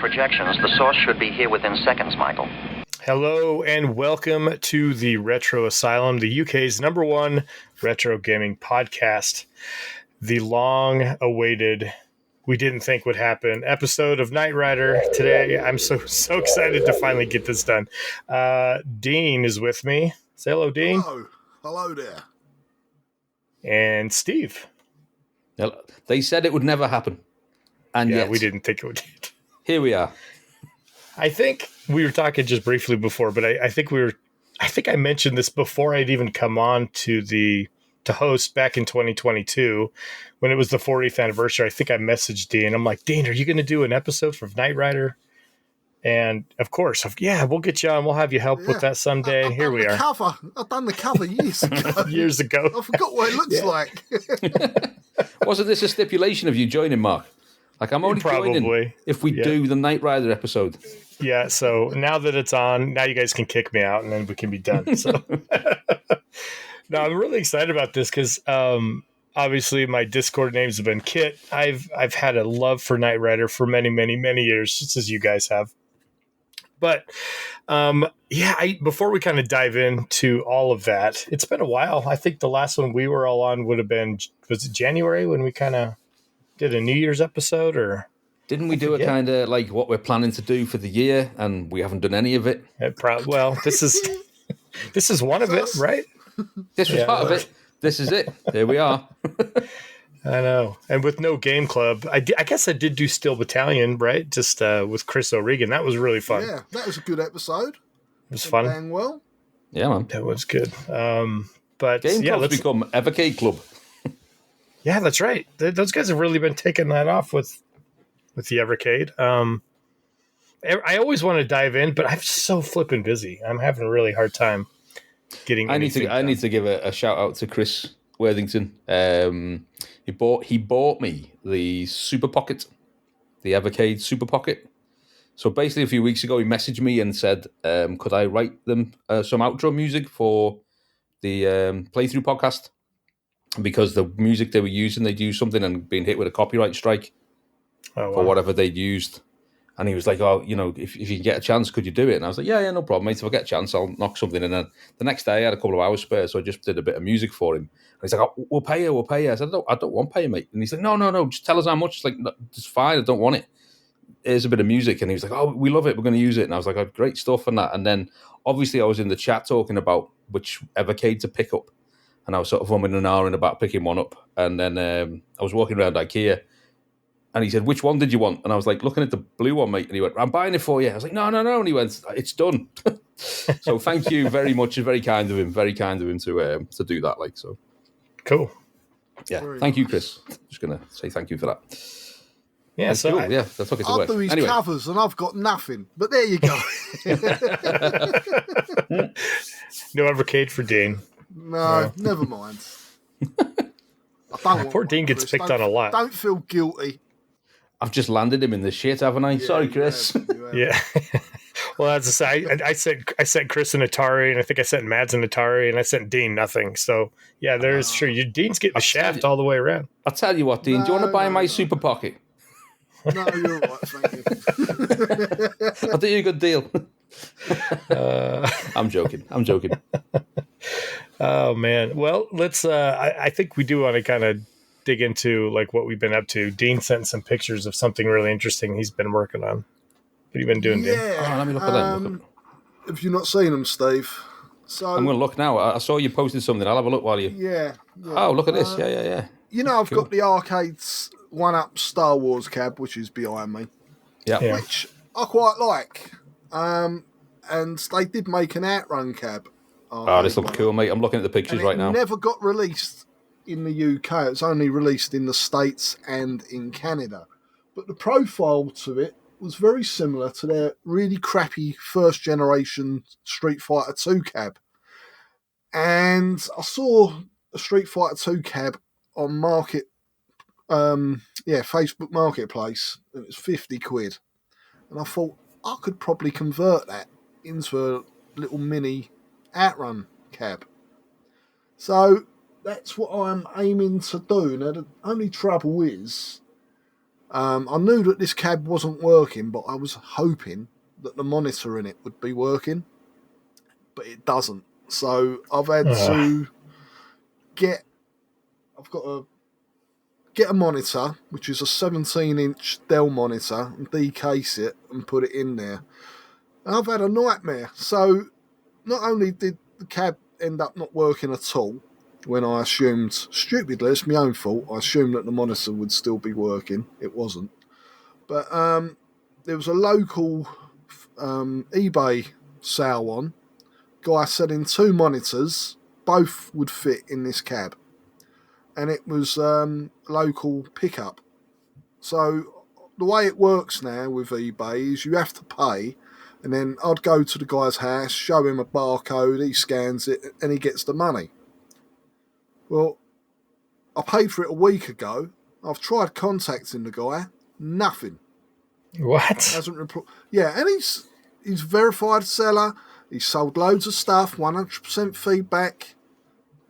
projections, the source should be here within seconds, Michael. Hello and welcome to the Retro Asylum, the UK's #1 retro gaming podcast. The long-awaited, we didn't think would happen episode of Knight Rider today. I'm so excited to finally get this done. Dean is with me. Say hello, Dean. Hello there. And Steve. They said it would never happen. And yet, we didn't think it would. Here we are. I think we were talking just briefly before, but I think I mentioned this before I'd even come on to host back in 2022 when it was the 40th anniversary. I think I messaged Dean. I'm like, Dean, are you going to do an episode for Knight Rider? And of course, we'll get you on. We'll have you help with that someday. Here we are. I've done the cover years ago. Years ago. I forgot what it looks like. Wasn't this a stipulation of you joining, Mark? Like, I'm only joining if we do the Knight Rider episode. Yeah, so now that it's on, now you guys can kick me out and then we can be done. So, no, I'm really excited about this because obviously my Discord names have been Kit. I've had a love for Knight Rider for many, many, many years, just as you guys have. But before we kind of dive into all of that, it's been a while. I think the last one we were all on would have been, was it January when we kind of did a New Year's episode, or didn't we do a kind of like what we're planning to do for the year, and we haven't done any of it? This is one of it, right? This was part of it. This is it. There we are. I know. And with no game club, I guess I did do Steel Battalion, right? Just with Chris O'Regan. That was really fun. Yeah, that was a good episode. It was fun. Dang well. Yeah, man. That was good. But game club's become Evercade Club. Yeah, that's right. Those guys have really been taking that off with the Evercade. I always want to dive in, but I'm so flipping busy. I'm having a really hard time getting. I need to give a shout out to Chris Worthington. He bought me the Super Pocket, the Evercade Super Pocket. So basically, a few weeks ago, he messaged me and said, "Could I write them some outro music for the playthrough podcast?" Because the music they were using, they'd used something and been hit with a copyright strike for whatever they'd used. And he was like, "Oh, if you can get a chance, could you do it?" And I was like, "Yeah, no problem, mate. If I get a chance, I'll knock something." And then the next day, I had a couple of hours spare, so I just did a bit of music for him. And he's like, "Oh, we'll pay you. I said, I don't want pay, mate." And he's like, No, just tell us how much. It's like, "No, it's fine. I don't want it. Here's a bit of music." And he was like, "Oh, we love it. We're going to use it." And I was like, "Oh, great stuff." And that. And then obviously I was in the chat talking about which Evercade to pick up. And I was sort of umming and ahhing about picking one up. And then I was walking around IKEA. And he said, "Which one did you want?" And I was like, looking at the blue one, mate. And he went, "I'm buying it for you." I was like, no. And he went, "It's done." So thank you very much. It's very kind of him. Very kind of him to do that. Like, so. Cool. Yeah. Thank you, Chris. Just going to say thank you for that. Yeah, that's cool. Yeah, that took it I'll away. do his covers and I've got nothing. But there you go. No Evercade for Dean. No, never mind. Poor Dean gets picked on a lot. Don't feel guilty. I've just landed him in the shit, haven't I? Yeah, sorry, Chris. You have. Yeah. Well, as I say, I sent Chris an Atari, and I think I sent Mads an Atari, and I sent Dean nothing. So yeah, there's sure Dean's getting the shaft all the way around. I'll tell you what, Dean. Do you want to buy my Super Pocket? No, you're all right, thank you. I'll do you a good deal. I'm joking. Oh man. Well, let's. I think we do want to kind of dig into like what we've been up to. Dean sent some pictures of something really interesting he's been working on. What have you been doing, Dean? Yeah. Let me look at them. Have you not seen them, Steve? So I'm going to look now. I saw you posted something. I'll have a look while you. Yeah. Oh, look at this. Yeah. I've got the arcade's one-up Star Wars cab, which is behind me. Yeah. Which I quite like. And they did make an Outrun cab. This looks cool, mate. I'm looking at the pictures right now. It never got released in the UK. It was only released in the States and in Canada. But the profile to it was very similar to their really crappy first-generation Street Fighter 2 cab. And I saw a Street Fighter 2 cab on Facebook Marketplace, and it was 50 quid. And I thought, I could probably convert that into a little mini Outrun cab. So that's what I'm aiming to do. Now, the only trouble is I knew that this cab wasn't working, but I was hoping that the monitor in it would be working, but it doesn't. So I've had to get a monitor, which is a 17-inch Dell monitor, and decase it and put it in there. And I've had a nightmare. So not only did the cab end up not working at all, when I assumed, stupidly, it's my own fault, I assumed that the monitor would still be working. It wasn't. But there was a local eBay sale on. Guy selling 2 monitors, both would fit in this cab. And it was local pickup. So the way it works now with eBay is you have to pay, and then I'd go to the guy's house, show him a barcode, he scans it, and he gets the money. Well, I paid for it a week ago. I've tried contacting the guy. Nothing. What? Hasn't replied. Yeah, and he's verified seller. He's sold loads of stuff, 100% feedback.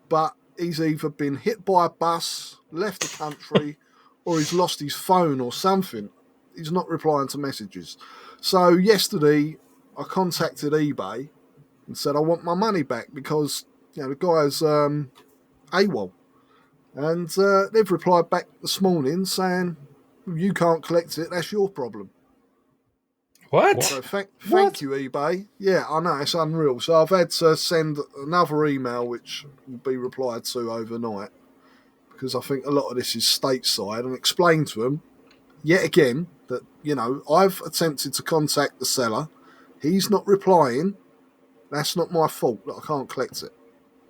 But he's either been hit by a bus, left the country, or he's lost his phone or something. He's not replying to messages. So yesterday, I contacted eBay and said I want my money back because the guy's AWOL. And they've replied back this morning saying, you can't collect it, that's your problem. What? So thank you, eBay. Yeah, I know, it's unreal. So I've had to send another email, which will be replied to overnight, because I think a lot of this is stateside, and explain to them, yet again, that, I've attempted to contact the seller. He's not replying. That's not my fault that I can't collect it.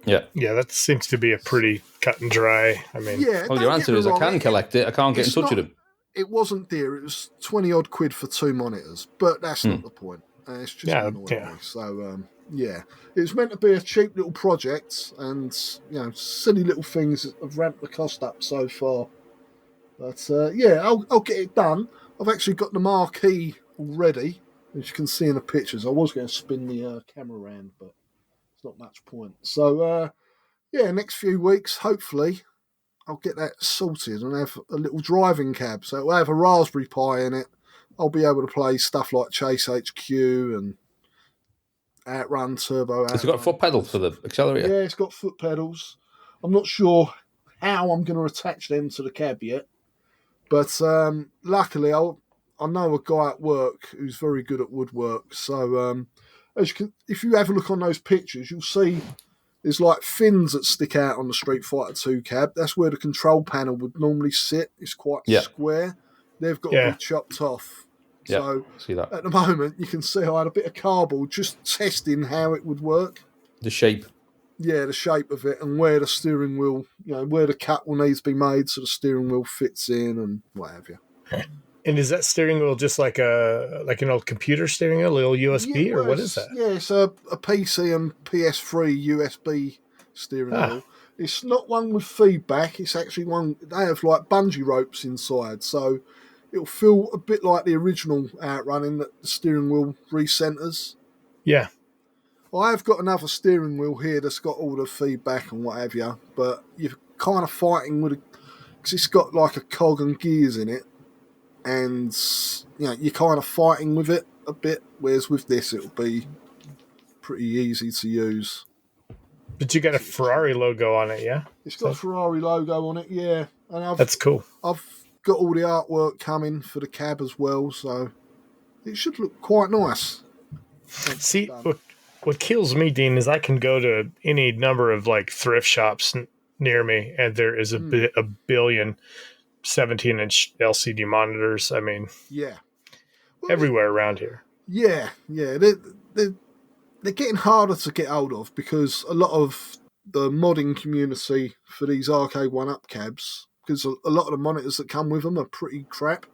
Yeah. Yeah, that seems to be a pretty cut and dry. I mean, well, your answer is I can collect it. I can't get in touch with him. It wasn't dear. It was 20 odd quid for 2 monitors, but that's not the point. It's just annoying me. So, it was meant to be a cheap little project, and silly little things have ramped the cost up so far. But I'll get it done. I've actually got the marquee already, as you can see in the pictures. I was going to spin the camera around, but it's not much point. So, next few weeks, hopefully, I'll get that sorted and have a little driving cab. So it'll have a Raspberry Pi in it. I'll be able to play stuff like Chase HQ and Outrun, Turbo Outrun. It's got a foot pedal for the accelerator. Yeah, it's got foot pedals. I'm not sure how I'm going to attach them to the cab yet. But luckily, I know a guy at work who's very good at woodwork. So if you have a look on those pictures, you'll see there's like fins that stick out on the Street Fighter 2 cab. That's where the control panel would normally sit. It's quite square. They've got to be chopped off. Yeah, so see that. At the moment, you can see I had a bit of cardboard just testing how it would work. The shape. Yeah, the shape of it and where the steering wheel, where the cut will need to be made so the steering wheel fits in and what have you. And is that steering wheel just like an old computer steering wheel, a little USB, or what is that? Yeah, it's a PC and PS3 USB steering wheel. It's not one with feedback. It's actually one, they have like bungee ropes inside. So it'll feel a bit like the original Outrunning that the steering wheel recenters. Yeah. I have got another steering wheel here that's got all the feedback and what have you, but you're kind of fighting with it because it's got like a cog and gears in it, and you're kind of fighting with it a bit, whereas with this it'll be pretty easy to use. But you got a Ferrari logo on it, yeah? It's got a Ferrari logo on it, yeah. And that's cool. I've got all the artwork coming for the cab as well, so it should look quite nice. See, what kills me, Dean, is I can go to any number of like thrift shops near me, and there is a billion 17-inch LCD monitors. I mean, everywhere around here. Yeah. They're getting harder to get hold of because a lot of the modding community for these Arcade 1-Up cabs, because a lot of the monitors that come with them are pretty crap.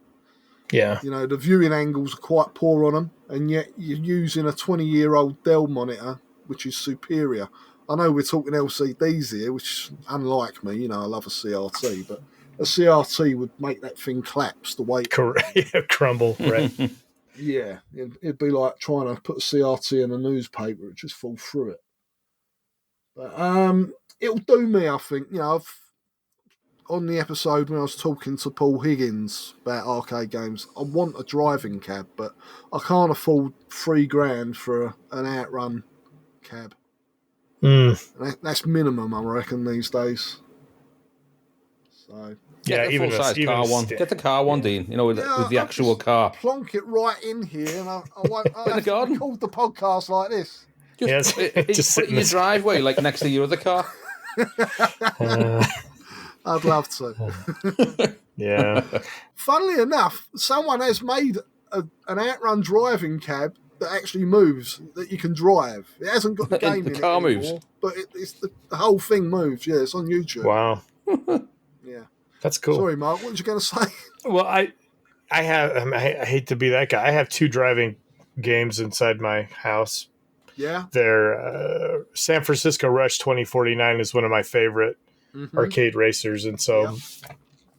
Yeah. The viewing angles are quite poor on them, and yet you're using a 20-year-old Dell monitor, which is superior. I know we're talking LCDs here, which, unlike me, I love a CRT, but a CRT would make that thing collapse the way it crumble, right? Yeah, it'd be like trying to put a CRT in a newspaper; it just fall through it. But it'll do me, I think. I've on the episode when I was talking to Paul Higgins about arcade games, I want a driving cab, but I can't afford $3,000 for an Outrun cab. That's minimum, I reckon, these days. So Get the full-size car one. Get the car one, Dean. You know, with the actual car. Plonk it right in here, and I won't. I have to record the podcast like this. Just put it in your driveway, like next to your other car. I'd love to. Yeah. Funnily enough, someone has made an Outrun driving cab that actually moves, that you can drive. It hasn't got the game the in car it anymore, moves. but it's the whole thing moves. Yeah, it's on YouTube. Wow. Yeah. That's cool. Sorry, Mark, what was you going to say? Well, I hate to be that guy. I have 2 driving games inside my house. Yeah. They're San Francisco Rush 2049 is one of my favorite arcade racers, and so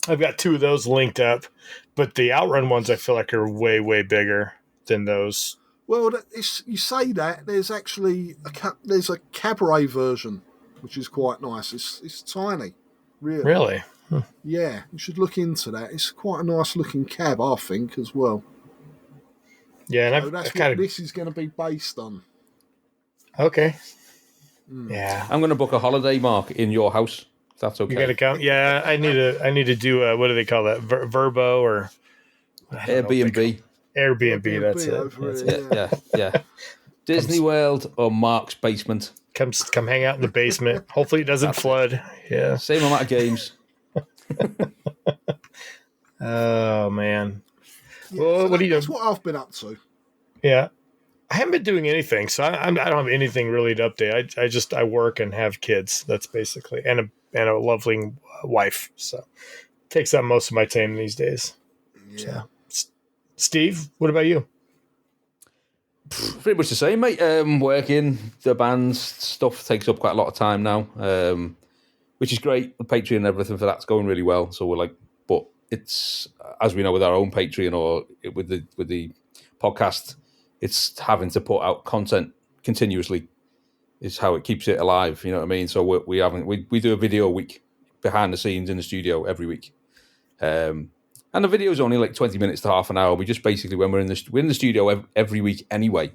I've got 2 of those linked up. But the Outrun ones I feel like are way, way bigger than those. Well, you say that. There's actually there's a cabaret version, which is quite nice. It's tiny, really. Really? Yeah, you should look into that. It's quite a nice looking cab, I think, as well. Yeah, and so that's what this is going to be based on. Okay. Yeah, I'm going to book a holiday, Mark, in your house. If that's okay. You got to come. Yeah, I need to do what do they call that? Verbo or Airbnb. Airbnb. That's it. Yeah. Disney World or Mark's basement. Come hang out in the basement. Hopefully it doesn't flood. Yeah. Same amount of games. Oh man. Yeah, well, so what do you do? That's what I've been up to. Yeah. I haven't been doing anything, so I don't have anything really to update. I work and have kids. That's basically and a lovely wife. So it takes up most of my time these days. Yeah. So, Steve, what about you? Pretty much the same, mate. Working, the band's stuff takes up quite a lot of time now, which is great. The Patreon and everything for that's going really well. So we're like, but it's as we know with our own Patreon or with the podcast. It's having to put out content continuously is how it keeps it alive. You know what I mean? So we do a video a week behind the scenes in the studio every week. And the video is only like 20 minutes to half an hour. We just basically, when we're in the studio every week anyway.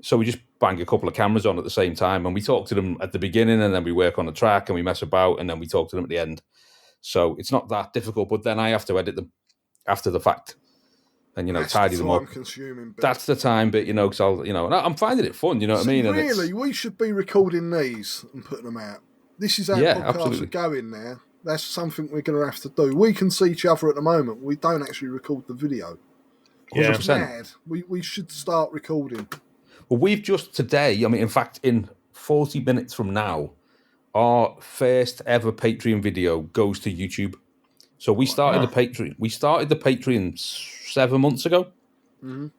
So we just bang a couple of cameras on at the same time and we talk to them at the beginning and then we work on the track and we mess about and then we talk to them at the end. So it's not that difficult, but then I have to edit them after the fact. And, that's tidy them up. That's the time bit, because and I'm finding it fun, you know what I mean? Really, we should be recording these and putting them out. This is how podcasts are going now. That's something we're going to have to do. We can see each other at the moment. We don't actually record the video. Yeah, it's mad. We should start recording. Well, we've just today, in fact, in 40 minutes from now, our first ever Patreon video goes to YouTube. So we started the Patreon. We started the Patreon 7 months ago, and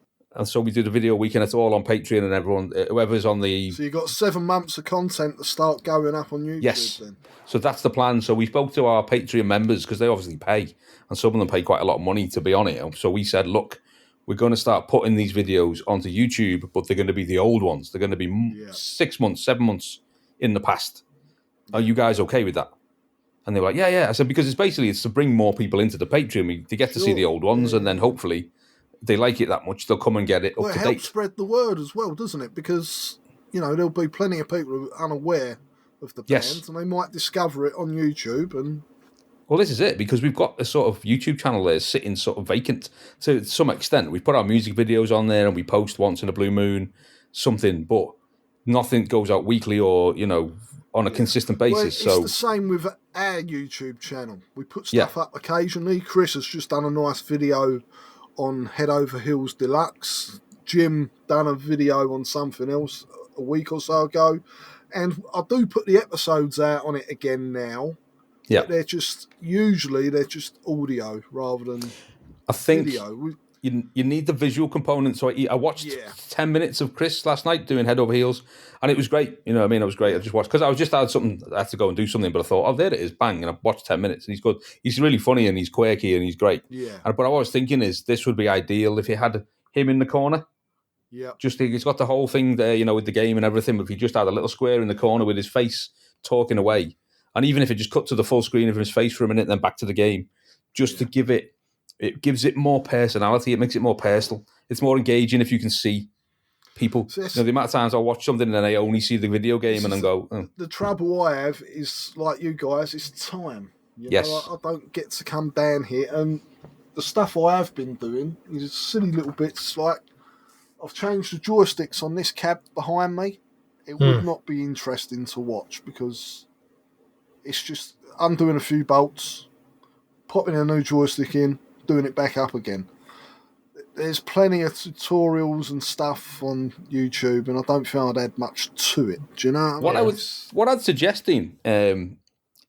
so we did a video week, and it's all on Patreon, and everyone, whoever's on the. So you got 7 months of content to start going up on YouTube. Yes. Then. So that's the plan. So we spoke to our Patreon members because they obviously pay, and some of them pay quite a lot of money to be on it. So we said, look, we're going to start putting these videos onto YouTube, but they're going to be the old ones. They're going to be 6 months, 7 months in the past. Are you guys okay with that? And they were like, yeah. I said, because it's to bring more people into the Patreon. They get to see the old ones, and then hopefully they like it that much, they'll come and get it up to date. It helps spread the word as well, doesn't it? Because, there'll be plenty of people who are unaware of the band, and they might discover it on YouTube. And well, this is it, because we've got a sort of YouTube channel there sitting sort of vacant to some extent. We put our music videos on there, and we post once in a blue moon, something, but nothing goes out weekly or, on a consistent basis. Well, it's the same with our YouTube channel. We put stuff up occasionally. Chris has just done a nice video on Head Over Heels Deluxe. Jim done a video on something else a week or so ago. And I do put the episodes out on it again now. Yeah. But they're just audio rather than video. You need the visual component. So I watched 10 minutes of Chris last night doing Head Over Heels, and it was great. You know what I mean? It was great. I just watched, because I had to go and do something, but I thought, oh, there it is, bang. And I watched 10 minutes, and he's good. He's really funny, and he's quirky, and he's great. Yeah. But what I was thinking is this would be ideal if you had him in the corner. Yeah. Just, he's got the whole thing there, with the game and everything, but if he just had a little square in the corner with his face talking away, And even if it just cut to the full screen of his face for a minute, then back to the game, just to give it gives it more personality. It makes it more personal. It's more engaging if you can see people. So the amount of times I watch something and then I only see the video game and then go... Oh. The trouble I have is, like you guys, is time. You yes. know, I don't get to come down here, and the stuff I have been doing is silly little bits, like I've changed the joysticks on this cab behind me. It would not be interesting to watch because it's just undoing a few bolts, popping a new joystick in, doing it back up again. There's plenty of tutorials and stuff on YouTube, and I don't feel I'd add much to it. Do you know what I mean? What I'd suggesting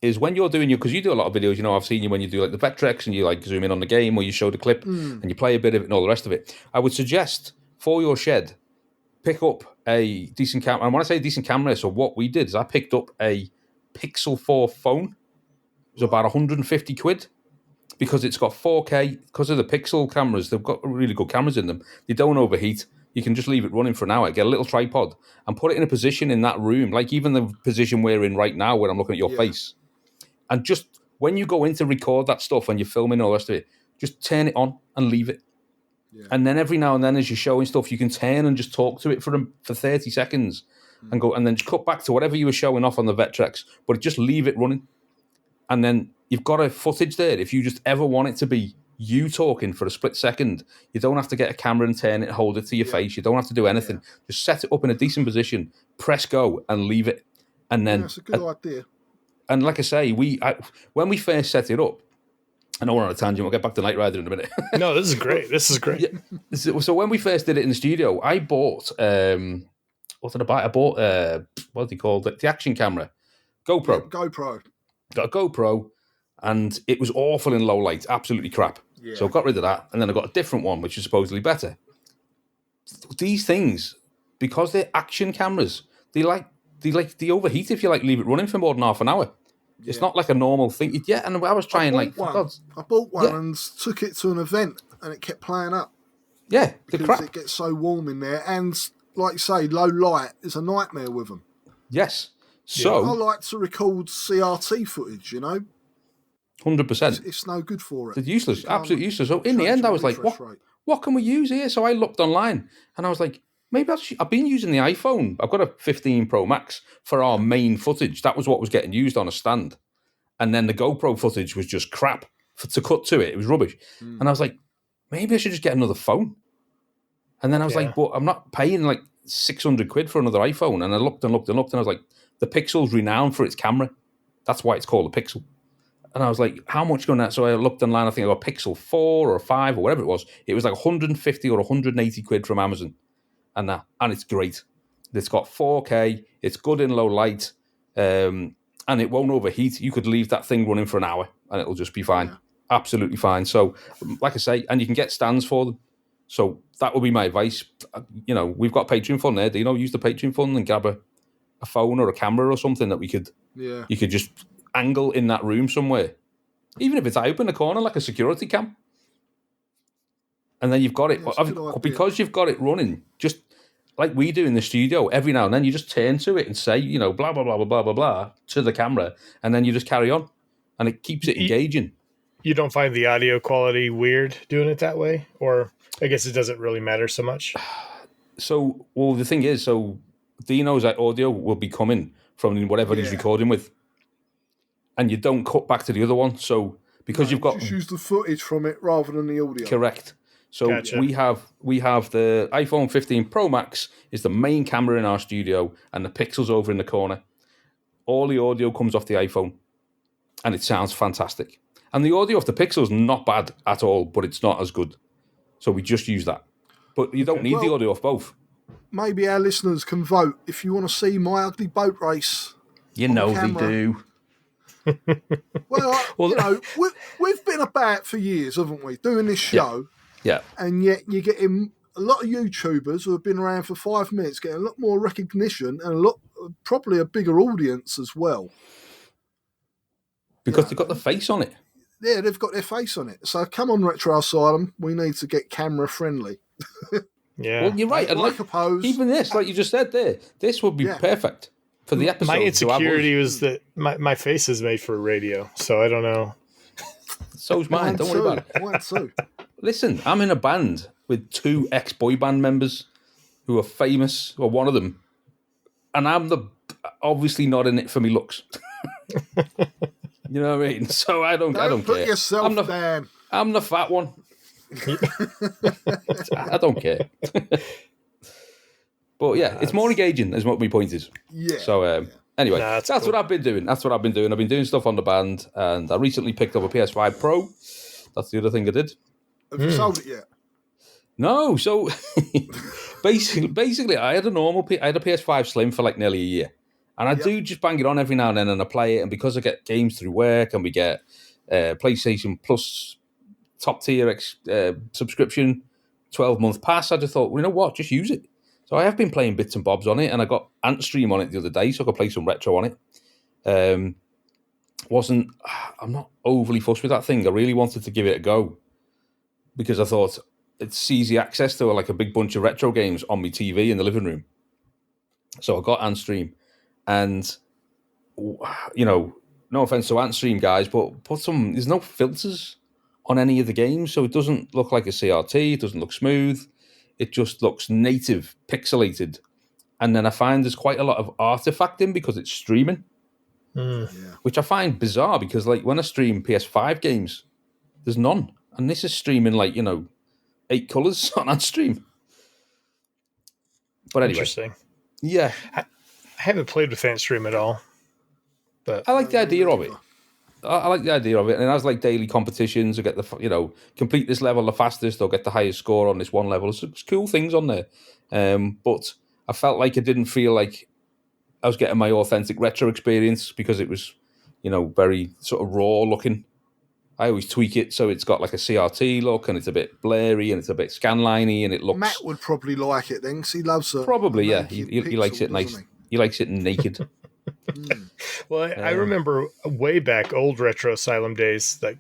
is when you're doing because you do a lot of videos, I've seen you when you do like the Vectrex and you like zoom in on the game or you show the clip and you play a bit of it and all the rest of it. I would suggest for your shed, pick up a decent camera. And when I say decent camera, so what we did is I picked up a Pixel 4 phone. It was about 150 quid. Because it's got 4K, because of the Pixel cameras, they've got really good cameras in them. They don't overheat. You can just leave it running for an hour, get a little tripod, and put it in a position in that room, like even the position we're in right now, where I'm looking at your face. And just when you go in to record that stuff and you're filming all the rest of it, just turn it on and leave it. Yeah. And then every now and then, as you're showing stuff, you can turn and just talk to it for 30 seconds and go, and then just cut back to whatever you were showing off on the Vectrex, but just leave it running. And then you've got a footage there. If you just ever want it to be you talking for a split second, you don't have to get a camera and turn it and hold it to your face. You don't have to do anything. Yeah. Just set it up in a decent position, press go, and leave it. And then that's a good idea. And like I say, when we first set it up, I know we're on a tangent. We'll get back to Knight Rider in a minute. No, this is great. This is great. Yeah. So when we first did it in the studio, I bought what did I buy? I bought what do you call it? The action camera, GoPro. Yeah, GoPro. Got a GoPro, and it was awful in low light, absolutely crap. Yeah. So I got rid of that, and then I got a different one, which is supposedly better. These things, because they're action cameras, they overheat if you leave it running for more than half an hour. Yeah. It's not like a normal thing. Yeah, and I was trying I bought one and took it to an event, and it kept playing up. Yeah, because crap. It gets so warm in there, and like you say, low light is a nightmare with them. Yes. So I like to record CRT footage, 100%. It's no good for it. It's useless, absolutely useless. So in the end, I was like, what can we use here? So I looked online, and I was like, maybe I've been using the iPhone. I've got a 15 Pro Max for our main footage. That was what was getting used on a stand. And then the GoPro footage was just crap to cut to it. It was rubbish. And I was like, maybe I should just get another phone. And then I was like, but I'm not paying like 600 quid for another iPhone. And I looked and looked and looked, and I was like, the Pixel's renowned for its camera. That's why it's called a Pixel. And I was like, how much going that? So I looked online, I think I got Pixel 4 or 5 or whatever it was. It was like 150 or 180 quid from Amazon. And it's great. It's got 4K, it's good in low light, and it won't overheat. You could leave that thing running for an hour and it'll just be fine. Yeah. Absolutely fine. So, like I say, and you can get stands for them. So that would be my advice. We've got Patreon fund there. Use the Patreon fund and grab a phone or a camera or something that you could just angle in that room somewhere. Even if it's out in the corner like a security cam. And then you've got it. Because you've got it running, just like we do in the studio, every now and then you just turn to it and say, blah, blah, blah, blah, blah, blah, blah, to the camera, and then you just carry on. And it keeps it engaging. You don't find the audio quality weird doing it that way? Or I guess it doesn't really matter so much? The thing is, Dino's audio will be coming from whatever he's recording with. And you don't cut back to the other one. So because you've got... just use the footage from it rather than the audio. Correct. So gotcha. we have the iPhone 15 Pro Max is the main camera in our studio, and the Pixel's over in the corner. All the audio comes off the iPhone, and it sounds fantastic. And the audio of the Pixel's not bad at all, but it's not as good. So we just use that. But you don't need the audio off both. Maybe our listeners can vote if you want to see my ugly boat race. They do. Well, we've been about for years, haven't we, doing this show? Yeah. And yet you're getting a lot of YouTubers who have been around for 5 minutes getting a lot more recognition and probably a bigger audience as well. Because they've got the face on it. Yeah, they've got their face on it. So come on, Retro Asylum, we need to get camera friendly. Yeah. Well, you're right. And like a pose. Even this, like you just said there, this would be perfect. For the episode, my insecurity was that my face is made for radio, so I don't know. So's mine. Don't worry about it. Mine too. Listen, I'm in a band with 2 ex-boy band members who are famous, or one of them, and I'm obviously not in it for me looks. You know what I mean? So I don't Put care. yourself down. I'm the fat one. I don't care. But yeah, it's more engaging, is what my point is. Yeah. So anyway, that's that's cool. what I've been doing. I've been doing stuff on the band, and I recently picked up a PS5 Pro. That's the other thing I did. Have you sold it yet? No, so basically, I had a PS5 Slim for like nearly a year, and I do just bang it on every now and then, and I play it. And because I get games through work, and we get PlayStation Plus top tier subscription, 12-month pass, I just thought, well, you know what, just use it. So I have been playing bits and bobs on it, and I got Antstream on it the other day, so I could play some retro on it. I'm not overly fussed with that thing. I really wanted to give it a go because I thought it's easy access to like a big bunch of retro games on my TV in the living room. So I got Antstream, and you know, no offense to Antstream guys, but there's no filters on any of the games, so it doesn't look like a CRT. It doesn't look smooth. It just looks native, pixelated. And then I find there's quite a lot of artifacting because it's streaming, which I find bizarre because like when I stream PS5 games, there's none. And this is streaming like, 8 colours on that stream. But anyway. Interesting. Yeah. I haven't played with Antstream at all. But I like the idea of it. I like the idea of it. And it has like daily competitions. I get complete this level the fastest or get the highest score on this one level. It's cool things on there. But I felt like it didn't feel like I was getting my authentic retro experience because it was, very sort of raw looking. I always tweak it so it's got like a CRT look and it's a bit blurry and it's a bit scanliney and it looks... Matt would probably like it then because he loves it. Probably, yeah. He likes it nice. He likes it naked. Well, I remember way back old Retro Asylum days, like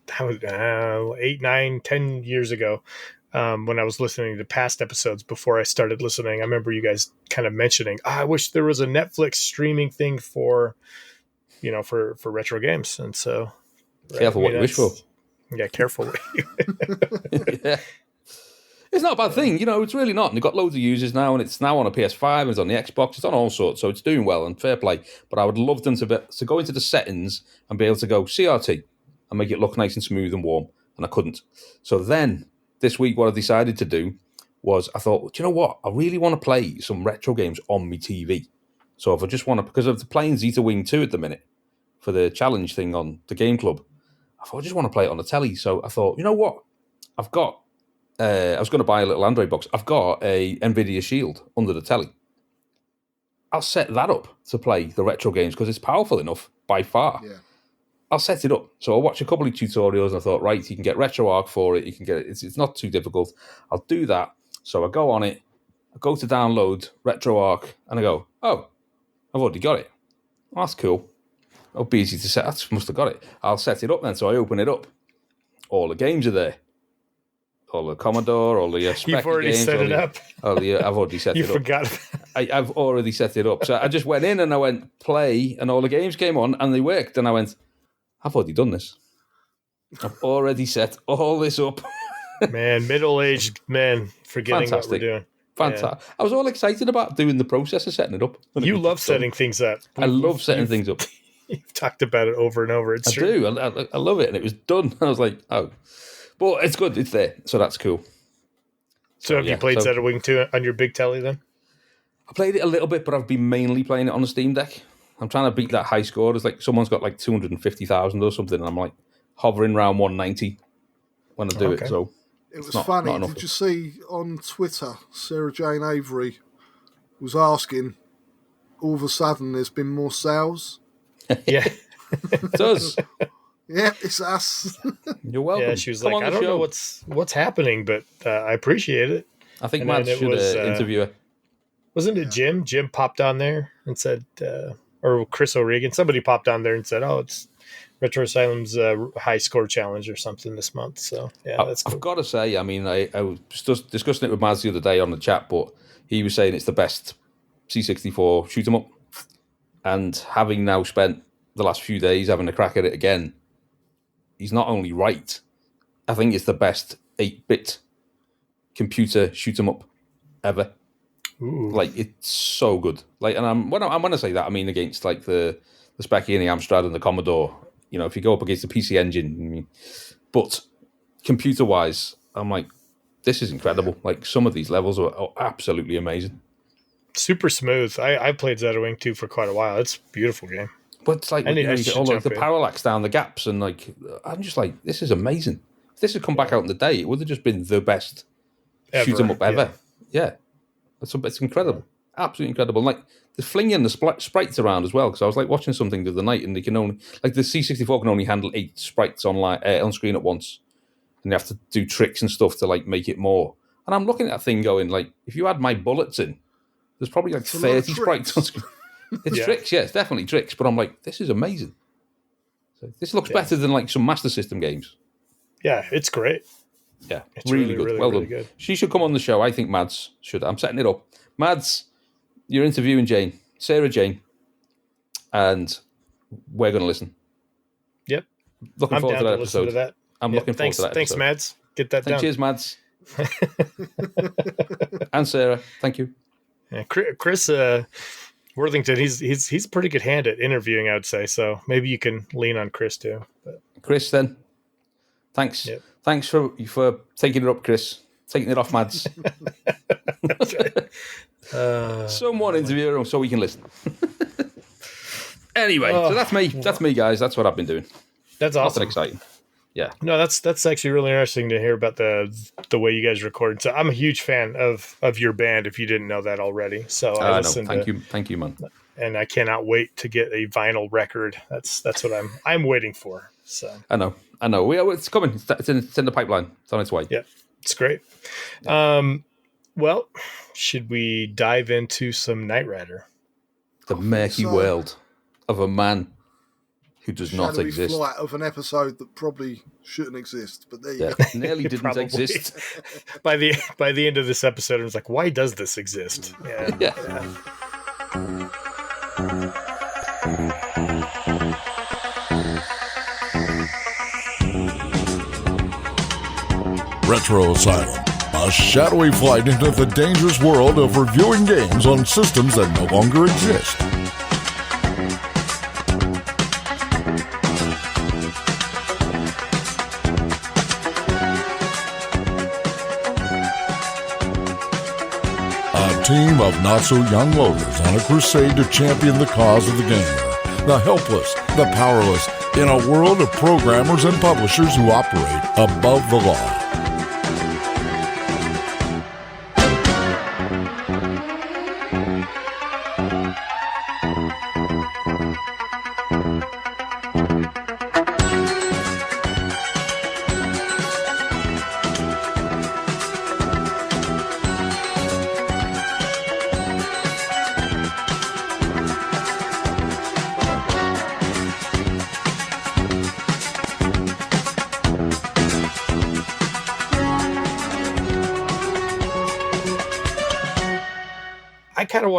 that was 8, 9, 10 years ago, when I was listening to past episodes before I started listening. I remember you guys kind of mentioning, I wish there was a Netflix streaming thing for retro games. And so careful what you wish for. Yeah, careful. Yeah. It's not a bad thing, it's really not. And they've got loads of users now, and it's now on a PS5, and it's on the Xbox, it's on all sorts, so it's doing well, and fair play. But I would love them to go into the settings and be able to go CRT and make it look nice and smooth and warm, and I couldn't. So then, this week, what I decided to do was, I thought, do you know what? I really want to play some retro games on my TV. So if I just want to, because I'm playing Zeta Wing 2 at the minute, for the challenge thing on the Game Club, I thought, I just want to play it on the telly. So I thought, you know what? I was going to buy a little Android box. I've got a NVIDIA Shield under the telly. I'll set that up to play the retro games because it's powerful enough by far. Yeah. I'll set it up. So I'll watch a couple of tutorials and I thought, right, you can get RetroArch for it. You can get it. It's not too difficult. I'll do that. So I go on it. I go to download RetroArch and I go, oh, I've already got it. Well, that's cool. It'll be easy to set. I must have got it. I'll set it up then. So I open it up. All the games are there. All the Commodore, all the Spectre You've already games, set it up. I've already set it up. You forgot. I've already set it up. So I just went in and I went play, and all the games came on and they worked. And I went, I've already done this. I've already set all this up. Man, middle-aged men forgetting Fantastic. what we're doing. Fantastic. Yeah. I was all excited about doing the process of setting it up. You love setting things up. I love setting things up. You've talked about it over and over. I do. I love it. And it was done. I was like, oh. But it's good. It's there. So that's cool. So have you played Zeta Wing 2 on your big telly then? I played it a little bit, but I've been mainly playing it on the Steam Deck. I'm trying to beat that high score. It's like someone's got like 250,000 or something, and I'm like hovering around 190 when I do it. So it was funny. Did you see on Twitter, Sarah Jane Avery was asking, all of a sudden there's been more sales? Yeah. It does. Yeah, it's us. You're welcome. Yeah, she was like, I don't know what's happening, but I appreciate it. I think Matt should interview her. Wasn't it Jim? Jim popped on there and said, or Chris O'Regan, somebody popped on there and said, oh, it's Retro Asylum's high score challenge or something this month. So, yeah, that's cool. I've got to say, I mean, I was just discussing it with Maz the other day on the chat, but he was saying it's the best C64 shoot 'em up. And having now spent the last few days having a crack at it again, he's not only right, I think it's the best 8-bit computer shoot 'em up ever. Ooh. Like, it's so good. Like, and when I say that, I mean against like the Speccy and the Amstrad and the Commodore. You know, if you go up against the PC Engine, but computer-wise, I'm like, this is incredible. Like, some of these levels are absolutely amazing. Super smooth. I played Zeta Wing 2 for quite a while. It's a beautiful game. But it's like, you get all the parallax down the gaps, and like, I'm just like, this is amazing. If this had come back out in the day, it would have just been the best shoot 'em up ever. Yeah. It's incredible. Absolutely incredible. Like, they're flinging the sprites around as well, because I was like watching something the other night, and they can only, like, the C64 can only handle 8 sprites on screen at once, and you have to do tricks and stuff to like make it more. And I'm looking at that thing going, like, if you add my bullets in, there's probably like 30 sprites on screen. It's tricks, yeah, it's definitely tricks. But I'm like, this is amazing. So this looks better than like some Master System games. Yeah, it's great. Yeah, it's really good. Really, well really done. Good. She should come on the show. I think Mads should. I'm setting it up. Mads, you're interviewing Sarah Jane, and we're going to listen. Yep. Looking forward to that episode. I'm looking forward to that episode. Thanks, Mads. Get that done. Cheers, Mads. And Sarah, thank you. Yeah, Chris Worthington, he's a pretty good hand at interviewing, I would say. So maybe you can lean on Chris too. But. Chris, then. Thanks. Yep. Thanks for taking it up, Chris. Taking it off, Mads. That's right. Someone interview him so we can listen. Anyway, so that's me. That's me, guys. That's what I've been doing. That's awesome. Nothing exciting. Yeah. No, that's actually really interesting to hear about the way you guys record. So I'm a huge fan of your band, if you didn't know that already. So I listened. Thank you, man. And I cannot wait to get a vinyl record. That's what I'm waiting for. So I know. It's coming. It's in the pipeline. It's on its way. Yeah, it's great. Well, should we dive into some Knight Rider? The murky world of a man who does not exist. Flight of an episode that probably shouldn't exist, but there you go. Nearly didn't exist. By the end of this episode, I was like, why does this exist? Yeah. Retro Asylum, a shadowy flight into the dangerous world of reviewing games on systems that no longer exist. A team of not-so-young loaders on a crusade to champion the cause of the gamer, the helpless, the powerless, in a world of programmers and publishers who operate above the law.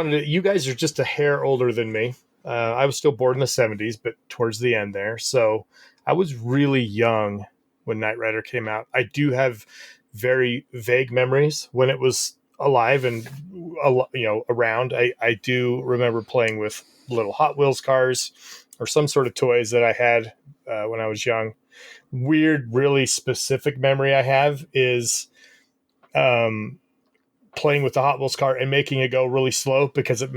You guys are just a hair older than me. I was still born in the 70s, but towards the end there. So I was really young when Knight Rider came out. I do have very vague memories when it was alive and around. I do remember playing with little Hot Wheels cars or some sort of toys that I had when I was young. Weird, really specific memory I have is playing with the Hot Wheels car and making it go really slow because it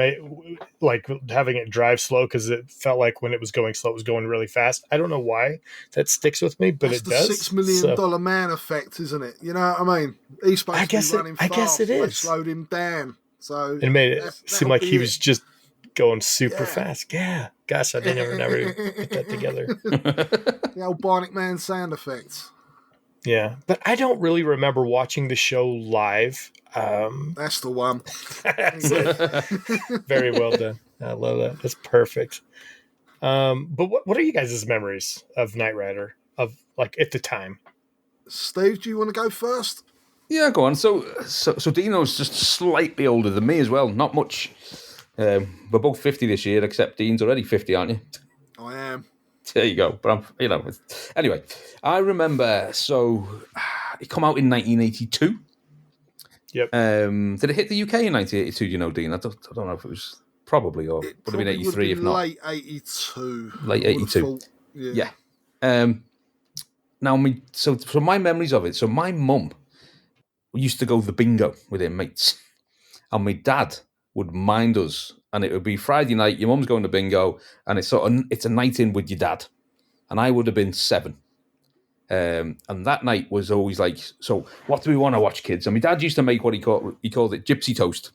having it drive slow because it felt like when it was going slow, it was going really fast. I don't know why that sticks with me, but that's it does. $6 million man effect, isn't it? You know what I mean? He's supposed to be running fast. I guess it is. They slowed him down. So it made it seem like he was just going super fast. Yeah. Gosh, I never put that together. The old Bionic Man sound effects. Yeah, but I don't really remember watching the show live. That's the one. That's it. Very well done. I love that. That's perfect. But what are you guys' memories of Knight Rider of like at the time? Steve, do you want to go first? Yeah, go on. So Dino's just slightly older than me as well. Not much We're both 50 this year, except Dean's already 50, aren't you? I am. There you go. But anyway, I remember. So it come out in 1982. Yep. Did it hit the UK in 1982? Do you know, Dean? I don't know if it was probably or would have been 83 if not. Late 82. Late 82. Yeah. Now, so my memories of it. So my mum used to go to the bingo with her mates, and my dad would mind us, and it would be Friday night. Your mum's going to bingo, and it's a night in with your dad, and I would have been 7. And that night was always like, so what do we want to watch, kids? And my dad used to make what he called it gypsy toast,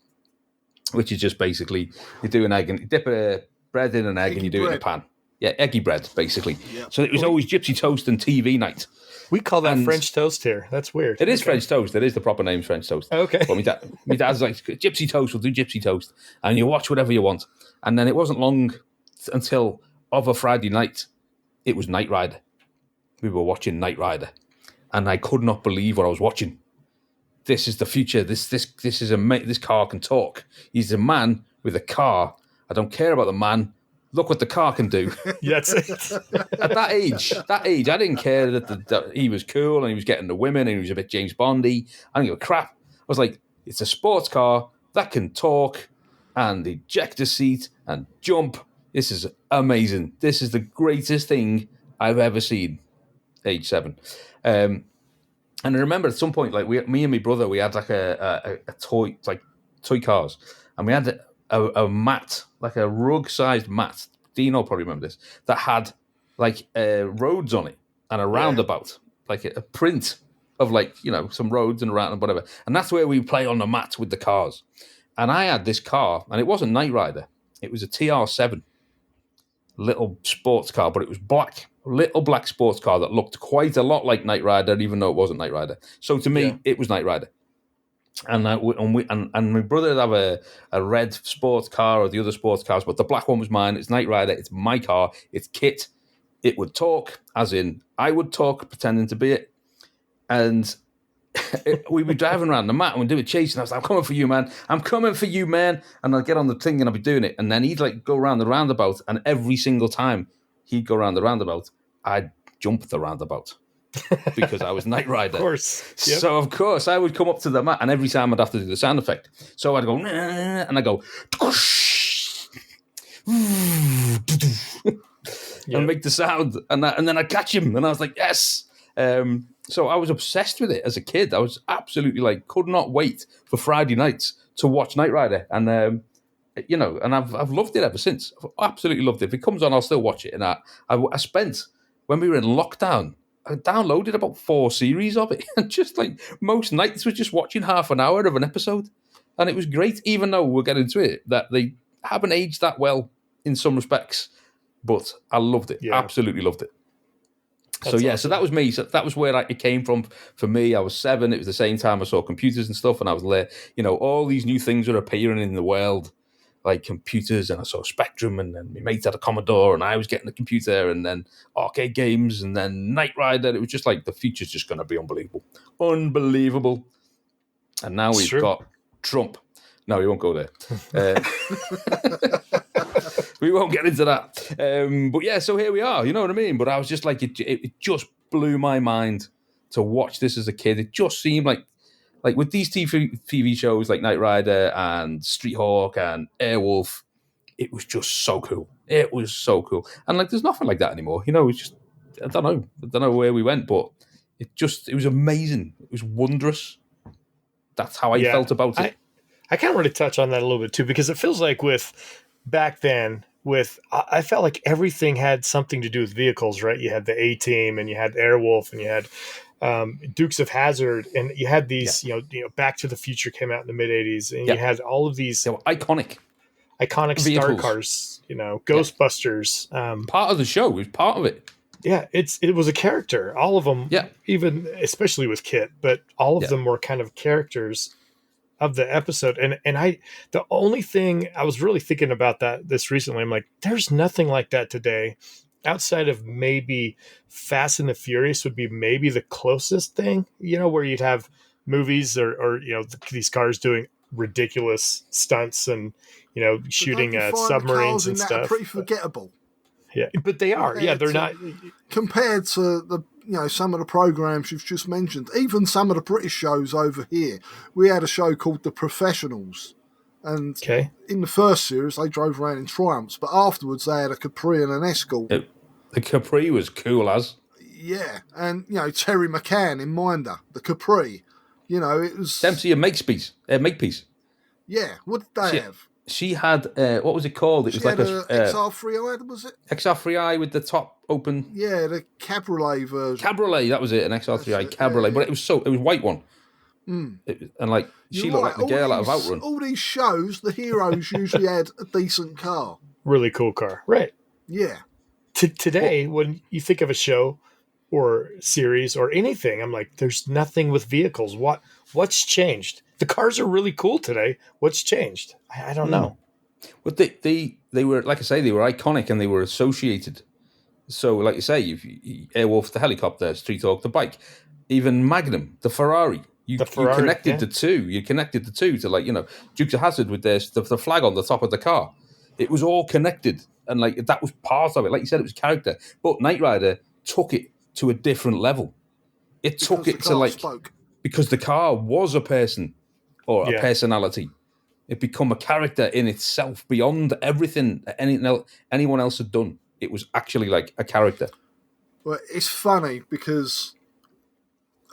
which is just basically you do an egg and you dip a bread in an egg and you do it in a pan. Yeah, eggy bread, basically. Yep. So it was always gypsy toast and TV night. We call that French toast here. That's weird. It is French toast. It is the proper name, French toast. Okay. But my dad's like, gypsy toast, we'll do gypsy toast. And you watch whatever you want. And then it wasn't long until, of a Friday night, it was Knight Rider. We were watching Knight Rider. And I could not believe what I was watching. This is the future. This car can talk. He's a man with a car. I don't care about the man. Look what the car can do. That's it. At that age, I didn't care that he was cool and he was getting the women and he was a bit James Bondy. I didn't give a crap. I was like, it's a sports car that can talk and ejector seat and jump. This is amazing. This is the greatest thing I've ever seen. Age 7. And I remember at some point, like me and my brother, we had like a toy, like toy cars, and we had a mat, like a rug-sized mat. Dino probably remember this, that had like roads on it and a roundabout, like a print of like, some roads and a roundabout and whatever. And that's where we play on the mat with the cars. And I had this car, and it wasn't Knight Rider. It was a TR7, little sports car, but it was black. Little black sports car that looked quite a lot like Knight Rider, even though it wasn't Knight Rider. So to me, it was Knight Rider. And my brother would have a red sports car or the other sports cars, but the black one was mine. It's Knight Rider. It's my car. It's Kit. It would talk, as in I would talk, pretending to be it. And we'd be driving around the mat and we'd do a chase. And I was like, I'm coming for you, man. I'm coming for you, man. And I'd get on the thing and I'd be doing it. And then he'd like go around the roundabout. And every single time he'd go around the roundabout, I'd jump the roundabout. Because I was Knight Rider. Of course. Yep. So, of course, I would come up to the mat and every time I'd have to do the sound effect. So I'd go, and I'd go, and make the sound. And then I'd catch him. And I was like, yes. So I was obsessed with it as a kid. I was absolutely like, could not wait for Friday nights to watch Knight Rider. And, and I've loved it ever since. I've absolutely loved it. If it comes on, I'll still watch it. And I spent, when we were in lockdown, I downloaded about 4 series of it. And just like most nights was just watching half an hour of an episode. And it was great, even though we'll get into it, that they haven't aged that well in some respects. But I loved it. Yeah. Absolutely loved it. That's awesome. So that was me. So that was where it came from for me. I was 7. It was the same time I saw computers and stuff. And I was there, all these new things were appearing in the world, like computers, and I saw Spectrum, and then my mate had a Commodore, and I was getting a computer, and then arcade games, and then Knight Rider. It was just like the future's just going to be unbelievable. Unbelievable. And now we've got Trump. No, we won't go there. We won't get into that. But yeah, so here we are, you know what I mean? But I was just like, it just blew my mind to watch this as a kid. It just seemed like with these TV shows like Knight Rider and Street Hawk and Airwolf, it was just so cool. It was so cool. And like, there's nothing like that anymore. It's just, I don't know where we went, but it was amazing. It was wondrous. That's how I felt about it. I can't really touch on that a little bit too, because it feels like back then, I felt like everything had something to do with vehicles, right? You had the A-Team and you had Airwolf and you had Dukes of Hazzard, and you had these, Back to the Future came out in the mid '80s, and you had all of these iconic vehicles. Star cars, Ghostbusters. Part of the show, it was part of it. Yeah, it was a character. All of them, even especially with Kit, but all of them were kind of characters of the episode. And the only thing I was really thinking about this recently, I'm like, there's nothing like that today. Outside of maybe Fast and the Furious would be maybe the closest thing, where you'd have movies or these cars doing ridiculous stunts and shooting But don't you find the submarines cars and in that stuff. are pretty forgettable. Yeah, but they are. Yeah, they're not compared to the some of the programs you've just mentioned. Even some of the British shows over here. We had a show called The Professionals, and in the first series they drove around in Triumphs, but afterwards they had a Capri and an Escort. The Capri was cool as. Yeah, and Terry McCann in Minder, the Capri. It was Dempsey a Makepeace. Yeah, what did they have? She had what was it called? It was like a XR3i, was it? XR3i with the top open. Yeah, the Cabriolet version. Cabriolet, that was it, an XR3i Cabriolet, but it was white one. Mm. And like she looked like the girl out of Outrun. All these shows, the heroes usually had a decent car. Really cool car, right? Yeah. Today, when you think of a show or series or anything, I'm like, there's nothing with vehicles. What's changed? The cars are really cool today. What's changed? I don't know. But they were, like I say, they were iconic and they were associated. So, like you say, you Airwolf the helicopter, Street Hawk the bike, even Magnum the Ferrari. You connected the two. You connected the two to Dukes of Hazzard with the flag on the top of the car. It was all connected, and that was part of it. Like you said, it was character. But Knight Rider took it to a different level. It took it to because the car was a person or a personality. It become a character in itself beyond everything anyone else had done. It was actually like a character. Well, it's funny because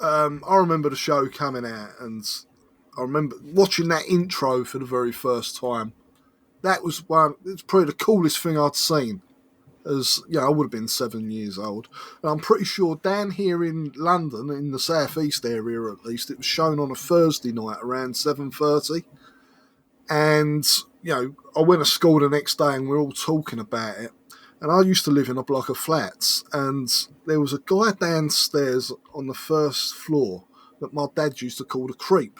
I remember the show coming out, and I remember watching that intro for the very first time. That was it's probably the coolest thing I'd seen. As I would have been 7 years old. And I'm pretty sure down here in London, in the southeast area at least, it was shown on a Thursday night around 7:30. And I went to school the next day, and we were all talking about it. And I used to live in a block of flats, and there was a guy downstairs on the first floor that my dad used to call the Creep.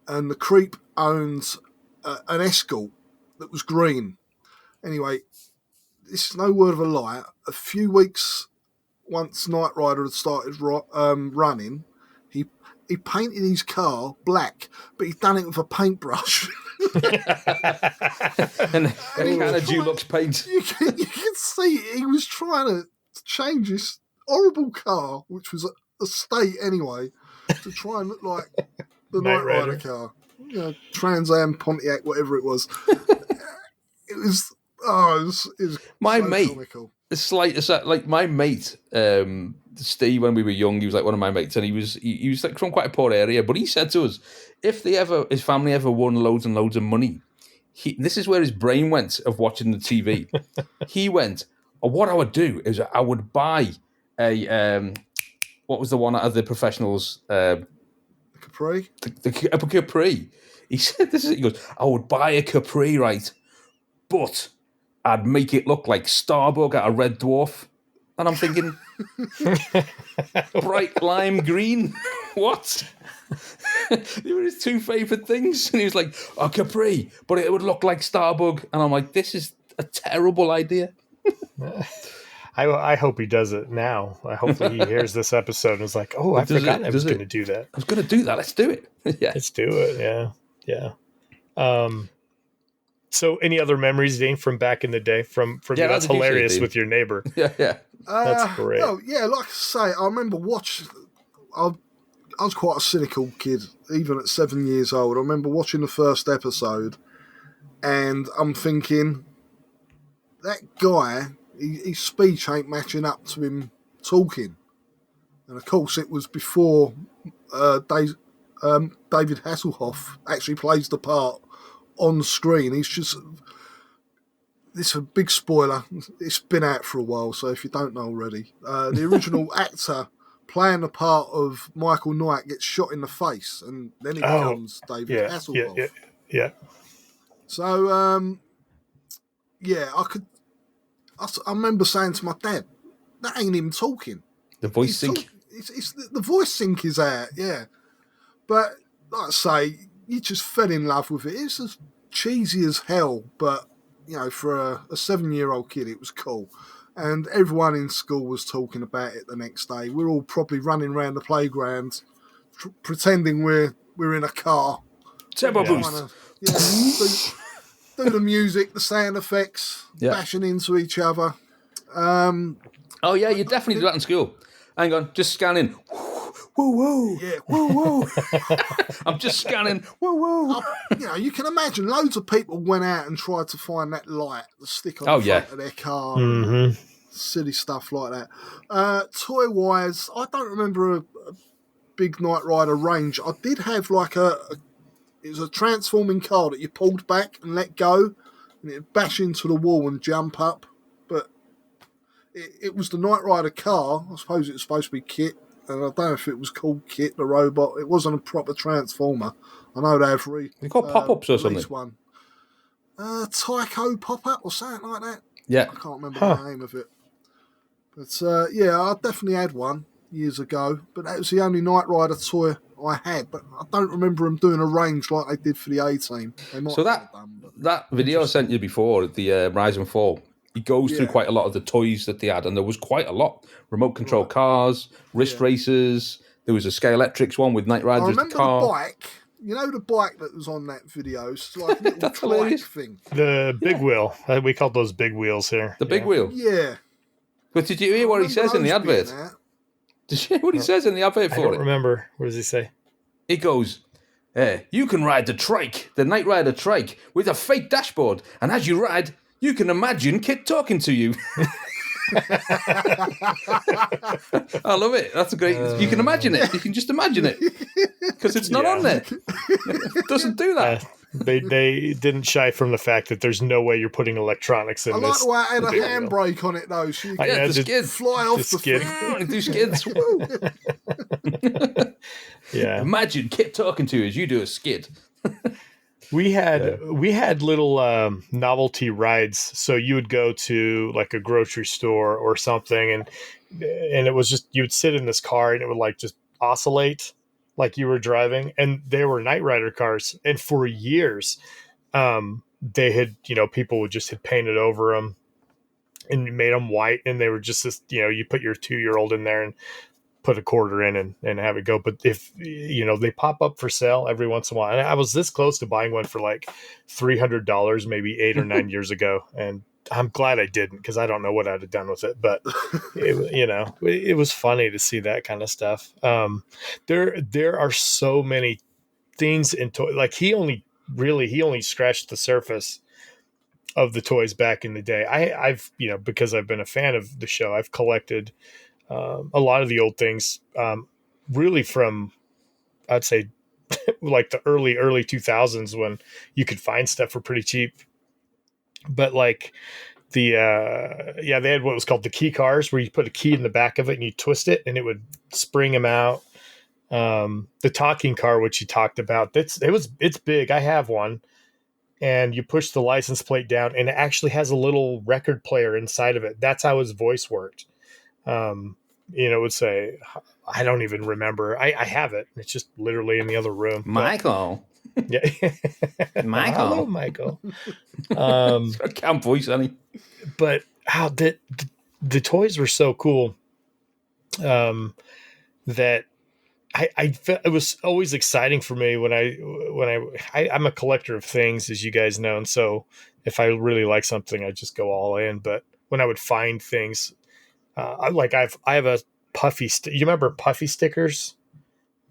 And the Creep owned an Escort that was green. Anyway, this is no word of a lie. A few weeks once Knight Rider had started running, he painted his car black, but he'd done it with a paintbrush. and kind of Dulux paint. You can see he was trying to change this horrible car, which was a state anyway, to try and look like the Knight Rider car. Trans Am, Pontiac, whatever it was. It was my so mate. comical. It's like my mate, Steve. When we were young, he was like one of my mates, and he was like from quite a poor area. But he said to us, if his family ever won loads and loads of money, this is where his brain went of watching the TV. He went, what I would do is I would buy a what was the one out of the professionals? Capri. A Capri. He said this. He goes, I would buy a Capri, right, but I'd make it look like Starbug at a Red Dwarf. And I'm thinking, bright lime green? What? They were his two favourite things. And he was like, a Capri, but it would look like Starbug. And I'm like, this is a terrible idea. I hope he does it now. Hopefully he hears this episode and is like, oh, I forgot I was going to do that. I was going to do that. Let's do it. Yeah. Let's do it. Yeah. So any other memories, Dean, from back in the day? From that's hilarious with your neighbor. Yeah. That's great. No, yeah, like I say, I remember watching. I was quite a cynical kid, even at 7 years old. I remember watching the first episode, and I'm thinking, that guy, his speech ain't matching up to him talking. And of course, it was before David Hasselhoff actually plays the part on screen. He's just... This is a big spoiler. It's been out for a while, so if you don't know already, the original actor playing the part of Michael Knight gets shot in the face, and then he becomes David Hasselhoff. Yeah. So, I remember saying to my dad, "That ain't him talking. The voice sync. The voice sync is out, yeah." But like I say, you just fell in love with it. It's as cheesy as hell, but for a 7-year-old kid, it was cool. And everyone in school was talking about it the next day. We're all probably running around the playground pretending we're in a car Turbo boost. Kinda, do the music, the sound effects, bashing into each other. Oh, yeah, you definitely do that in school. Hang on, just scanning. Woo, woo. Yeah, woo, woo. I'm just scanning. Woo, woo. You can imagine loads of people went out and tried to find that light to stick on the front of their car. Mm-hmm. Silly stuff like that. Toy-wise, I don't remember a big Knight Rider range. I did have like it was a transforming car that you pulled back and let go, and it'd bash into the wall and jump up. But it was the Knight Rider car. I suppose it was supposed to be Kit, and I don't know if it was called Kit, the robot. It wasn't a proper transformer. I know they have they got pop-ups or something. One. Tycho pop-up or something like that. Yeah. I can't remember the name of it. But I definitely had one years ago. But that was the only Knight Rider toy I had. But I don't remember them doing a range like they did for the A-Team. So that video I sent you before, the Rise and Fall, it goes through quite a lot of the toys that they had, and there was quite a lot. Remote control cars, wrist racers. There was a Scalextrics one with Knight Riders. I remember the bike. You know the bike that was on that video? It's like a little trike thing. The big wheel. We call those big wheels here. The big wheel? Yeah. But did you hear what he says in the advert? Did you hear what he says in the advert for it? I don't remember. What does he say? It goes, you can ride the trike, the Knight Rider trike, with a fake dashboard. And as you ride, you can imagine Kit talking to you. I love it. That's a great... you can imagine it. You can just imagine it. Because it's not on there. It doesn't do that. They didn't shy from the fact that there's no way you're putting electronics in this. I like the way it had a handbrake on it, though. So you can the skids. Fly off the skid. Do skids. Woo. Yeah. Imagine Kit talking to you as you do a skid. We had little novelty rides. So you would go to like a grocery store or something, and it was just, you would sit in this car and it would like just oscillate like you were driving, and they were Knight Rider cars. And for years, they had, people would just had painted over them and made them white, and they were just this, you put your 2-year-old in there and put a quarter in and have it go. But if, they pop up for sale every once in a while. And I was this close to buying one for like $300, maybe 8 or 9 years ago. And I'm glad I didn't, because I don't know what I'd have done with it. But, it was funny to see that kind of stuff. There are so many things in toy. Like he only scratched the surface of the toys back in the day. I've because I've been a fan of the show, I've collected a lot of the old things, really from, I'd say, like the early 2000s, when you could find stuff for pretty cheap. But like they had what was called the key cars, where you put a key in the back of it and you twist it and it would spring them out. The talking car, which you talked about, it's big. I have one, and you push the license plate down and it actually has a little record player inside of it. That's how his voice worked. It would say, I don't even remember. I have it. It's just literally in the other room. Michael. Yeah. Michael. Hello, Michael. It's got a camp voice, honey. But how the toys were so cool, that I felt it was always exciting for me when I'm a collector of things, as you guys know. And so if I really like something, I just go all in. But when I would find things, I have a puffy. You remember puffy stickers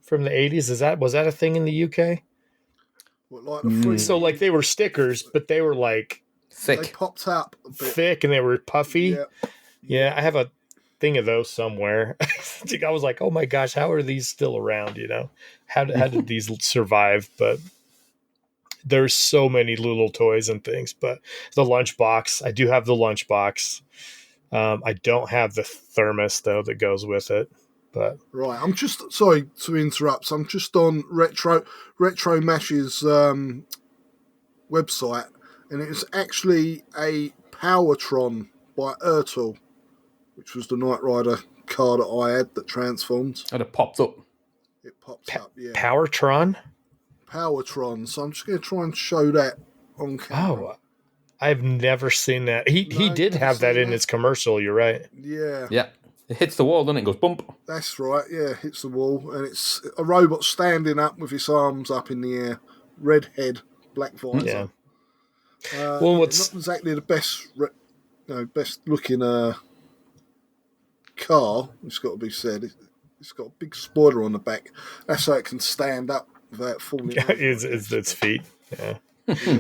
from the 80s? Was that a thing in the UK? What, like the free? So like they were stickers, but they were like thick. They popped up a bit. Thick, and they were puffy. Yeah. I have a thing of those somewhere. I was like, oh my gosh, how are these still around? How did these survive? But there's so many little toys and things. But the lunchbox, I do have the lunchbox. I don't have the thermos though that goes with it. But right, I'm just sorry to interrupt. I'm just on Retro Mash's website, and it's actually a Powertron by Atwill, which was the Knight Rider car that I had that transformed. And it popped up. It pops up, yeah. Powertron. So I'm just going to try and show that on camera. Oh, I've never seen that. He did have that in his commercial. You're right. Yeah. Yeah. It hits the wall, doesn't it? It goes bump. That's right, yeah. Hits the wall. And it's a robot standing up with his arms up in the air, red head, black visor. Yeah. Well, not exactly the best, best looking car. It's got to be said. It's got a big spoiler on the back. That's so it can stand up without falling. Yeah, it's its feet. Yeah.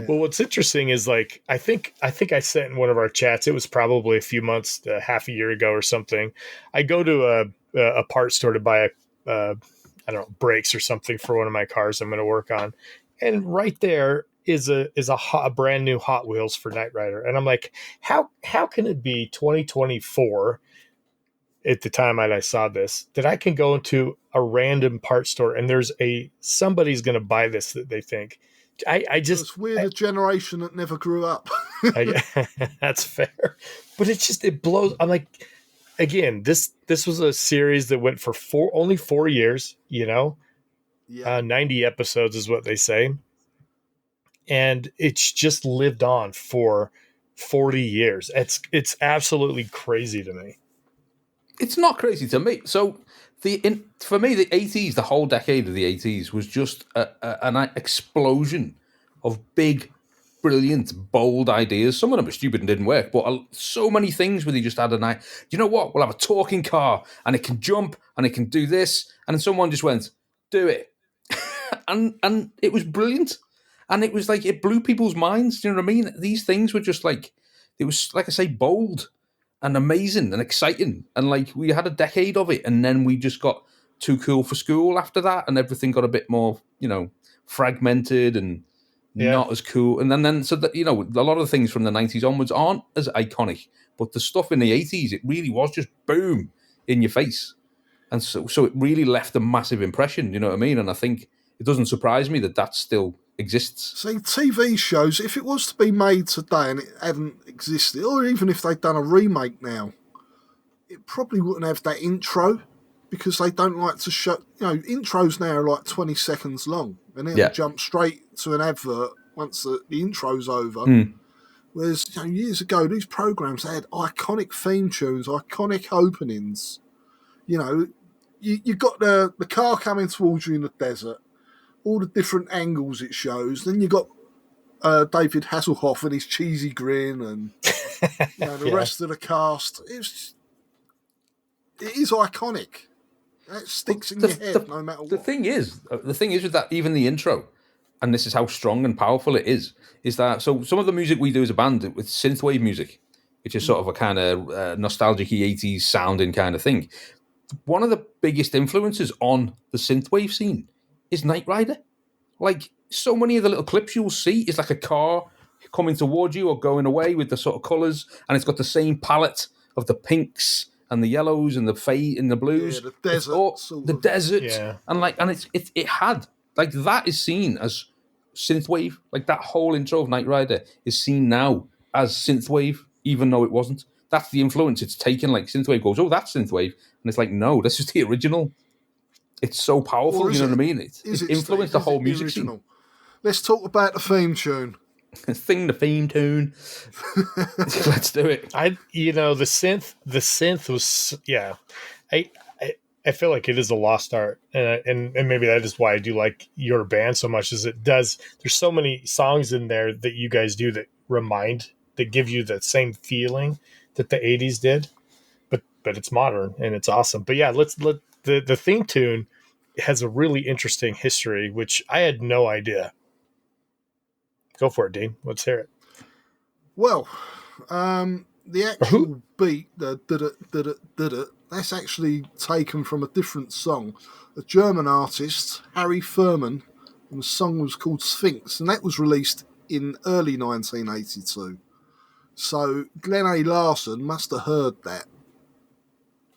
Well, what's interesting is like I think I sent in one of our chats. It was probably a few months, half a year ago or something. I go to a parts store to buy I don't know, brakes or something for one of my cars I'm going to work on, and right there is a brand new Hot Wheels for Knight Rider, and I'm like, how can it be 2024 at the time I saw this that I can go into a random parts store and there's somebody's going to buy this that they think. I just we're the generation that never grew up. That's fair, but it blows. I'm like, again, this was a series that went for only 4 years. 90 episodes is what they say, and it's just lived on for 40 years. It's absolutely crazy to me. It's not crazy to me. So for me, the 80s, the whole decade of the 80s was just an explosion of big, brilliant, bold ideas. Some of them were stupid and didn't work, but so many things where they just had you know what? We'll have a talking car and it can jump and it can do this. And then someone just went, do it. and it was brilliant. And it was like, it blew people's minds. Do you know what I mean? These things were just like, it was, like I say, bold and amazing and exciting. And like, we had a decade of it. And then we just got too cool for school after that. And everything got a bit more, fragmented and not as cool. And then so that, a lot of the things from the 90s onwards aren't as iconic. But the stuff in the 80s, it really was just boom in your face. And so it really left a massive impression, you know what I mean? And I think it doesn't surprise me that still exists. See, TV shows, if it was to be made today and it hadn't existed, or even if they'd done a remake now, it probably wouldn't have that intro because they don't like to show, intros now are like 20 seconds long and then jump straight to an advert once the intro's over. Whereas years ago, these programs had iconic theme tunes, iconic openings. You got the car coming towards you in the desert, all the different angles it shows. Then you got David Hasselhoff and his cheesy grin, and the rest of the cast. It is iconic. It sticks in your head no matter what. The thing is with that, even the intro, and this is how strong and powerful it is that so some of the music we do as a band with synthwave music, which is sort of a kind of nostalgic-y 80s sounding kind of thing. One of the biggest influences on the synthwave scene is Knight Rider. Like, so many of the little clips you'll see is like a car coming towards you or going away with the sort of colours, and it's got the same palette of the pinks and the yellows and the fade and the blues. Yeah, the desert. The desert. And it had, like, that is seen as synthwave. Like, that whole intro of Knight Rider is seen now as synthwave, even though it wasn't. That's the influence it's taken. Like, synthwave goes, oh, that's synthwave. And it's like, no, this is the original. It's so powerful, you know what I mean? It influenced the whole music scene. Let's talk about the theme tune. Sing the theme tune. Let's do it. The synth was, I feel like it is a lost art, and maybe that is why I do like your band so much. Is it does? There's so many songs in there that you guys do that give you the same feeling that the 80s did, but it's modern and it's awesome. But yeah, the theme tune has a really interesting history, which I had no idea. Go for it, Dean. Let's hear it. Well, the actual beat, that's actually taken from a different song. A German artist, Harry Furman, and the song was called Sphinx, and that was released in early 1982. So Glenn A. Larson must have heard that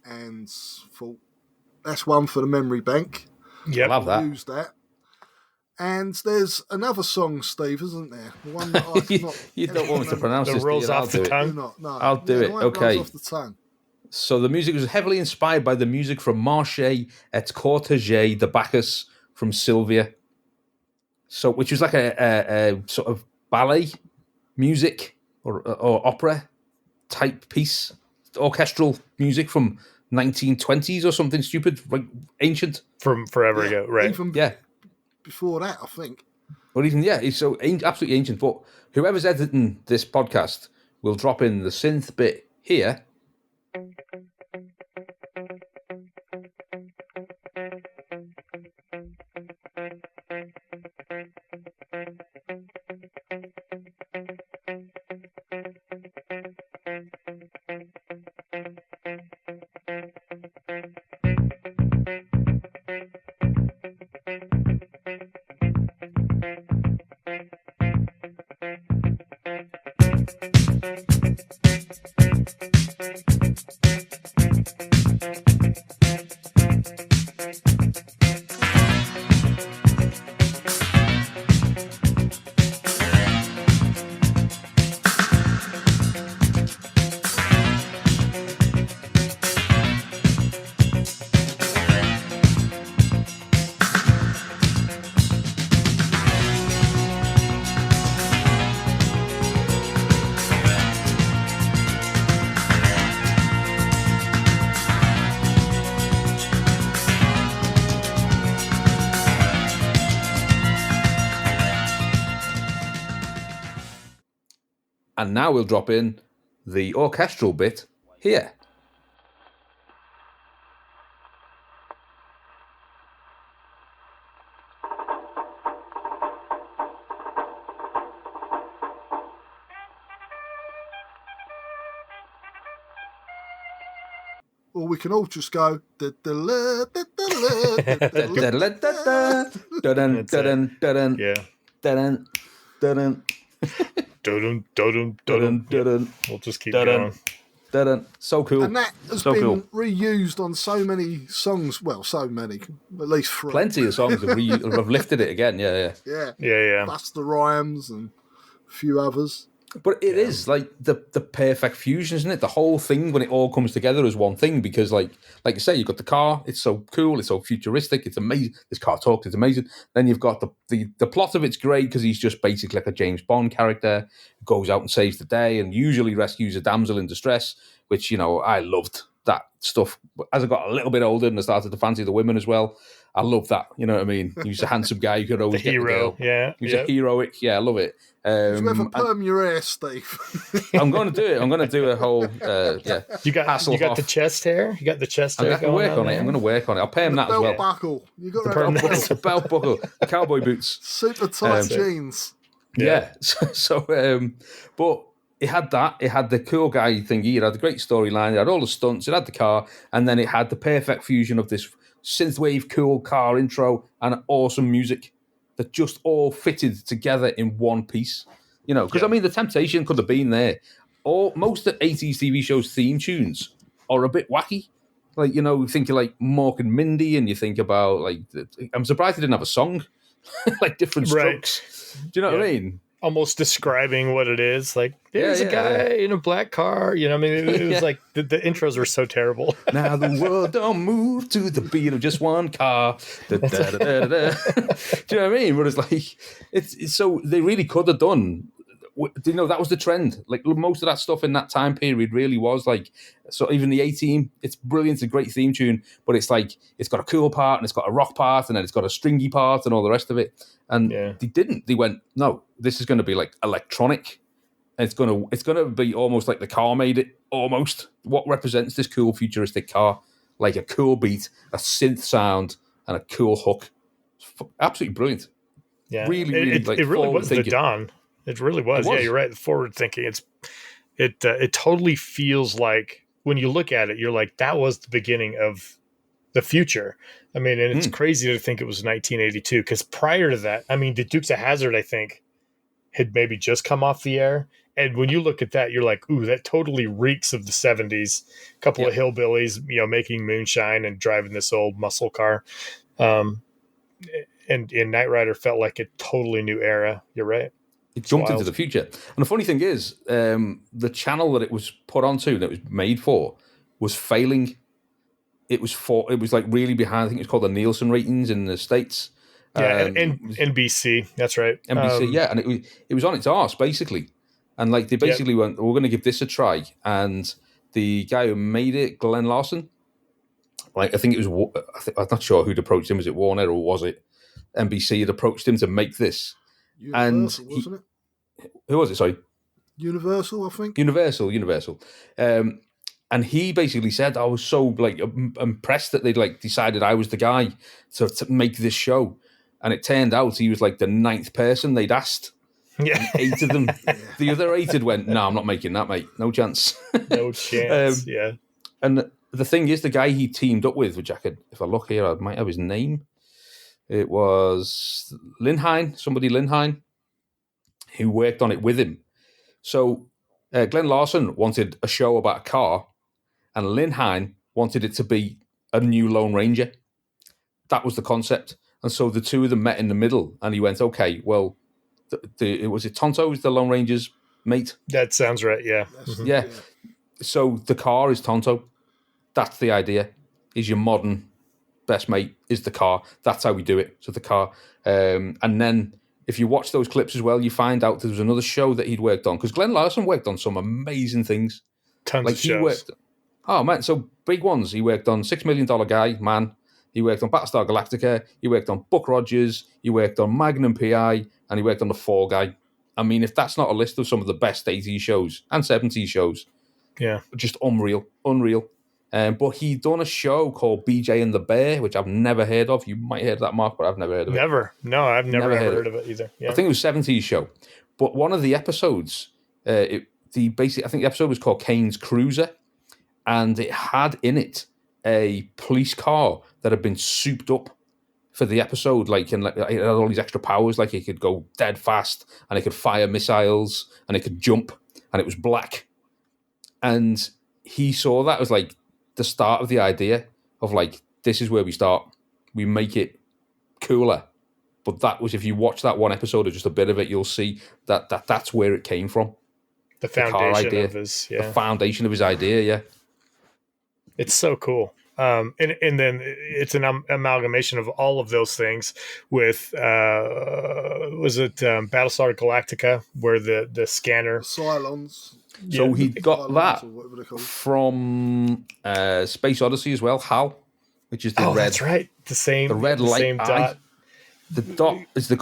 and thought, that's one for the memory bank. Yeah, love that. Use that. And there's another song, Steve, isn't there? The one that I've not. You don't want me to pronounce this. Rolls off the tongue. No. I'll do it. Okay. Rolls off the tongue. So the music was heavily inspired by the music from Marche et Cortege de Bacchus from Sylvia. So, which was like a sort of ballet music or opera type piece, orchestral music from 1920s or something stupid, like ancient. From forever ago, right? Even before that, I think. Or even, he's so absolutely ancient. But whoever's editing this podcast will drop in the synth bit here. And now we'll drop in the orchestral bit here. Or we can all just go. We'll just keep going. So cool. And that has been reused on so many songs. Well, so many, at least 3. Plenty of songs have lifted it again. Yeah. Buster Rhymes and a few others. But it is like the perfect fusion, isn't it? The whole thing when it all comes together as one thing. Because like you say, you've got the car. It's so cool. It's so futuristic. It's amazing. This car talks. It's amazing. Then you've got the plot of it's great because he's just basically like a James Bond character who goes out and saves the day and usually rescues a damsel in distress, which, you know, I loved that stuff. As I got a little bit older and I started to fancy the women as well, I love that. You know what I mean? He was a handsome guy. You could always the get hero. the girl. He was a heroic. Yeah, I love it. Did you ever perm your hair, Steve? I'm going to do it. I'm going to do a whole, You got the chest hair? You got the chest hair? I'm going to work on it. I'll perm that as well. Belt buckle. You got the belt buckle. The cowboy boots. Super tight jeans. Yeah. But it had that. It had the cool guy thingy. It had the great storyline. It had all the stunts. It had the car. And then it had the perfect fusion of this synthwave cool car intro and awesome music that just all fitted together in one piece. You know, because I mean, the temptation could have been there. Most of 80s TV shows' theme tunes are a bit wacky. Like, you know, you think of like Mork and Mindy, and you think about like, I'm surprised they didn't have a song, like different strokes. Do you know what I mean? Almost describing what it is. Like, there's a guy in a black car. You know, I mean, it was like the intros were so terrible. Now the world don't move to the beat of just one car. Da, da, da, da, da. Do you know what I mean? But it's like, it's so they really could have done. You know, that was the trend. Like most of that stuff in that time period really was like. So even the A-Team, it's brilliant, it's a great theme tune, but it's like it's got a cool part and it's got a rock part and then it's got a stringy part and all the rest of it. And they didn't. They went, no, this is going to be like electronic. And it's going to be almost like the car made it. Almost what represents this cool futuristic car, like a cool beat, a synth sound, and a cool hook. Absolutely brilliant. Yeah, really, it really was the dawn. It really was. Yeah, you're right. Forward thinking. It totally feels like when you look at it, you're like, that was the beginning of the future. I mean, and it's crazy to think it was 1982 because prior to that, I mean, the Dukes of Hazzard, I think, had maybe just come off the air. And when you look at that, you're like, ooh, that totally reeks of the 70s. A couple of hillbillies, you know, making moonshine and driving this old muscle car. And Knight Rider felt like a totally new era. You're right. It jumped into the future. And the funny thing is, the channel that it was put onto, that it was made for, was failing. It was like really behind. I think it's called the Nielsen ratings in the States. Yeah, and NBC. That's right. NBC, and it was on its arse, basically. And like they basically went, we're going to give this a try. And the guy who made it, Glenn Larson, like I think it was, I'm not sure who'd approached him. Was it Warner or was it NBC had approached him to make this? Universal, wasn't it? Who was it? Sorry. Universal, I think. Universal. And he basically said, I was so impressed that they'd decided I was the guy to make this show. And it turned out he was the 9th person they'd asked. Yeah. And 8 of them. The other 8 had went, no, I'm not making that, mate. No chance. No chance. Yeah. And the thing is, the guy he teamed up with, which if I look here, I might have his name. It was somebody Linhine, who worked on it with him. So Glenn Larson wanted a show about a car, and Linhine wanted it to be a new Lone Ranger. That was the concept. And so the two of them met in the middle, and he went, okay, well, was it Tonto who's the Lone Ranger's mate? That sounds right, yeah. Mm-hmm. Yeah. So the car is Tonto. That's the idea. Is your modern best mate is the car. That's how we do it. So the car. And then if you watch those clips as well, you find out there was another show that he'd worked on. Because Glenn Larson worked on some amazing things. Tons of shows. Oh, man. So big ones. He worked on $6 Million Guy, Man. He worked on Battlestar Galactica. He worked on Buck Rogers. He worked on Magnum P.I. And he worked on The Fall Guy. I mean, if that's not a list of some of the best 80s shows and 70s shows, yeah, just unreal. But he'd done a show called BJ and the Bear, which I've never heard of. You might have heard of that, Mark, but I've never heard of it. Never. No, I've never heard of it either. Yeah. I think it was a 70s show. But one of the episodes, I think the episode was called Kane's Cruiser, and it had in it a police car that had been souped up for the episode, it had all these extra powers, it could go dead fast, and it could fire missiles, and it could jump, and it was black. And he saw that as the start of the idea of this is where we start. We make it cooler. But that was, if you watch that one episode or just a bit of it, you'll see that's where it came from. The foundation of his, the foundation of his idea, yeah. It's so cool. And then it's an amalgamation of all of those things with, was it Battlestar Galactica, where the scanner... Cylons. So he got that from Space Odyssey as well, HAL, which is the red... that's right. The red light same dot. The dot is the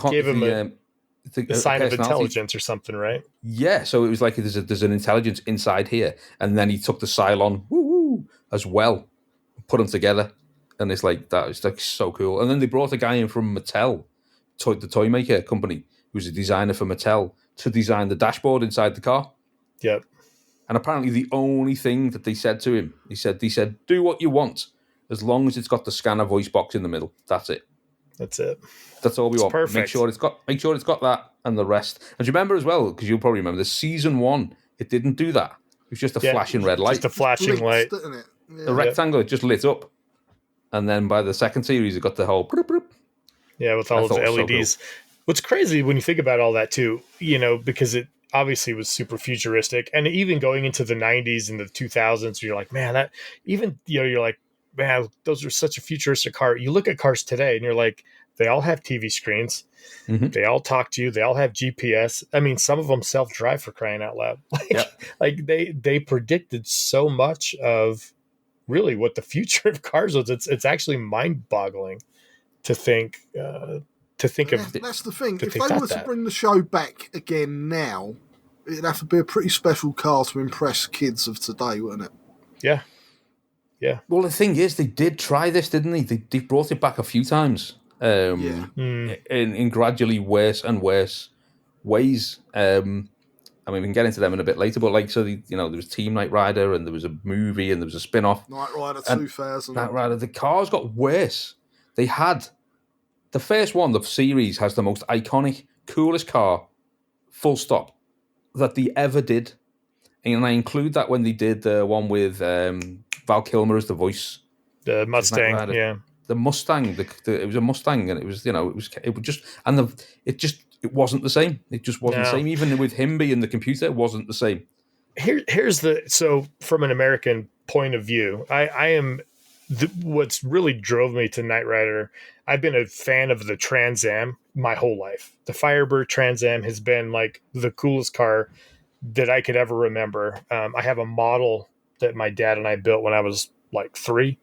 sign of intelligence or something, right? Yeah, so it was there's an intelligence inside here, and then he took the Cylon as well, put them together, and it's that is so cool. And then they brought a guy in from Mattel, the toy maker company, who's a designer for Mattel, to design the dashboard inside the car. Yep. And apparently the only thing that they said to him, he said, do what you want, as long as it's got the scanner voice box in the middle. That's it. That's it. That's all we want. Perfect. Make sure it's got that and the rest. And do you remember as well, because you'll probably remember, the season 1, it didn't do that. It was just a flashing red light. Just a flashing light. Didn't it? Yeah. The rectangle, it just lit up. And then by the second series, it got the whole... Yeah, with all of the LEDs. So cool. What's crazy when you think about all that too, because it obviously was super futuristic, and even going into the 90s and the 2000s, you're like, man, that even, you're like, man, those are such a futuristic car. You look at cars today and you're like, they all have TV screens. Mm-hmm. They all talk to you. They all have GPS. I mean, some of them self-drive, for crying out loud. They predicted so much of really what the future of cars was. It's actually mind-boggling to think of. That's the thing. If they were to bring the show back again now, it'd have to be a pretty special car to impress kids of today, wouldn't it? Yeah. Yeah. Well, the thing is, they did try this, didn't they? They brought it back a few times. In gradually worse and worse ways. I mean, we can get into them in a bit later, but there was Team Knight Rider, and there was a movie, and there was a spin-off. Knight Rider 2000. Knight Rider, the cars got worse. They had the first one, the series, has the most iconic, coolest car, full stop, that they ever did. And I include that when they did the one with Val Kilmer as the voice. The Mustang, yeah. The Mustang, it was a Mustang, and it was, it wasn't the same. It just wasn't the same. Even with him being the computer, it wasn't the same. So from an American point of view, I am, what's really drove me to Knight Rider, I've been a fan of the Trans Am my whole life. The Firebird Trans Am has been the coolest car that I could ever remember. I have a model that my dad and I built when I was like 3,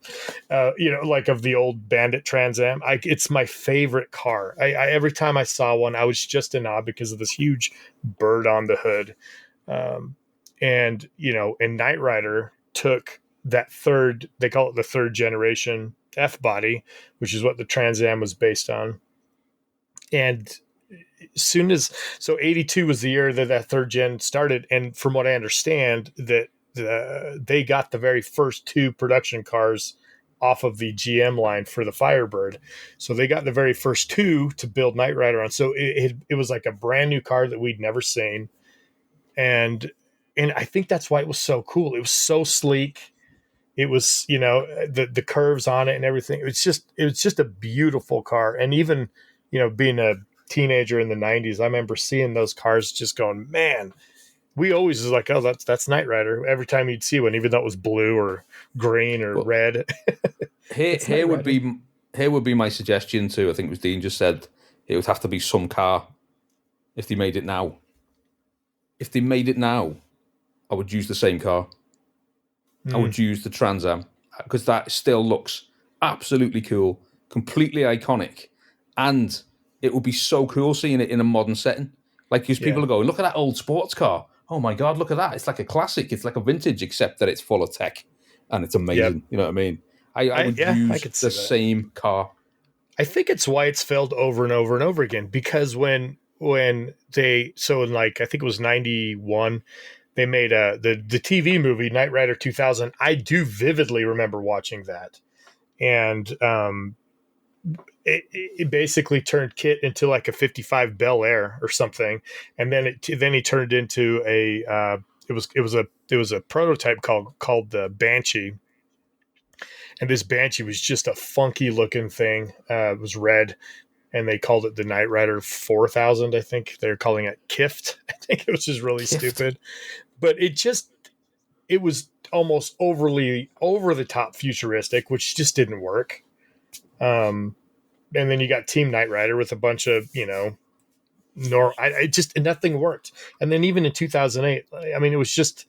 like of the old Bandit Trans Am. It's my favorite car. I every time I saw one, I was just in awe because of this huge bird on the hood. And Knight Rider took that they call it the 3rd generation F body, which is what the Trans Am was based on. And soon as 82 was the year that 3rd gen started, and from what I understand, that they got the very first 2 production cars off of the GM line for the Firebird. So they got the very first 2 to build Knight Rider on. So it was like a brand new car that we'd never seen. And I think that's why it was so cool. It was so sleek. It was, the curves on it and everything. It was just a beautiful car. And even, being a teenager in the 90s, I remember seeing those cars just going, man, we always was like, oh, that's Knight Rider. Every time you'd see one, even though it was blue or green or red. Here would be my suggestion too. I think it was Dean just said it would have to be some car if they made it now. If they made it now, I would use the same car. I would use the Trans Am because that still looks absolutely cool, completely iconic, and it would be so cool seeing it in a modern setting. Like, because people are going, look at that old sports car. Oh my God, look at that. It's like a classic. It's like a vintage, except that it's full of tech and it's amazing. Yep. You know what I mean? I would use the same car. I think it's why it's failed over and over and over again, because when they, so in like, I think it was 91, they made the TV movie Knight Rider 2000. I do vividly remember watching that. And it basically turned Kit into like a 55 Bel Air or something, and then he turned into it was a prototype called the Banshee, and this Banshee was just a funky looking thing. It was red, and they called it the Knight Rider 4000. I think they're calling it Kift. I think it was just really stupid, but it was almost overly over the top futuristic, which just didn't work. And then you got Team Knight Rider with a bunch of, nothing worked. And then even in 2008, I mean, it was just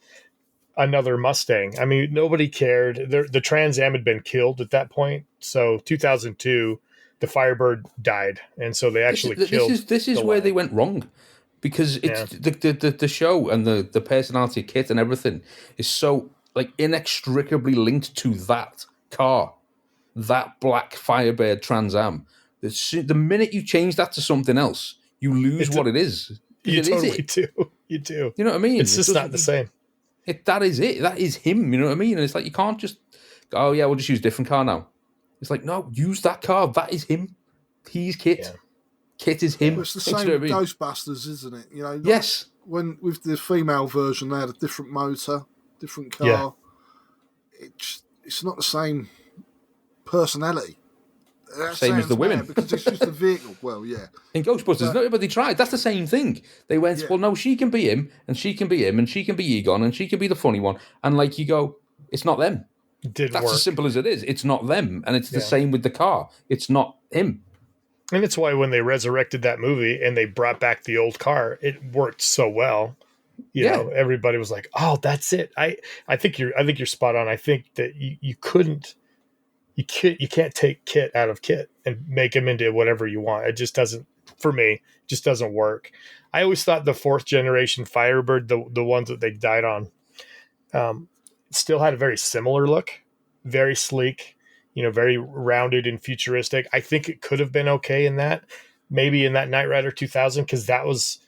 another Mustang. I mean, nobody cared. The Trans Am had been killed at that point. So 2002, the Firebird died. And so they actually killed. This is where they went wrong, because it's the show and the personality of Kit and everything is so like inextricably linked to that car. That black Firebird Trans Am. The minute you change that to something else, you lose what it is. You totally do. You do. You know what I mean? It's just not the same. That is it. That is him. You know what I mean? And it's like, you can't just go, oh yeah, we'll just use a different car now. It's like, no, use that car. That is him. He's Kit. Yeah. Kit is him. Well, it's the same with Ghostbusters, isn't it? Yes. When with the female version, they had a different motor, different car. Yeah. It's not the same personality. Same as the women. Because it's just a vehicle. Well, yeah. In Ghostbusters, nobody tried. That's the same thing. They went, well, no, she can be him, and she can be him, and she can be Egon, and she can be the funny one. And like you go, it's not them. That's work. As simple as it is. It's not them. And it's the same with the car. It's not him. And it's why when they resurrected that movie and they brought back the old car, it worked so well. You know, everybody was like, oh, that's it. I think you're spot on. I think that you can't take Kit out of Kit and make him into whatever you want. It just doesn't, for me, just doesn't work. I always thought the 4th generation Firebird, the ones that they died on, still had a very similar look, very sleek, very rounded and futuristic. I think it could have been okay in that, maybe in that Knight Rider 2000, because that was,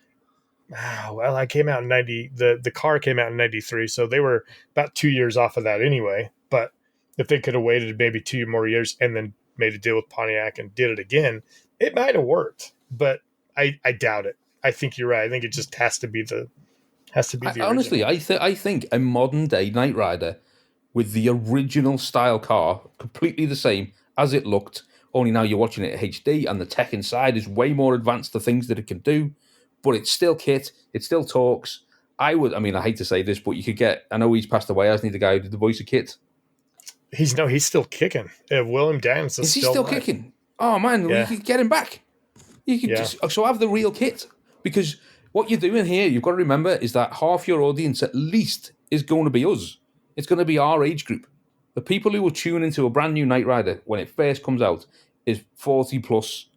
I came out in 90. The car came out in 93, so they were about 2 years off of that anyway. But if they could have waited maybe 2 more years and then made a deal with Pontiac and did it again, it might have worked. But I doubt it. I think you're right. I think it just has to be the original. Honestly, I think a modern day Knight Rider with the original style car, completely the same as it looked, only now you're watching it at HD and the tech inside is way more advanced, the things that it can do, but it's still Kit, it still talks. I hate to say this, but you could get, I know he's passed away, hasn't he, the guy who did the voice of Kit? He's still kicking. William Dance is still kicking. Oh man, you could get him back. You could just have the real Kit, because what you're doing here, you've got to remember, is that half your audience at least is going to be us. It's going to be our age group. The people who will tune into a brand new Knight Rider when it first comes out is 40 plus,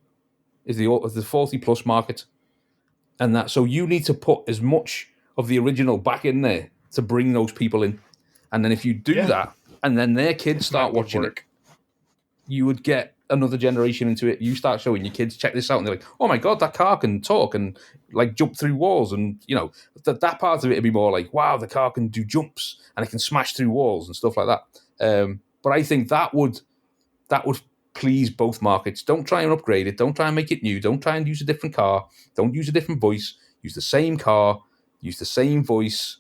is the 40 plus market. And that, so you need to put as much of the original back in there to bring those people in. And then if you do that, and then their kids start watching it, you would get another generation into it. You start showing your kids, check this out, and they're like, oh my God, that car can talk and like jump through walls. And, you know, that part of it would be more like, wow, the car can do jumps and it can smash through walls and stuff like that. But I think that would please both markets. Don't try and upgrade it. Don't try and make it new. Don't try and use a different car. Don't use a different voice. Use the same car. Use the same voice.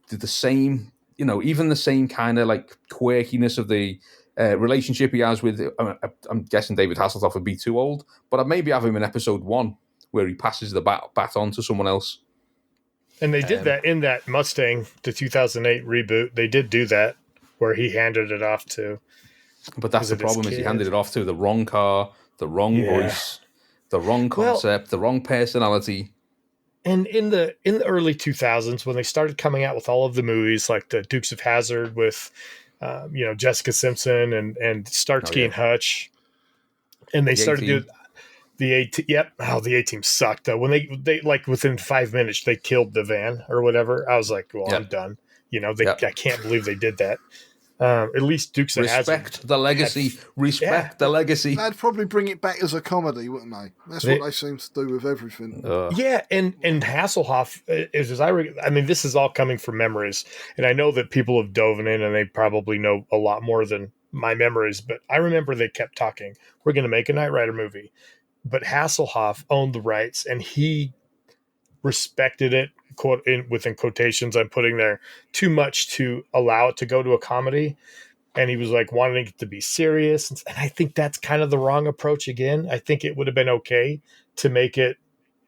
Do the same, you know, even the same kind of like quirkiness of the relationship he has with, I'm guessing David Hasselhoff would be too old, but I'd maybe have him in episode 1 where he passes the baton to someone else. And they did that in that Mustang, the 2008 reboot. They did do that where he handed it off to. But that's the problem, is he handed it off to the wrong car, the wrong voice, the wrong concept, the wrong personality. And in the early 2000s, when they started coming out with all of the movies, like the Dukes of Hazzard with, Jessica Simpson and Starsky and Hutch, and they started doing the A-Team. Yep. Oh, the A-Team sucked though. When they like within 5 minutes they killed the van or whatever. I was like, well, I'm done. You know, I can't believe they did that. At least Dukes of Hazzard. Respect the legacy. Respect the legacy. They'd probably bring it back as a comedy, wouldn't they? That's what they seem to do with everything. Yeah, and Hasselhoff, this is all coming from memories. And I know that people have dove in and they probably know a lot more than my memories, but I remember they kept talking, we're going to make a Knight Rider movie. But Hasselhoff owned the rights and he respected it, quote within quotations I'm putting there, too much to allow it to go to a comedy. And he was like wanting it to be serious. And I think that's kind of the wrong approach again. I think it would have been okay to make it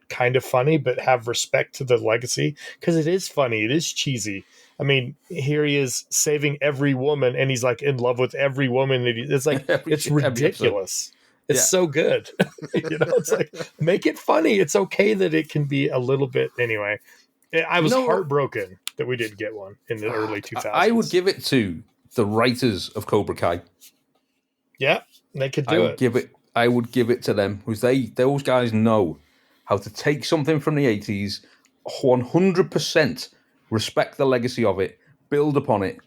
kind of funny, but have respect to the legacy, because it is funny. It is cheesy. I mean, here he is saving every woman and he's like in love with every woman. It's like, it's ridiculous. It's so good. It's like, make it funny. It's okay that it can be a little bit. Anyway, I was heartbroken that we didn't get one in the early 2000s. I would give it to the writers of Cobra Kai. Yeah, they could do it. I would give it to them, because those guys know how to take something from the 80s, 100% respect the legacy of it, build upon it,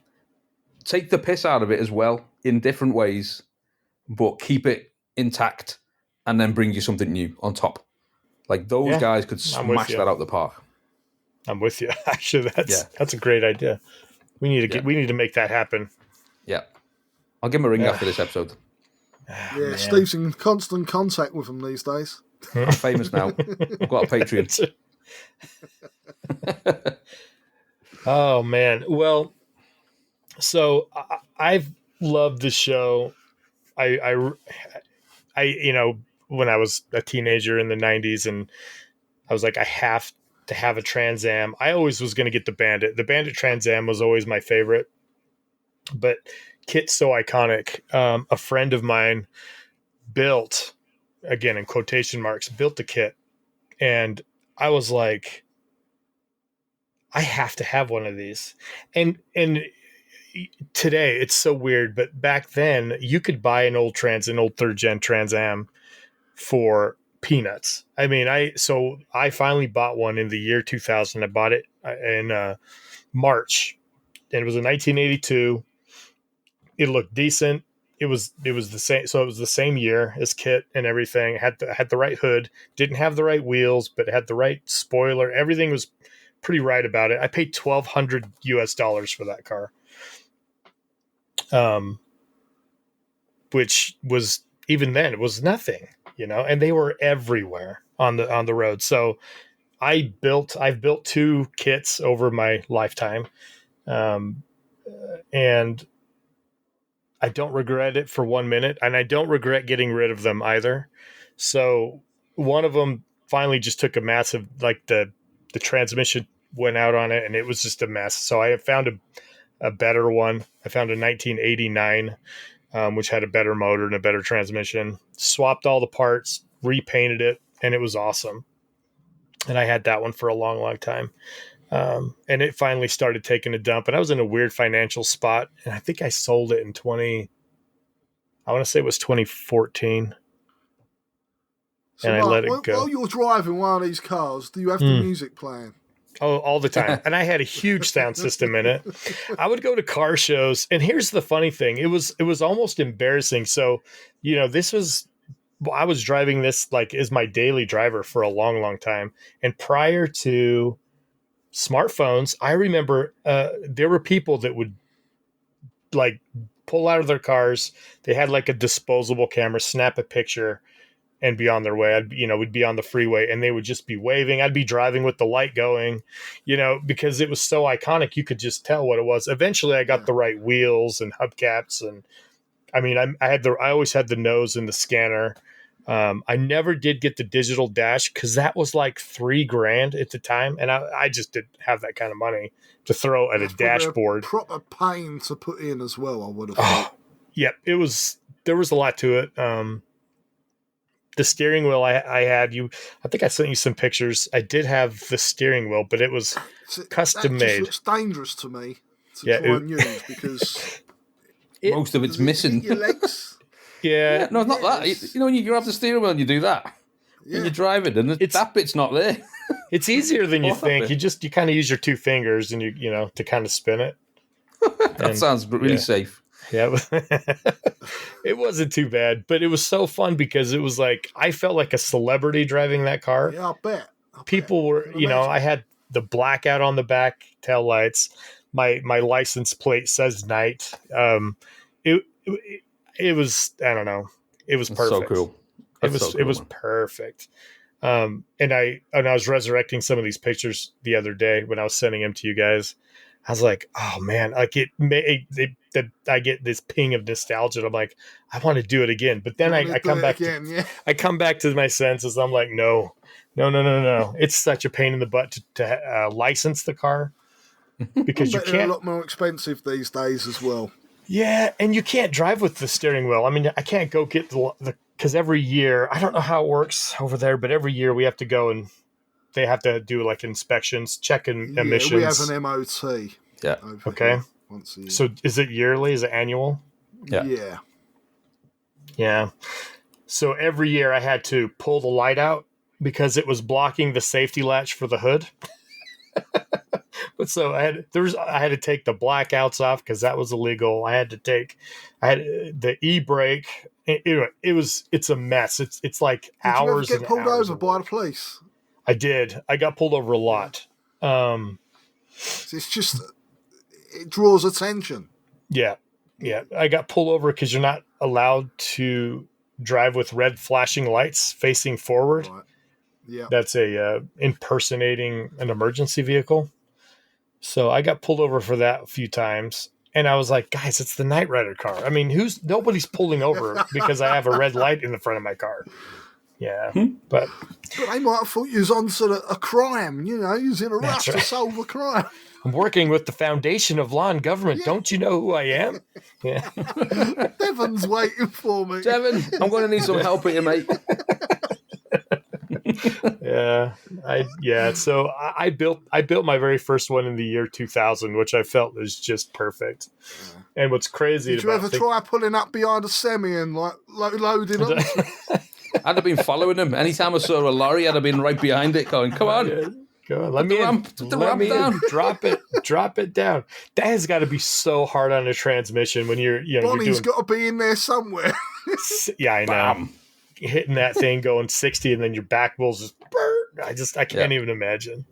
take the piss out of it as well in different ways, but keep it intact, and then bring you something new on top. Like those guys could smash that out the park. I'm with you. Actually, that's a great idea. We need to make that happen. Yeah, I'll give him a ring after this episode. Yeah, Steve's in constant contact with them these days. I'm famous now. I've got a Patreon. Oh man, well, so I've loved the show. I when I was a teenager in the 90s, and I was like, I have to have a Trans Am. I always was going to get the Bandit. The Bandit Trans Am was always my favorite, but kit's so iconic. A friend of mine built, again in quotation marks, built the kit, and I was like, I have to have one of these. And today it's so weird, but back then you could buy an old 3rd gen Trans Am for peanuts. I mean, I finally bought one in the year 2000. I bought it in March, and it was a 1982. It looked decent. It was the same. So it was the same year as kit and everything. Had the right hood, didn't have the right wheels, but had the right spoiler. Everything was pretty right about it. I paid $1,200 for that car. Which was, even then, it was nothing, and they were everywhere on the road. So I've built 2 kits over my lifetime. And I don't regret it for 1 minute, and I don't regret getting rid of them either. So one of them finally just took a massive, like the transmission went out on it and it was just a mess. So I found a better one. I found a 1989, which had a better motor and a better transmission, swapped all the parts, repainted it, and it was awesome. And I had that one for a long, long time. And it finally started taking a dump, and I was in a weird financial spot, and I think I sold it in I want to say it was 2014. So and I let it go. While you're driving one of these cars, do you have the music playing? Oh, all the time. And I had a huge sound system in it. I would go to car shows, and here's the funny thing. It was almost embarrassing. So, I was driving this like as my daily driver for a long, long time. And prior to smartphones, I remember there were people that would like pull out of their cars. They had like a disposable camera, snap a picture, and be on their way. We'd be on the freeway and they would just be waving. I'd be driving with the light going, because it was so iconic. You could just tell what it was. Eventually I got the right wheels and hubcaps. And I always had the nose and the scanner. I never did get the digital dash cause that was like $3,000 at the time. And I just didn't have that kind of money to throw at a dashboard. Proper pain to put in as well. I would have thought. Yeah, there was a lot to it. The steering wheel I had I think I sent you some pictures. I did have the steering wheel, but it was custom made. It's dangerous to me to try and use because most of it's missing. Your legs. Yeah. No, it's not that. When you grab the steering wheel and you do that, and you drive it, and that bit's not there. It's easier than you think. You kind of use your two fingers and you to kind of spin it. That sounds really safe. Yeah, it wasn't too bad, but it was so fun because it was like I felt like a celebrity driving that car. Yeah, I bet. People were, I had the blackout on the back tail lights. My license plate says night. It was, I don't know. It was perfect. So cool. It was perfect. And I was resurrecting some of these pictures the other day when I was sending them to you guys. I was like, oh man, like I get this ping of nostalgia. And I'm like, I want to do it again. But then I come back I come back to my senses. I'm like, no. It's such a pain in the butt to license the car because you can't. They're a lot more expensive these days as well. Yeah, and you can't drive with the steering wheel. I mean, I can't go get the because every year, I don't know how it works over there, but every year we have to go and they have to do like inspections, checking emissions. We have an MOT. Yeah. Okay. Once a year. So is it yearly? Is it annual? Yeah. Yeah. So every year I had to pull the light out because it was blocking the safety latch for the hood. But so I had to take the blackouts off because that was illegal. I had the e-brake. It's a mess. It's like hours. Did you ever get pulled over by the police? I did. I got pulled over a lot. It's just it draws attention. Yeah. I got pulled over because you're not allowed to drive with red flashing lights facing forward. Right. Yeah, that's impersonating an emergency vehicle. So I got pulled over for that a few times, and I was like, guys, it's the Knight Rider car. I mean, nobody's pulling over because I have a red light in the front of my car. Yeah, but they might have thought you was onto a crime. You was in a rush to solve a crime. I'm working with the foundation of law and government. Yeah. Don't you know who I am? Yeah. Devon's waiting for me. Devon, I'm going to need some help here, mate. So I built my very first one in the year 2000, which I felt was just perfect. And what's crazy? Did you ever try pulling up behind a semi and like loading up? I'd have been following him. Anytime I saw a lorry, I'd have been right behind it, going, "Come on, go on, let me in. Drop it down." That has got to be so hard on a transmission when you're Bonnie's got to be in there somewhere. Yeah, I know. Bam. Hitting that thing going 60 and then your back wheels just I can't even imagine.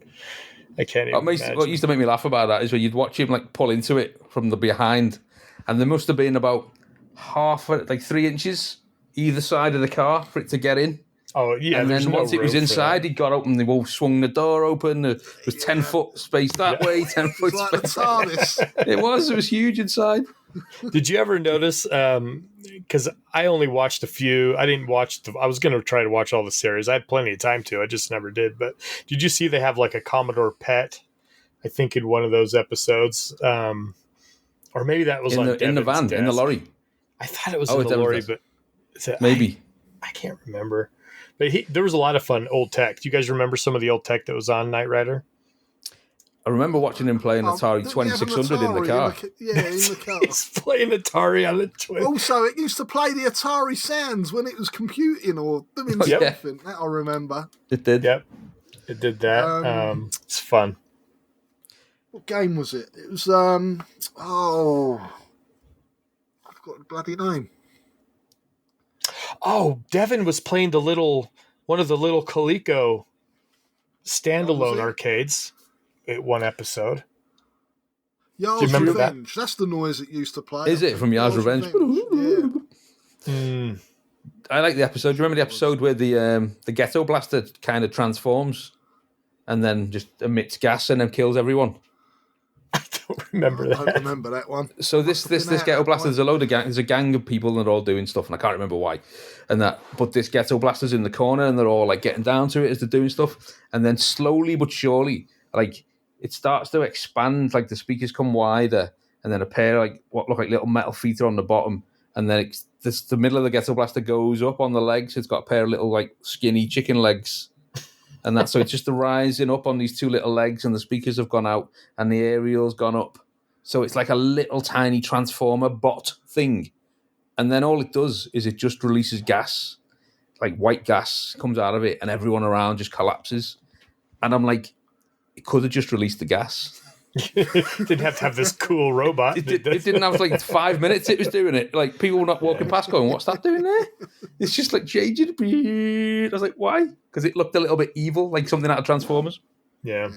I can't even imagine. What used to make me laugh about that is when you'd watch him like pull into it from the behind, and there must have been about 3 inches either side of the car for it to get in. Oh yeah, and then once it was inside, he got up and they all swung the door open. There was 10-foot space that way, 10-foot space. Like it was huge inside. Did you ever notice? Because I only watched a few. I didn't watch I was going to try to watch all the series. I had plenty of time to. I just never did. But did you see they have like a Commodore PET? I think in one of those episodes, or maybe that was in the van, in the lorry. I thought it was in the lorry, but maybe I can't remember. But there was a lot of fun old tech. Do you guys remember some of the old tech that was on Knight Rider? I remember watching him playing Atari didn't we have an 2600 in the Atari car. in the car. He's playing Atari on the Twitch. Also, it used to play the Atari sounds when it was computing or doing Yep. something. That I remember. It did. Yep, it did that. It's fun. What game was it? It was I forgot the bloody name. Oh, Devon was playing one of the little Coleco standalone arcades at one episode. Yar's Do you remember Revenge. That's the noise it used to play. Is it from Yar's Revenge? Yeah. I like the episode. Do you remember the episode where the ghetto blaster kind of transforms and then just emits gas and then kills everyone? I don't remember that. I don't remember that one. So this ghetto blaster, there's a gang of people and they're all doing stuff, and I can't remember why. But this ghetto blaster's in the corner and they're all like getting down to it as they're doing stuff, and then slowly but surely, like it starts to expand, like the speakers come wider, and then a pair like what look like little metal feet are on the bottom, and then the middle of the ghetto blaster goes up on the legs. It's got a pair of little like skinny chicken legs. And so it's just the rising up on these two little legs, and the speakers have gone out, and the aerial's gone up. So it's like a little tiny transformer bot thing. And then all it does is it just releases gas, like white gas comes out of it, and everyone around just collapses. And I'm like, it could have just released the gas. Didn't have to have this cool robot. It didn't have like 5 minutes it was doing it. Like people were not walking past going, what's that doing there? It's just like changing. I was like, why? Because it looked a little bit evil, like something out of Transformers. Yeah.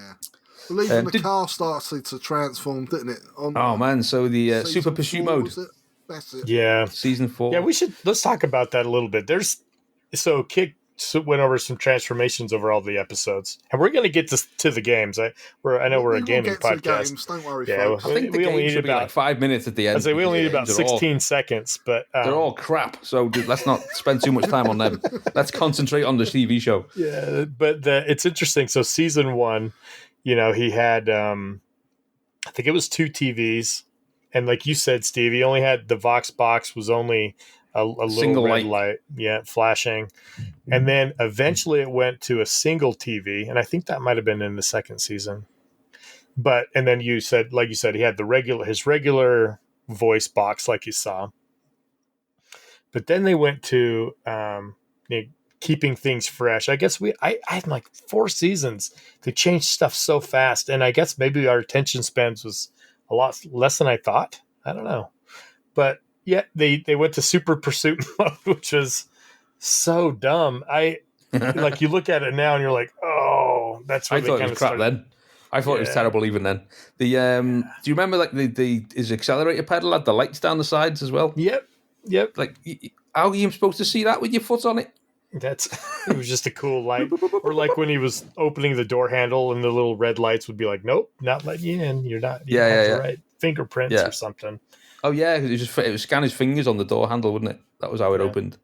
Well, even the car started to transform, didn't it? Oh man, so the Super Pursuit mode. That's it. Yeah. Season 4. Yeah, let's talk about that a little bit. Kick went over some transformations over all the episodes, and we're going to get to the games. I know we're a gaming podcast. Games, don't worry, yeah, folks. I think the game should be like 5 minutes at the end. I say we only need about 16 seconds, but they're all crap. So let's not spend too much time on them. Let's concentrate on the TV show. Yeah, but it's interesting. So season 1, he had I think it was 2 TVs, and like you said, Steve, he only had the Vox box was only a little single red light, flashing. And then eventually it went to a single TV, and I think that might have been in the second season. And then you said, he had his regular voice box, like you saw. But then they went to keeping things fresh. I guess I had like 4 seasons. They changed stuff so fast, and I guess maybe our attention spans was a lot less than I thought. I don't know, but. Yeah, they went to Super Pursuit mode, which was so dumb. Like you look at it now and you're like, oh, that's what I thought it was crap then. I thought it was terrible even then. Do you remember like his accelerator pedal had the lights down the sides as well? Yep. Like how are you supposed to see that with your foot on it? It was just a cool light. Or like when he was opening the door handle and the little red lights would be like, nope, not letting you in. You're not. You have the right fingerprints or something. Oh yeah, it would scan his fingers on the door handle, wouldn't it? That was how it opened.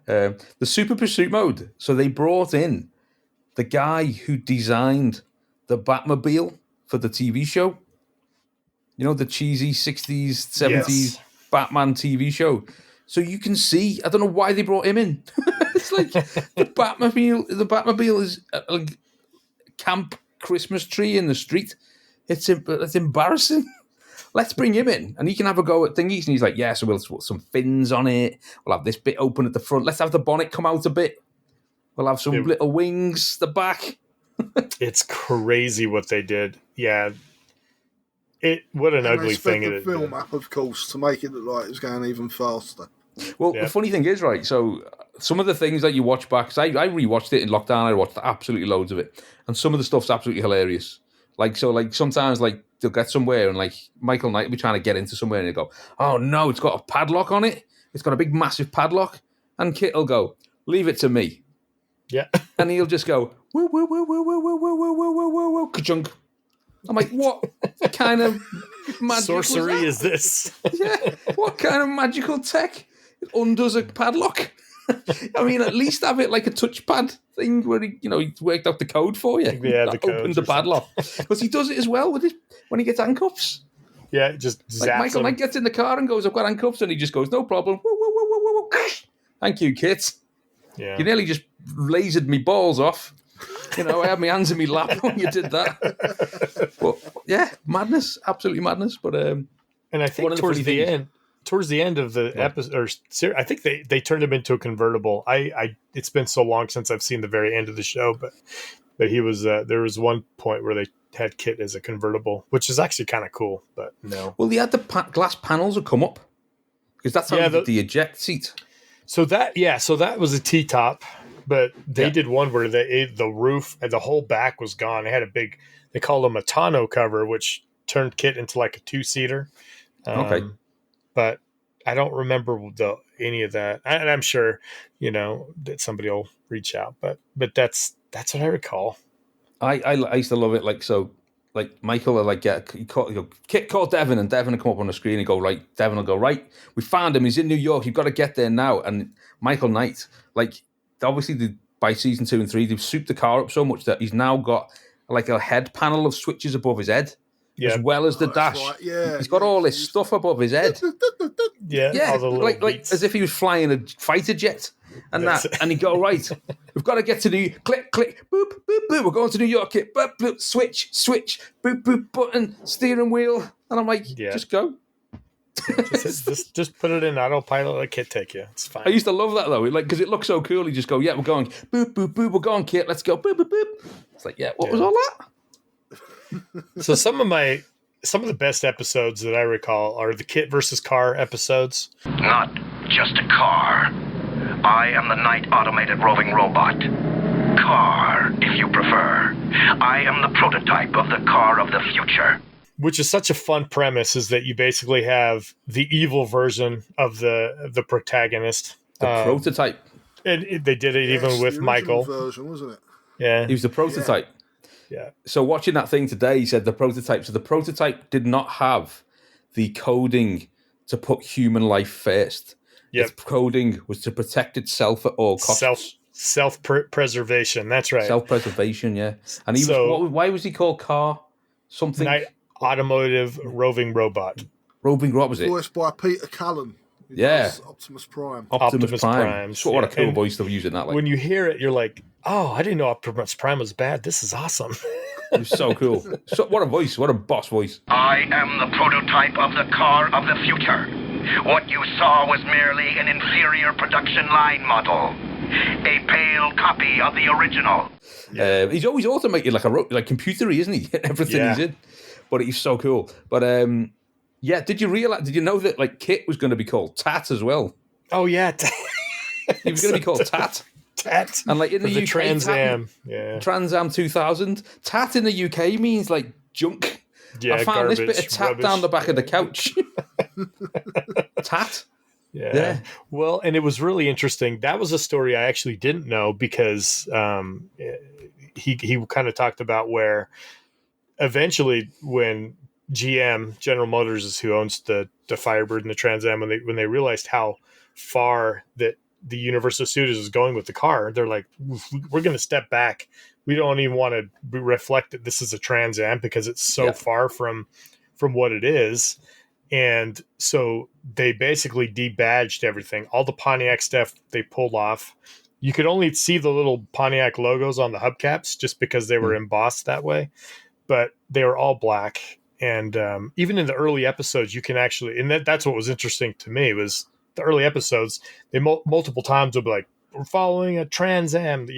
The Super Pursuit mode. So they brought in the guy who designed the Batmobile for the TV show. The cheesy 60s, 70s Batman TV show. So you can see, I don't know why they brought him in. It's like the Batmobile is a camp Christmas tree in the street. It's embarrassing. Let's bring him in, and he can have a go at thingies. And he's like, so we'll put some fins on it. We'll have this bit open at the front. Let's have the bonnet come out a bit. We'll have some little wings, the back. It's crazy what they did. Yeah. What an ugly thing it is. Film up, of course, to make it look like it was going even faster. Well, the funny thing is, right, so some of the things that you watch back, because I rewatched it in lockdown, I watched absolutely loads of it, and some of the stuff's absolutely hilarious. Like sometimes, like, they'll get somewhere and, like, Michael Knight will be trying to get into somewhere and he'll go, oh, no, it's got a padlock on it. It's got a big, massive padlock. And Kit will go, leave it to me. Yeah. And he'll just go, woo, woo, woo, woo, woo, woo, woo, woo, woo, woo, woo, woo, ka-chunk. I'm like, what kind of magic sorcery is this? Yeah, what kind of magical tech undoes a padlock? I mean, at least have it like a touchpad thing where he's worked out the code for you. Yeah, that opens the padlock. Because he does it as well when he gets handcuffs. Yeah, just zaps like Michael Knight gets in the car and goes, I've got handcuffs, and he just goes, no problem. Woo, woo, woo, woo, woo, woo. Thank you, Kit. Yeah. You nearly just lasered me balls off. I had my hands in my lap when you did that. But yeah, madness, absolutely madness. But and I think towards the end of the episode, or I think they turned him into a convertible. It's been so long since I've seen the very end of the show, but he was there was one point where they had Kit as a convertible, which is actually kind of cool. But no, well, they had the glass panels that come up because that's how you get the eject seat. So that was a T-top, but they did one where the roof and the whole back was gone. They had they called them a tonneau cover, which turned Kit into like a 2-seater. Okay. But I don't remember any of that. And I'm sure, that somebody will reach out, but that's what I recall. I used to love it. Like Michael will Kit call Devon, and Devon will come up on the screen and go, right. Devon will go, right. We found him. He's in New York. You've got to get there now. And Michael Knight, obviously by season 2 and 3, they've souped the car up so much that he's now got like a head panel of switches above his head, as well as the dash. Right. Yeah, he's got all this stuff above his head. Yeah, like as if he was flying a fighter jet. And and he go, right, we've got to get to click, boop, boop, boop, we're going to New York, Kit, boop, boop, switch, boop, boop, button, steering wheel. And I'm like, just go. just put it in autopilot, let Kit take you. It's fine. I used to love that though, because it looks so cool. You just go, we're going, boop, boop, boop, we're going, Kit, let's go, boop, boop, boop. It's like, what was all that? So some of the best episodes that I recall are the Kit versus car episodes. Not just a car. I am the night automated roving robot. Car, if you prefer. I am the prototype of the car of the future. Which is such a fun premise, is that you basically have the evil version of the protagonist. The prototype. And they did it even with Michael. Version, wasn't it? Yeah. He was the prototype. Yeah. So watching that thing today, he said the prototype. So the prototype did not have the coding to put human life first. Its coding was to protect itself at all costs. Self-preservation. That's right. Self-preservation, yeah. And he was. Why was he called Car? Something. Night Automotive Roving Robot. Roving Robot, was it? Voiced by Peter Cullen. Optimus Prime. Optimus Prime. What a cool voice to use in that. When you hear it, you're like, oh, I didn't know Optimus Prime was bad. This is awesome. It was so cool. What a voice. What a boss voice. I am the prototype of the car of the future. What you saw was merely an inferior production line model. A pale copy of the original. He's always automated like computery, isn't he? Everything he's in. But he's so cool. But did you know that Kit was going to be called Tat as well? Oh yeah. He was going to be called Tat. Tat. And in the UK, Trans Am. Trans Am 2000. Tat in the UK means junk. Yeah, I found garbage, this bit of tat rubbish. down the back of the couch. Tat? Yeah. Well, and it was really interesting. That was a story I actually didn't know, because he kind of talked about where eventually when GM, General Motors, is who owns the Firebird and the Trans Am, when they realized how far that the Universal Studios is going with the car, they're like, we're going to step back. We don't even want to reflect that this is a Trans Am, because it's so far from what it is. And so they basically debadged everything. All the Pontiac stuff they pulled off. You could only see the little Pontiac logos on the hubcaps just because they were embossed that way. But they were all black. And even in the early episodes, you can actually, and that's what was interesting to me, was the early episodes, they multiple times would be like, we're following a Trans Am,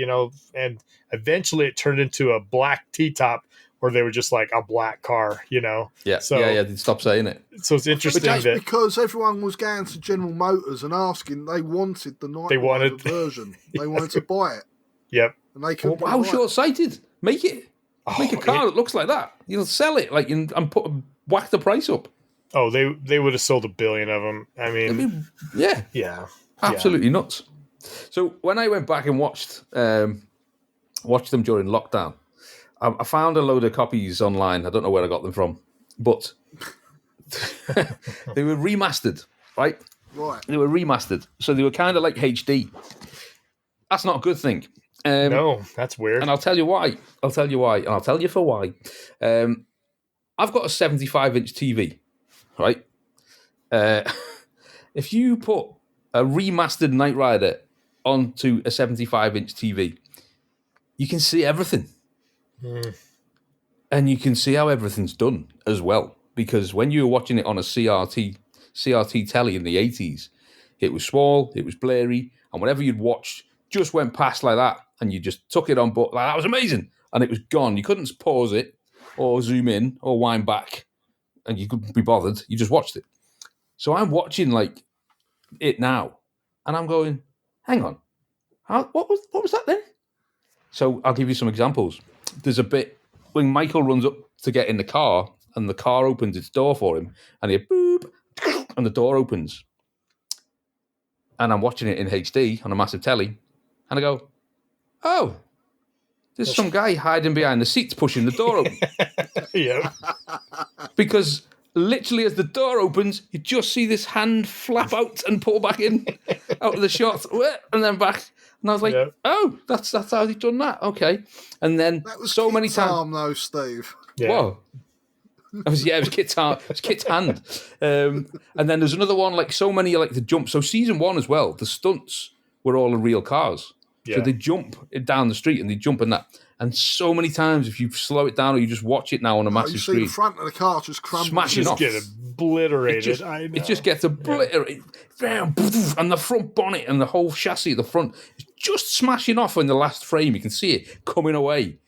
and eventually it turned into a black T-top where they were just like a black car, Yeah, so, they stopped saying it. So it's interesting. But that's because everyone was going to General Motors and asking, they wanted the night version. They wanted to buy it. Yep. And they couldn't how short-sighted. Make a car that looks like that. You'll sell it and whack the price up. Oh, they would have sold 1 billion of them. I mean yeah. Absolutely nuts. So when I went back and watched them during lockdown, I found a load of copies online. I don't know where I got them from, but they were remastered, right? Right. They were remastered. So they were kind of like HD. That's not a good thing. No, that's weird. And I'll tell you why. And I'll tell you for why. I've got a 75-inch TV, right? If you put a remastered Knight Rider onto a 75-inch TV, you can see everything. And you can see how everything's done as well. Because when you were watching it on a CRT telly in the 80s, it was small, it was blurry, and whatever you'd watched just went past like that, and you just took it on board. Like, that was amazing. And it was gone. You couldn't pause it or zoom in or wind back, and you couldn't be bothered. You just watched it. So I'm watching like it now, and I'm going, hang on, what was that then? So I'll give you some examples. There's a bit when Michael runs up to get in the car, and the car opens its door for him, and he boop, and the door opens. And I'm watching it in HD on a massive telly, and I go, oh, there's some guy hiding behind the seats pushing the door open. Yeah. Because literally as the door opens, you just see this hand flap out and pull back in out of the shot, and then back. And I was like, oh, that's how they've done that. Okay. And then That was so Kit's many times. arm, though, Steve. Yeah. Whoa. It was Kit's arm. It was Kit's hand. And then there's another one, like so many, like the jump. So season 1 as well, the stunts were all in real cars. Yeah. So they jump down the street and they jump in that. And so many times, if you slow it down or you just watch it now on a massive You see screen, the front of the car just crumble. smashing off. Get obliterated. It just gets obliterated. And the front bonnet and the whole chassis at the front is just smashing off in the last frame. You can see it coming away.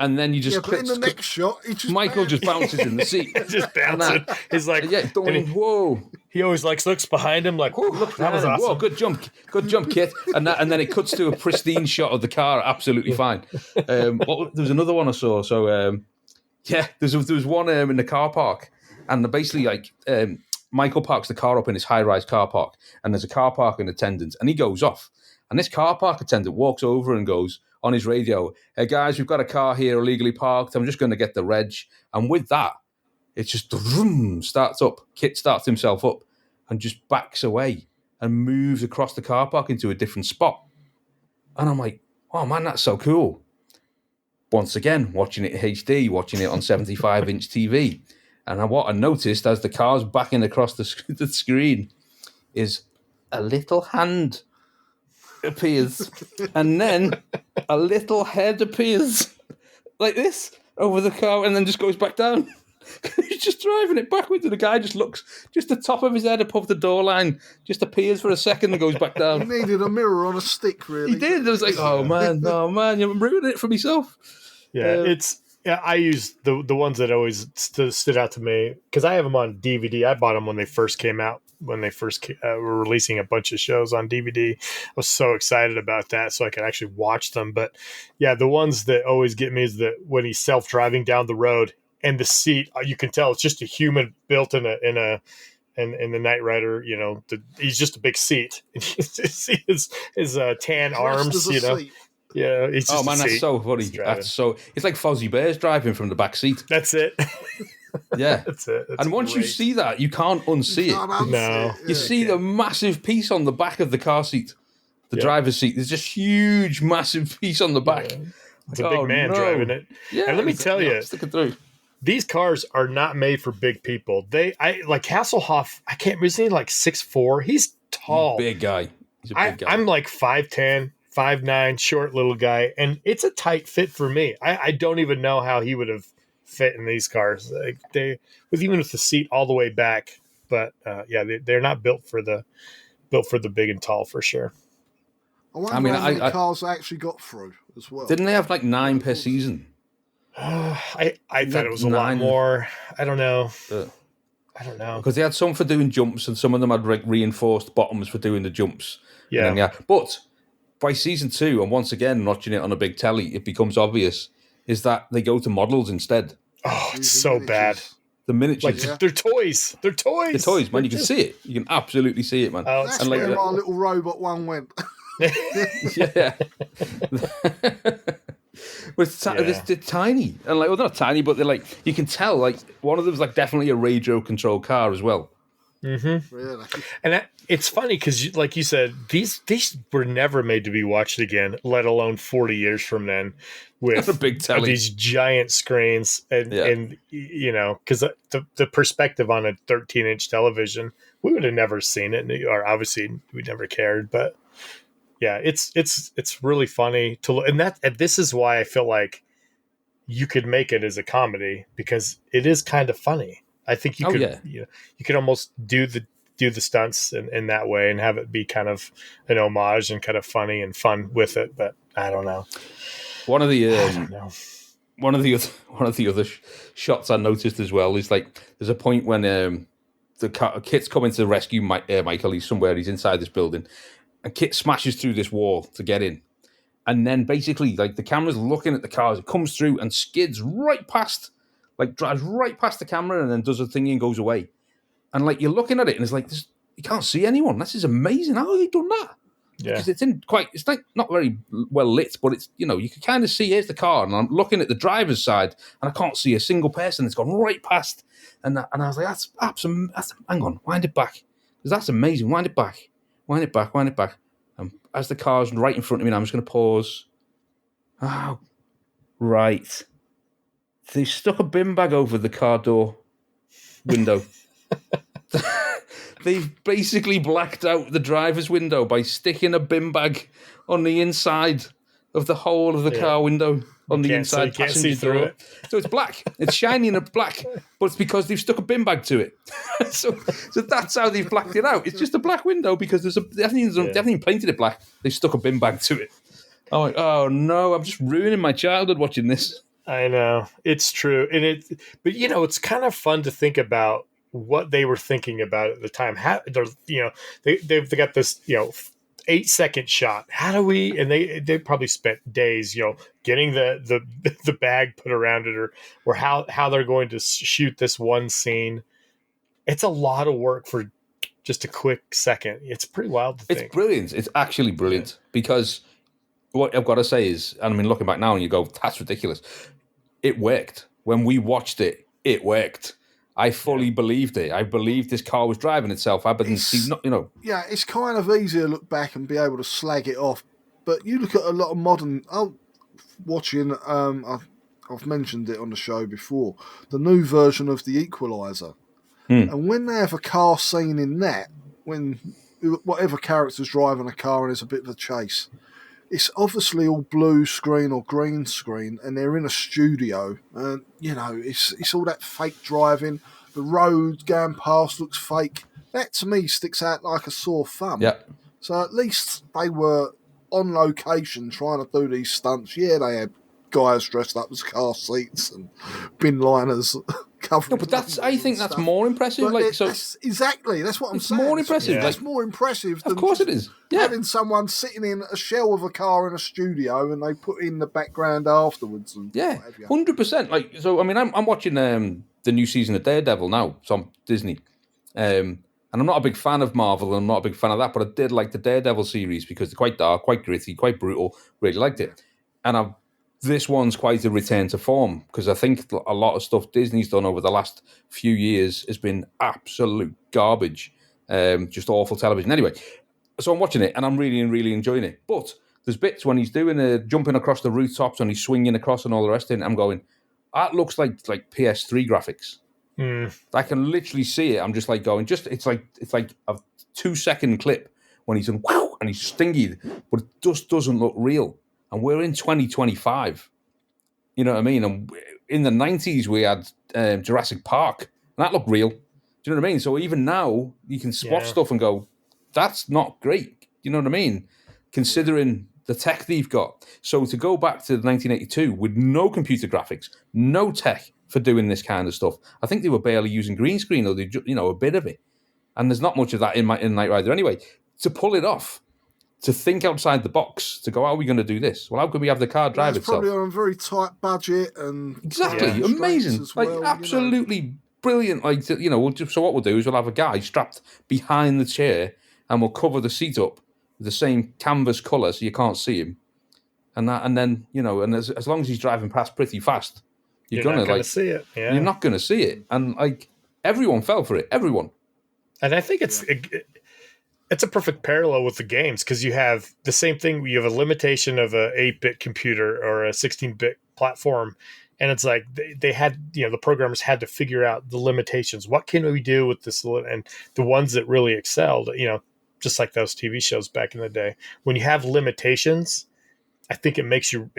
And then you just Yeah, but in the next shot, Michael just bounces in the seat. just bouncing. He's like, whoa. He always looks behind him like, look, that was awesome. Whoa, good jump, Kit. And then it cuts to a pristine shot of the car, absolutely fine. There was another one I saw. So, there was one in the car park, and basically, like, Michael parks the car up in his high-rise car park, and there's a car parking attendant, and he goes off. And this car park attendant walks over and goes on his radio, hey, guys, we've got a car here illegally parked. I'm just going to get the reg. And with that, it just starts up. Kit starts himself up and just backs away and moves across the car park into a different spot. And I'm like, oh, man, that's so cool. Once again, watching it in HD, watching it on 75-inch TV. And what I noticed as the car's backing across the screen is a little hand appears. And then a little head appears like this over the car and then just goes back down. He's just driving it backwards, and the guy just looks, just the top of his head above the door line, just appears for a second and goes back down. He needed a mirror on a stick, really. He did. I was like, oh man, you're ruining it for myself. Yeah, I use the ones that always stood out to me because I have them on DVD. I bought them when they first came out, when they first were releasing a bunch of shows on DVD. I was so excited about that, so I could actually watch them. But yeah, the ones that always get me is that when he's self-driving down the road and the seat, you can tell it's just a human built in the Knight Rider. You know, he's just a big seat. And you see his tan arms. You know. Seat. Yeah, it's just that's so funny. It's like Fozzie Bear's driving from the back seat. That's it. Yeah, that's it. And once you see that, you can't unsee it. No, you see the massive piece on the back of the car seat, the driver's seat. There's just huge, massive piece on the back. Yeah. It's a big man driving it. Yeah, and let me tell you, sticking through. These cars are not made for big people. I like Hasselhoff. I can't. Isn't he like 6'4"? He's tall, big guy. He's a big guy. I'm like 5'10". 5'9", short little guy, and it's a tight fit for me. I don't even know how he would have fit in these cars. Like even with the seat all the way back. But they're not built for the big and tall for sure. I wonder how many cars actually got through as well. Didn't they have like 9 per season? I thought it was a lot more. I don't know. I don't know because they had some for doing jumps, and some of them had reinforced bottoms for doing the jumps. Yeah, but by season 2, and once again watching it on a big telly, it becomes obvious is that they go to models instead. Oh, it's so bad. The miniatures, they're toys. They're toys. They're toys, man. You can see it. You can absolutely see it, man. Oh, that's where my little robot one went. Yeah. They're tiny, and like, well, not tiny, but they're like, you can tell, like, one of them's like definitely a radio controlled car as well. Mm-hmm. Really? And it's funny because, like you said, these were never made to be watched again, let alone 40 years from then, with a big telly, these giant screens, and you know, because the perspective on a 13-inch television, we would have never seen it, or obviously we never cared, but yeah, it's really funny to look, and this is why I feel like you could make it as a comedy, because it is kind of funny. I think you could you could almost do the stunts in that way and have it be kind of an homage and kind of funny and fun with it. But I don't know. One of the other shots I noticed as well is like there's a point when Kit's coming to rescue Michael. He's somewhere. He's inside this building, and Kit smashes through this wall to get in. And then basically, like, the camera's looking at the cars. It comes through and skids right past, like, drives right past the camera and then does a thingy and goes away. And, like, you're looking at it and it's like, you can't see anyone. This is amazing. How have they done that? Yeah. Because it's like not very well lit, but it's, you can kind of see, here's the car. And I'm looking at the driver's side and I can't see a single person. It's gone right past. And I was like, that's hang on, wind it back. Because that's amazing. Wind it back. Wind it back. As the car's right in front of me now, I'm just going to pause. Oh, right. They stuck a bin bag over the car door window. They've basically blacked out the driver's window by sticking a bin bag on the inside of the hole of the car window on the inside. So you can't see through it. So it's black. It's shiny and black, but it's because they've stuck a bin bag to it. so that's how they've blacked it out. It's just a black window because they haven't even painted it black. They've stuck a bin bag to it. I'm like, oh no, I'm just ruining my childhood watching this. I know, it's true, but it's kind of fun to think about what they were thinking about at the time. How they've got this 8-second shot. How do we? And they probably spent days, getting the bag put around it, or how they're going to shoot this one scene. It's a lot of work for just a quick second. It's pretty wild to think. It's brilliant. It's actually brilliant because what I've got to say is, and I mean, looking back now, and you go, that's ridiculous. It worked when we watched it. It worked. I fully believed it. I believed this car was driving itself. I didn't see, Yeah, it's kind of easy to look back and be able to slag it off. But you look at a lot of modern... watching, I've mentioned it on the show before, the new version of The Equalizer. And when they have a car scene in that, when whatever character's driving a car and there's a bit of a chase, it's obviously all blue screen or green screen, and they're in a studio, and it's all that fake driving. The road going past looks fake. That to me sticks out like a sore thumb. Yeah. So at least they were on location trying to do these stunts. Yeah, they had guys dressed up as car seats and bin liners covering. No, but I think that's more impressive. But that's what I'm saying. It's more impressive. Yeah. That's more impressive than of course it is. Yeah. Having someone sitting in a shell of a car in a studio and they put in the background afterwards. And 100%. Like, so I mean, I'm watching the new season of Daredevil now. It's on Disney. And I'm not a big fan of Marvel, and I'm not a big fan of that, but I did like the Daredevil series because they're quite dark, quite gritty, quite brutal. Really liked it. And this one's quite a return to form because I think a lot of stuff Disney's done over the last few years has been absolute garbage, just awful television. Anyway, so I'm watching it and I'm really, really enjoying it. But there's bits when he's doing jumping across the rooftops and he's swinging across and all the rest of it. I'm going, that looks like PS3 graphics. I can literally see it. I'm just like going, it's like a 2-second clip when he's in wow and he's stingy, but it just doesn't look real. And we're in 2025. You know what I mean? And in the 90s, we had Jurassic Park, and that looked real. Do you know what I mean? So even now, you can spot stuff and go, that's not great. You know what I mean? Considering the tech they've got. So to go back to 1982 with no computer graphics, no tech for doing this kind of stuff, I think they were barely using green screen, or a bit of it. And there's not much of that in Knight Rider anyway. To pull it off, to think outside the box, to go, how are we going to do this? Well, how can we have the car drive itself? Probably on a very tight budget and exactly amazing, absolutely brilliant. Like, so what we'll do is we'll have a guy strapped behind the chair, and we'll cover the seat up with the same canvas colour so you can't see him, and then and as long as he's driving past pretty fast, you're not going to see it. Yeah. You're not going to see it, and like everyone fell for it. Everyone, and I think it's a perfect parallel with the games because you have the same thing. You have a limitation of a 8-bit computer or a 16-bit platform, and it's like they had, the programmers had to figure out the limitations. What can we do with this? And the ones that really excelled, just like those TV shows back in the day. When you have limitations, I think it makes you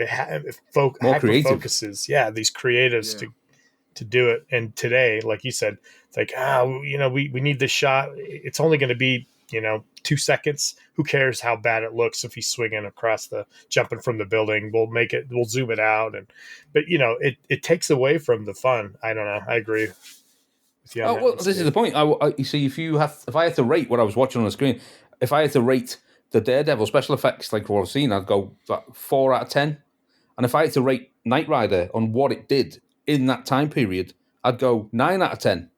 More creative. Focuses, these creatives to do it. And today, like you said, it's like, we need this shot. It's only going to be 2 seconds. Who cares how bad it looks if he's swinging across jumping from the building? We'll zoom it out, but it takes away from the fun. I don't know. I agree with you. This is the point. You see, if I had to rate what I was watching on the screen, if I had to rate the Daredevil special effects like what I've seen, I'd go 4 out of 10. And if I had to rate Knight Rider on what it did in that time period, I'd go 9 out of 10.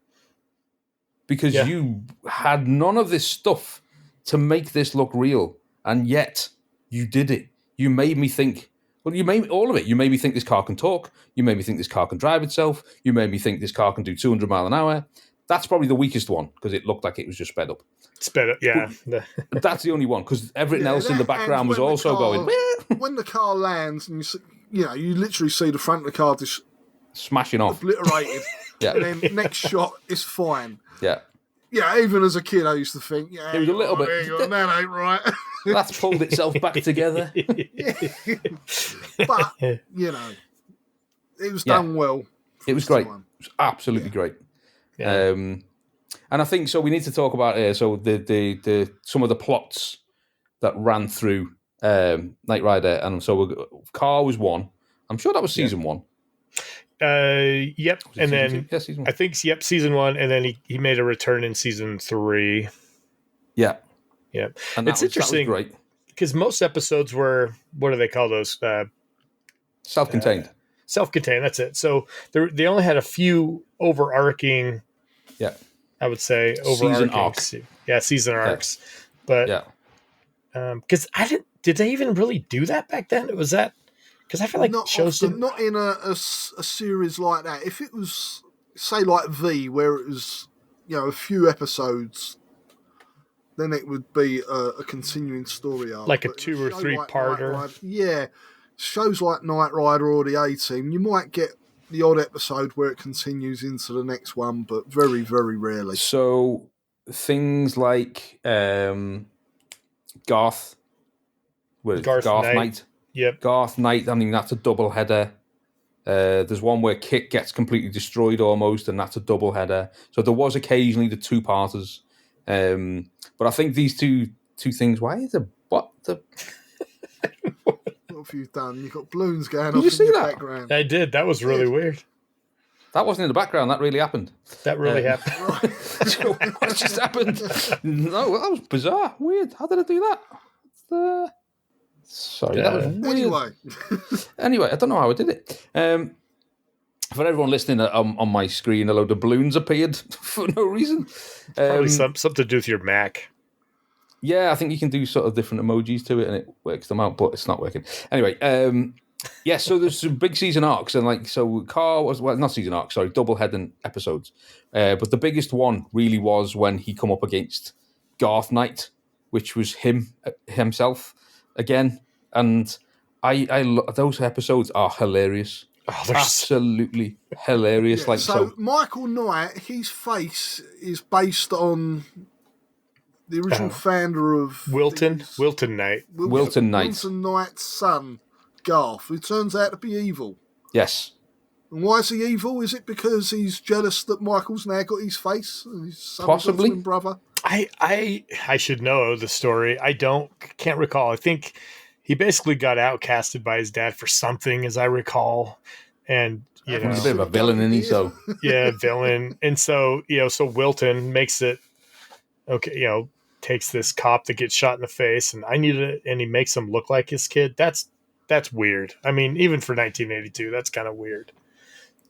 Because you had none of this stuff to make this look real, and yet you did it. You made me think. Well, you made all of it. You made me think this car can talk. You made me think this car can drive itself. You made me think this car can do 200 mile an hour. That's probably the weakest one because it looked like it was just sped up. Sped up, yeah. But that's the only one because everything else in the background was also going. When the car lands, and you literally see the front of the car just smashing off, obliterated. And then next shot is fine. Yeah. Yeah, even as a kid, I used to think, it was a little bit. That ain't right. That's pulled itself back together. But, it was done well. It was great. It was absolutely great. Yeah. And I think so. We need to talk about the some of the plots that ran through Knight Rider, and so Car was one. I'm sure that was season 1. Yep, and then season 1. I think season 1, and then he made a return in season 3. Yeah, and it's interesting, great because most episodes were, what do they call those? Self-contained. Self-contained. That's it. So they only had a few overarching. Yeah, I would say overarching season arcs. But because did they even really do that back then? Was that? Because I feel like shows not in a series like that. If it was, say, like V, where it was, a few episodes, then it would be a continuing story arc. Like a 2 or 3 parter. Shows like Knight Rider or the A-Team, you might get the odd episode where it continues into the next one, but very, very rarely. So things like Garth Knight. Yep. Garth Knight, I mean, that's a double header. There's one where Kit gets completely destroyed almost, and that's a double header. So there was occasionally the 2-parters. But I think these two things, why is the what the what have you done? You've got balloons going off in your background. I did. That was really weird. That wasn't in the background. That really happened. That really happened. So what just happened? No, that was bizarre. Weird. How did I do that? Sorry, that was weird. Anyway, I don't know how I did it. For everyone listening on my screen, a load of balloons appeared for no reason. Probably something to do with your Mac. Yeah, I think you can do sort of different emojis to it and it works them out, but it's not working. Anyway, so there's some big season arcs, and Car was, not season arcs, sorry, double heading episodes. But the biggest one really was when he come up against Garth Knight, which was himself again. And those episodes are hilarious. Oh, they're absolutely hilarious. Yeah, so Michael Knight, his face is based on the original founder of Wilton Knight. Wilton Knight's son, Garth, who turns out to be evil. Yes. And why is he evil? Is it because he's jealous that Michael's now got his face? His son, possibly. Brother? I should know the story. Can't recall. I think he basically got outcasted by his dad for something, as I recall. And he's a bit of a villain, isn't he? So villain. And so so Wilton makes it okay. Takes this cop that gets shot in the face, and and he makes him look like his kid. That's weird. I mean, even for 1982, that's kind of weird.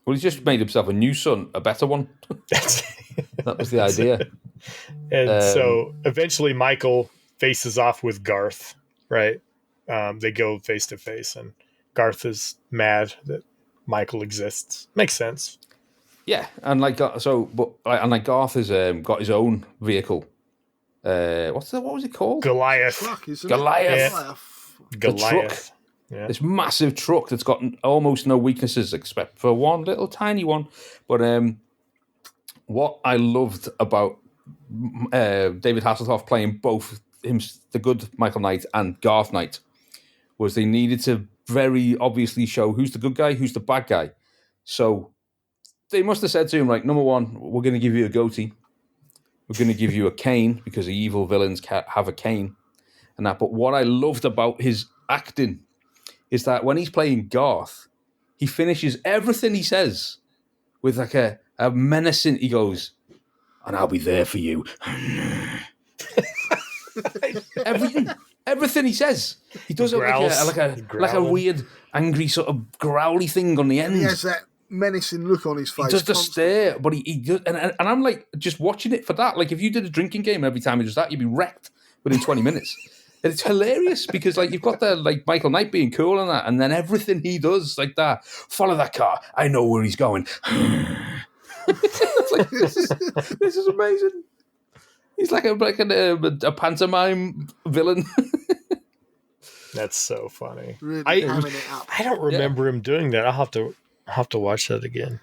Well, he's just made himself a new son, a better one. That was the idea. And so eventually Michael faces off with Garth, right? They go face to face, and Garth is mad that Michael exists. Makes sense. Yeah, and Garth has got his own vehicle. What was it called? Goliath. Truck, isn't Goliath. It? Goliath. Yeah. This massive truck that's got almost no weaknesses except for one little tiny one. But what I loved about David Hasselhoff playing both him, the good Michael Knight and Garth Knight, was they needed to very obviously show who's the good guy, who's the bad guy. So they must have said to him, like, number one, we're going to give you a goatee. We're going to give you a cane because the evil villains have a cane and that. But what I loved about his acting is that when he's playing Garth, he finishes everything he says with like a menacing, he goes, and I'll be there for you. Everything he says. He does it like a weird, angry sort of growly thing on the end. He has that menacing look on his face. He does the stare, but he does, and I'm like just watching it for that. Like if you did a drinking game every time he does that, you'd be wrecked within 20 minutes. And it's hilarious because like you've got the like Michael Knight being cool and that, and then everything he does like that. Follow that car. I know where he's going. It's like this is amazing. He's like a pantomime villain. That's so funny. Really I don't remember him doing that. I'll have to watch that again.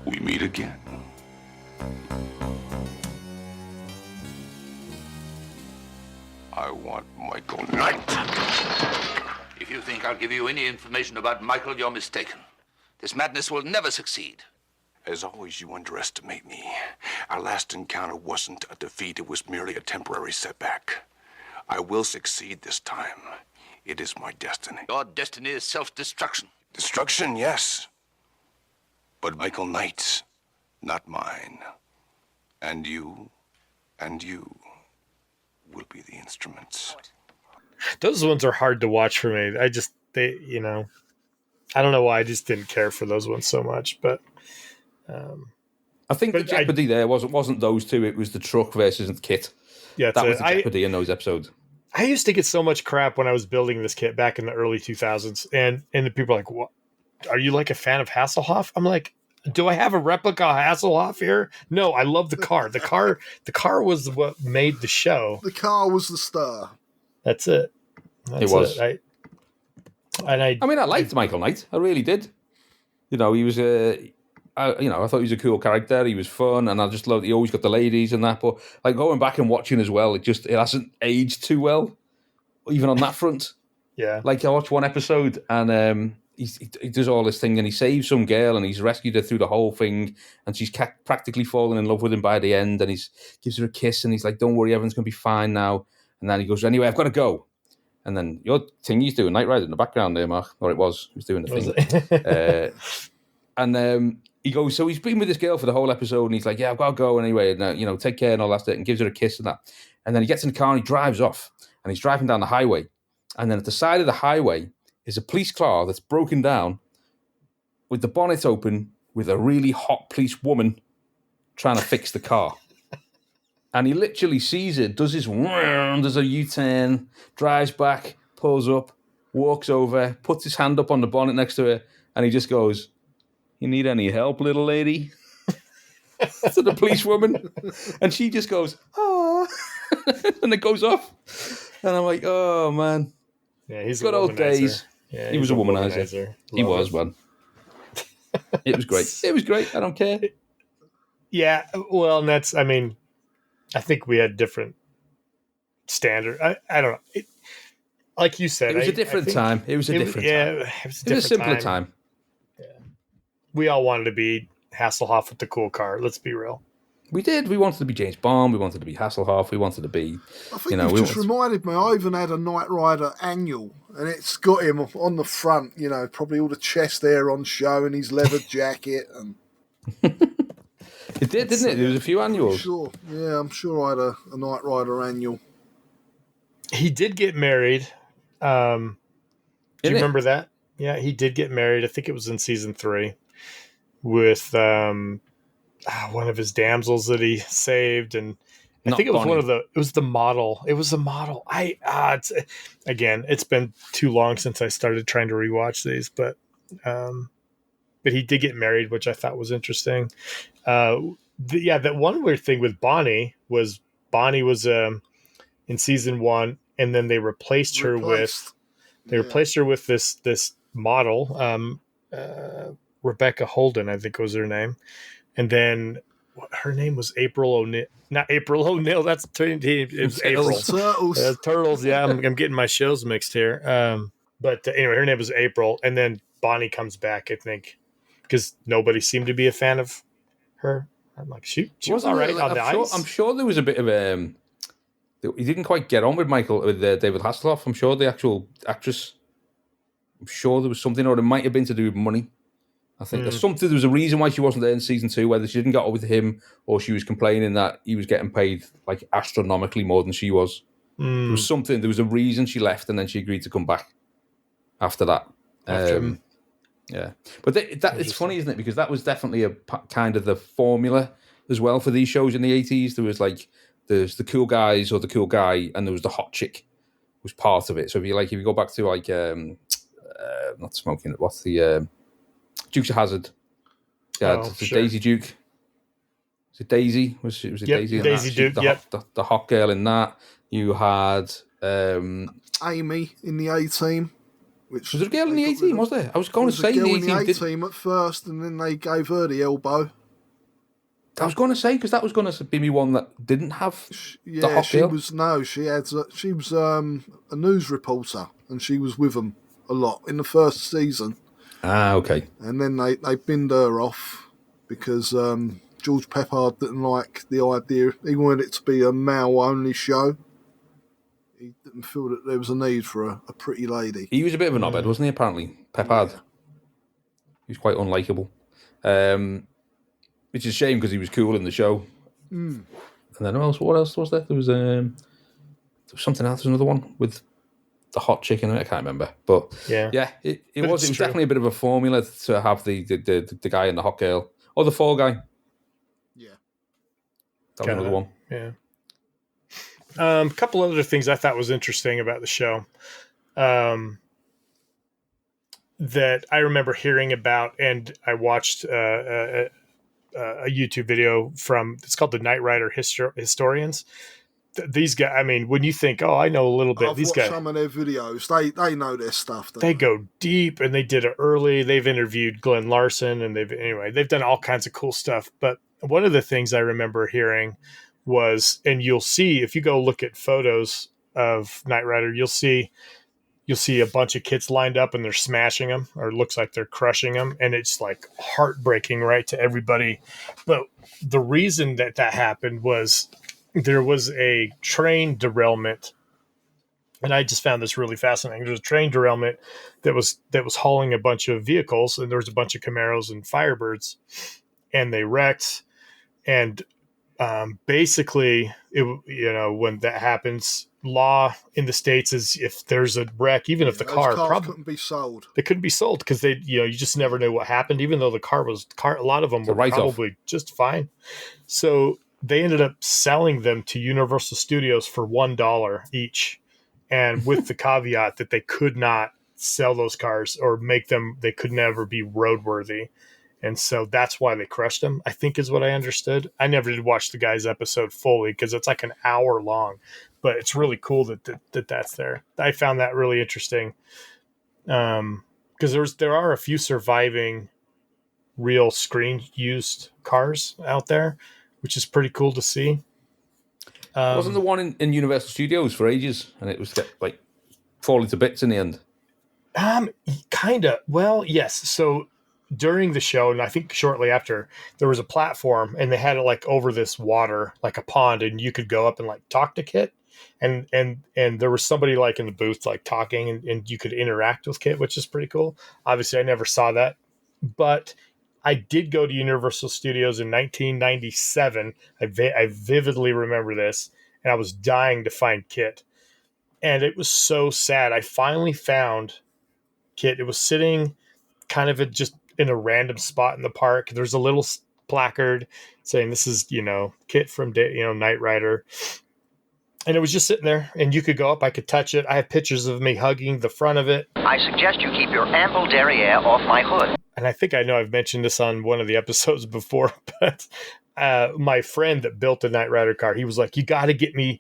We meet again. I want Michael Knight. If you think I'll give you any information about Michael, you're mistaken. This madness will never succeed. As always, you underestimate me. Our last encounter wasn't a defeat, it was merely a temporary setback. I will succeed this time. It is my destiny. Your destiny is self-destruction. Destruction, yes. But Michael Knight's, not mine. And you will be the instruments. Those ones are hard to watch for me. I don't know why. I just didn't care for those ones so much. But I think the jeopardy there wasn't those two. It was the truck versus the kit. Yeah, that was the jeopardy in those episodes. I used to get so much crap when I was building this kit back in the early 2000s, and the people are like, "What? Are you like a fan of Hasselhoff?" I'm like, "Do I have a replica Hasselhoff here?" No, I love the car. The car was what made the show. The car was the star. That's it. It was. I liked Michael Knight. I really did. You know, he was I thought he was a cool character. He was fun, and I just loved. He always got the ladies and that. But like going back and watching as well, it hasn't aged too well, even on that front. Yeah. Like I watched one episode, and he does all this thing, and he saves some girl, and he's rescued her through the whole thing, and she's practically fallen in love with him by the end, and he gives her a kiss, and he's like, "Don't worry, everything's gonna be fine now." And then he goes, "Anyway, I've got to go." And then your thing he's doing, Night Rider in the background there, Mark, or he was doing the thing. He goes, so he's been with this girl for the whole episode, and he's like, "Yeah, I've got to go anyway, and take care and all that stuff," and gives her a kiss and that. And then he gets in the car and he drives off, and he's driving down the highway, and then at the side of the highway is a police car that's broken down with the bonnet open with a really hot police woman trying to fix the car. And he literally sees it, does his does a U-turn, drives back, pulls up, walks over, puts his hand up on the bonnet next to her, and he just goes, "You need any help, little lady?" To the police woman. And she just goes, "Ah." And it goes off. And I'm like, oh, man. Yeah, he's good old days. Yeah, he was a womanizer. He was, man. It was great. It was great. I don't care. Yeah, well, and I think we had different standard. I don't know. Like you said, it was a different time. It was a different time. Yeah, it was a simpler time. Yeah. We all wanted to be Hasselhoff with the cool car. Let's be real. We did. We wanted to be James Bond. We wanted to be Hasselhoff. We wanted to be. I think you just reminded me. I even had a Knight Rider annual, and it's got him on the front. Probably all the chest hair on show and his leather jacket and. It did, didn't it? There was a few annuals. Sure. Yeah, I'm sure I had a Knight Rider annual. He did get married. Do you remember that? Yeah, he did get married. I think it was in season 3 with one of his damsels that he saved, and I think it was Bonnie. It was the model. It was the model. It's been too long since I started trying to rewatch these, but he did get married, which I thought was interesting. That one weird thing with Bonnie was in season 1, and then they replaced her with this model, Rebecca Holden, I think was her name. And then her name was April O'Neil. Not April O'Neil. That's it was April. Turtles. Turtles. Yeah, I'm getting my shows mixed here. But anyway, her name was April, and then Bonnie comes back, I think, because nobody seemed to be a fan of her. I'm like, she was all right on the ice. I'm sure there was a bit of he didn't quite get on with David Hasselhoff. I'm sure the actual actress. I'm sure there was something, or it might have been to do with money. I think there's something. There was a reason why she wasn't there in season 2, whether she didn't get on with him or she was complaining that he was getting paid like astronomically more than she was. There was something. There was a reason she left, and then she agreed to come back after that. Yeah, but it's funny, isn't it? Because that was definitely a kind of the formula as well for these shows in the 80s. There was like there's the cool guys or the cool guy, and there was the hot chick was part of it. So if you go back to like not smoking, what's the Dukes of Hazzard? Yeah, sure. Daisy Duke. Was it Daisy? Was it Daisy? Daisy Duke. The hot girl in that. You had Amy in the A-Team. Was there a girl in the A-Team? Was there? I was going to say the A-Team at first, and then they gave her the elbow. I was going to say because that was going to be me one that didn't have the hot girl. She was a news reporter, and she was with them a lot in the first season. Ah, okay. And then they binned her off because George Peppard didn't like the idea. He wanted it to be a male-only show. He didn't feel that there was a need for a pretty lady. He was a bit of a knobhead, wasn't he, apparently? Peppard. Yeah. He was quite unlikable. Which is a shame because he was cool in the show. And then what else was there? There was something else. There was another one with the hot chicken. I can't remember, but it was definitely a bit of a formula to have the guy and the hot girl or the fall guy. Yeah, that was another one. Yeah. A couple other things I thought was interesting about the show that I remember hearing about, and I watched a YouTube video from. It's called the Knight Rider Historians. These guys, I mean, when you think, I know a little bit, I've watched some of their videos. They know their stuff. They go deep, and they did it early. They've interviewed Glenn Larson, and they've done all kinds of cool stuff. But one of the things I remember hearing was, and you'll see if you go look at photos of Knight Rider, you'll see a bunch of kids lined up, and they're smashing them, or it looks like they're crushing them, and it's like heartbreaking, right, to everybody. But the reason that happened was there was a train derailment, and I just found this really fascinating. There was a train derailment that was hauling a bunch of vehicles, and there was a bunch of Camaros and Firebirds, and they wrecked. And basically, when that happens, law in the States is if there's a wreck, even if the car couldn't be sold, they couldn't be sold because you just never knew what happened. Even though the car, a lot of them were probably just fine. So they ended up selling them to Universal Studios for $1 each, and with the caveat that they could not sell those cars or make them. They could never be roadworthy. And so that's why they crushed them, I think is what I understood. I never did watch the guy's episode fully because it's like an hour long, but it's really cool that that's there. I found that really interesting because there are a few surviving real screen used cars out there, which is pretty cool to see. Wasn't the one in Universal Studios for ages, and it was like falling to bits in the end? Kind of. Well, yes. So during the show, and I think shortly after, there was a platform, and they had it like over this water, like a pond, and you could go up and like talk to Kit, and there was somebody like in the booth like talking, and you could interact with Kit, which is pretty cool. Obviously, I never saw that, but I did go to Universal Studios in 1997. I vividly remember this, and I was dying to find Kit, and it was so sad. I finally found Kit. It was sitting kind of just in a random spot in the park. There's a little placard saying this is, Kit from, Knight Rider. And it was just sitting there, and you could go up, I could touch it. I have pictures of me hugging the front of it. I suggest you keep your ample derriere off my hood. And I think I know I've mentioned this on one of the episodes before, but my friend that built the Knight Rider car, he was like, you got to get me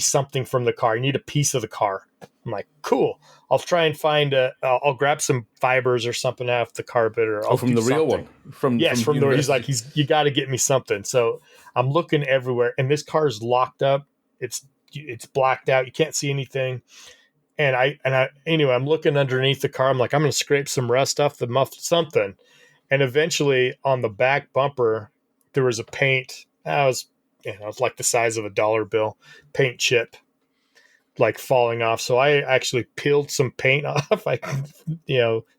something from the car. You need a piece of the car. I'm like, cool. I'll try and find I'll grab some fibers or something off the carpet, or I'll from do the real something. one. From the. He's like, you got to get me something. So I'm looking everywhere, and this car's locked up. It's blacked out. You can't see anything. And anyway, I'm looking underneath the car. I'm like, I'm going to scrape some rust off the something. And eventually, on the back bumper, there was a paint. It's like the size of a dollar bill, paint chip, like falling off. So I actually peeled some paint off. I,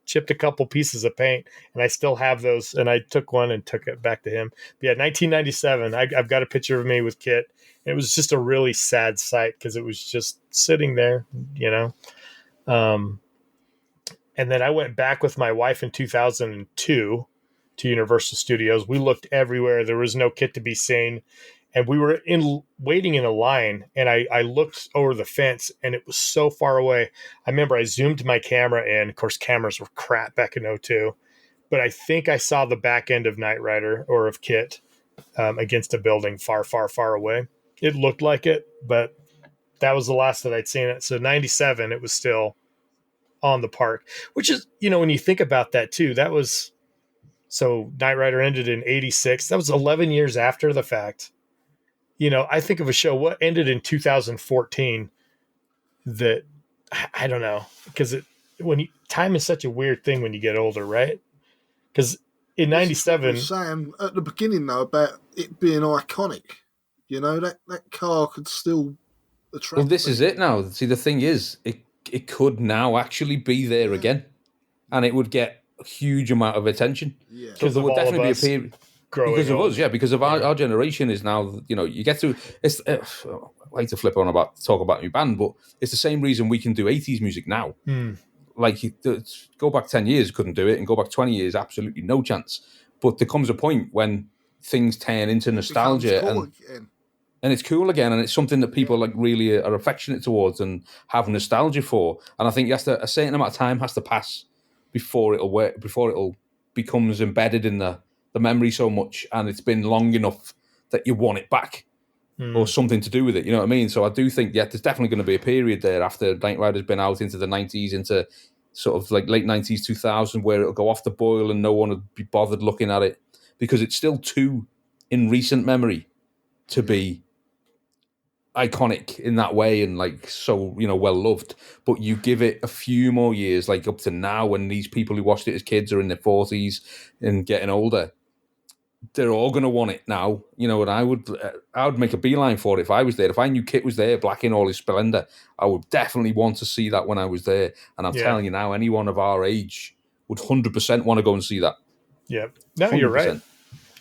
chipped a couple pieces of paint, and I still have those. And I took one and took it back to him. But yeah, 1997. I've got a picture of me with Kit. It was just a really sad sight because it was just sitting there, And then I went back with my wife in 2002 to Universal Studios. We looked everywhere. There was no Kit to be seen. And we were waiting in a line, and I looked over the fence, and it was so far away. I remember I zoomed my camera in. Of course, cameras were crap back in 2002. But I think I saw the back end of Knight Rider or of Kit against a building far, far, far away. It looked like it, but that was the last that I'd seen it. So 97, it was still on the park, which is, when you think about that too, so Knight Rider ended in 86. That was 11 years after the fact. I think of a show, what ended in 2014 that I don't know, because time is such a weird thing when you get older, right? Because in 97, Sam, at the beginning though, about it being iconic, that car could still attract. Well, this is it now. See, the thing is, it could now actually be there again, and it would get a huge amount of attention. Yeah, so there would definitely be a period because of us, because of our generation is now. You get to. It's I like to talk about my band, but it's the same reason we can do 80s music now. Like go back 10 years, couldn't do it, and go back 20 years, absolutely no chance. But there comes a point when things turn into nostalgia and it's cool again, and it's something that people like really are affectionate towards and have nostalgia for. And I think a certain amount of time has to pass before it'll work, before it'll becomes embedded in the memory so much, and it's been long enough that you want it back or something to do with it. You know what I mean? So I do think there's definitely going to be a period there after Knight Rider's been out into the 90s, into sort of like late 90s, 2000, where it'll go off the boil and no one would be bothered looking at it because it's still too in recent memory to be iconic in that way and like so well loved. But you give it a few more years, like up to now, when these people who watched it as kids are in their 40s and getting older, they're all going to want it now, and I would make a beeline for it if I was there. If I knew Kit was there, black in all his splendor, I would definitely want to see that when I was there. And I'm telling you now, anyone of our age would 100% want to go and see that. Yeah, no, 100%. You're right.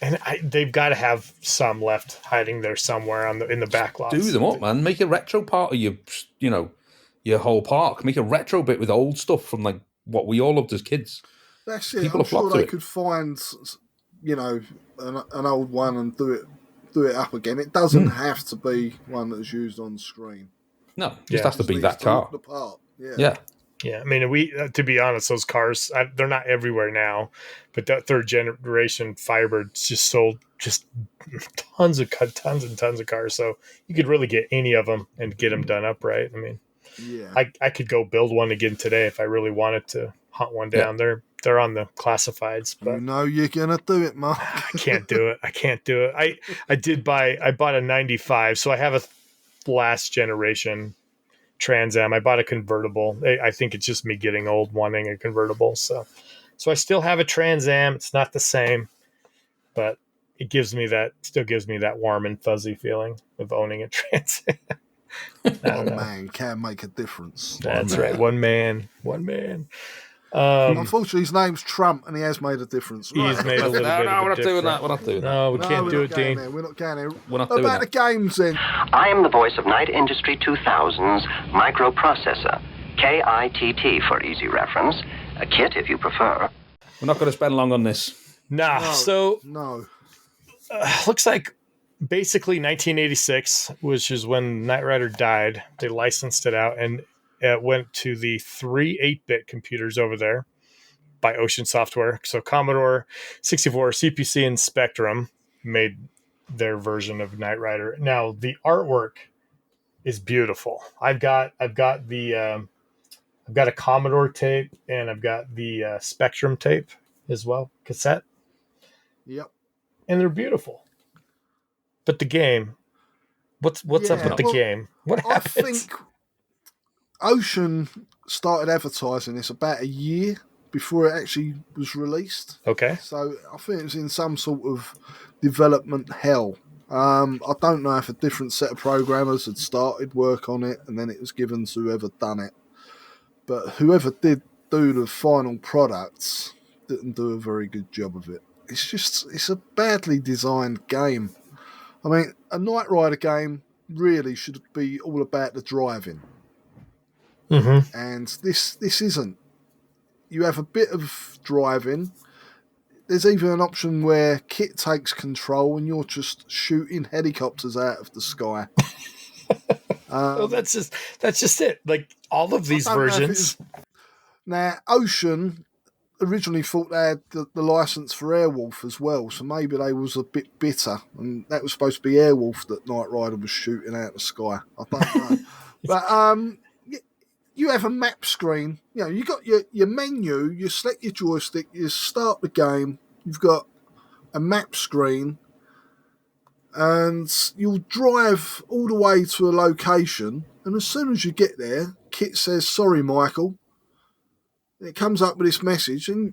And they've got to have some left hiding there somewhere in the back lots. Do them up, man. Make a retro part of your whole park. Make a retro bit with old stuff from like what we all loved as kids. That's it. I'm sure they could find, an old one and do it up again. It doesn't have to be one that's used on screen. No, it just has to be that car. The part. Yeah. I mean, to be honest, those cars, they're not everywhere now, but that third generation Firebird just sold just tons and tons of cars. So you could really get any of them and get them done up right. I mean, I could go build one again today if I really wanted to hunt one down. They're on the classifieds, but you're gonna do it, Mark. I can't do it. I bought a 95, so I have a last generation Trans Am. I bought a convertible. I think it's just me getting old wanting a convertible. So I still have a Trans Am. It's not the same, but it gives me that warm and fuzzy feeling of owning a Trans Am. One man can make a difference. That's right. One man. Unfortunately, his name's Trump, and he has made a difference. Right? He's made a little bit of a difference. We're not doing that. No, we can't do it, Dean. We're not going there. We're not doing about that. The games, then. I am the voice of Knight Industry 2000's microprocessor, KITT for easy reference, a kit if you prefer. We're not going to spend long on this. No. Looks like basically 1986, which is when Knight Rider died. They licensed it out, and it went to the 3 8-bit computers over there by Ocean Software. So Commodore 64, CPC, and Spectrum made their version of Knight Rider. Now the artwork is beautiful. I've got the I've got a Commodore tape, and I've got the Spectrum tape as well, cassette. Yep. And they're beautiful. But the game, what's up with the game? What happened? I think Ocean started advertising this about a year before it actually was released. Okay. So I think it was in some sort of development hell. I don't know if a different set of programmers had started work on it and then it was given to whoever done it. But whoever did do the final products didn't do a very good job of it. It's a badly designed game. I mean, a Knight Rider game really should be all about the driving. Mm-hmm. And this isn't. You have a bit of driving. There's even an option where Kit takes control and you're just shooting helicopters out of the sky. Well, that's just it. Like all of these versions. Now, Ocean originally thought they had the license for Airwolf as well, so maybe they was a bit bitter, and that was supposed to be Airwolf that Knight Rider was shooting out of the sky. I don't know. But you have a map screen. You know, you got your menu, you select your joystick, you start the game, you've got a map screen, and you'll drive all the way to a location, and as soon as you get there, Kit says, "Sorry, Michael." And it comes up with this message, and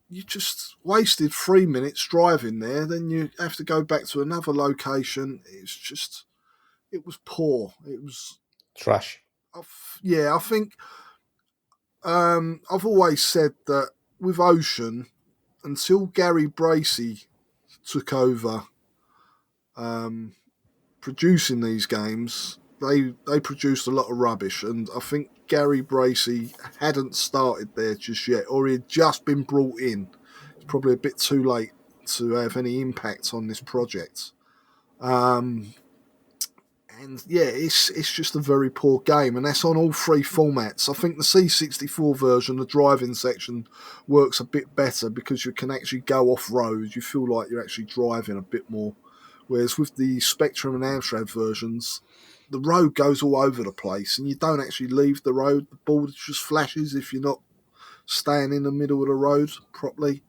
you just wasted 3 minutes driving there, then you have to go back to another location. It was poor. It was trash. I think I've always said that with Ocean, until Gary Bracey took over producing these games, they produced a lot of rubbish, and I think Gary Bracey hadn't started there just yet, or he had just been brought in. It's probably a bit too late to have any impact on this project. And yeah, it's just a very poor game, and that's on all three formats. I think the C64 version, the driving section, works a bit better because you can actually go off-road. You feel like you're actually driving a bit more. Whereas with the Spectrum and Amstrad versions, the road goes all over the place, and you don't actually leave the road. The board just flashes if you're not staying in the middle of the road properly.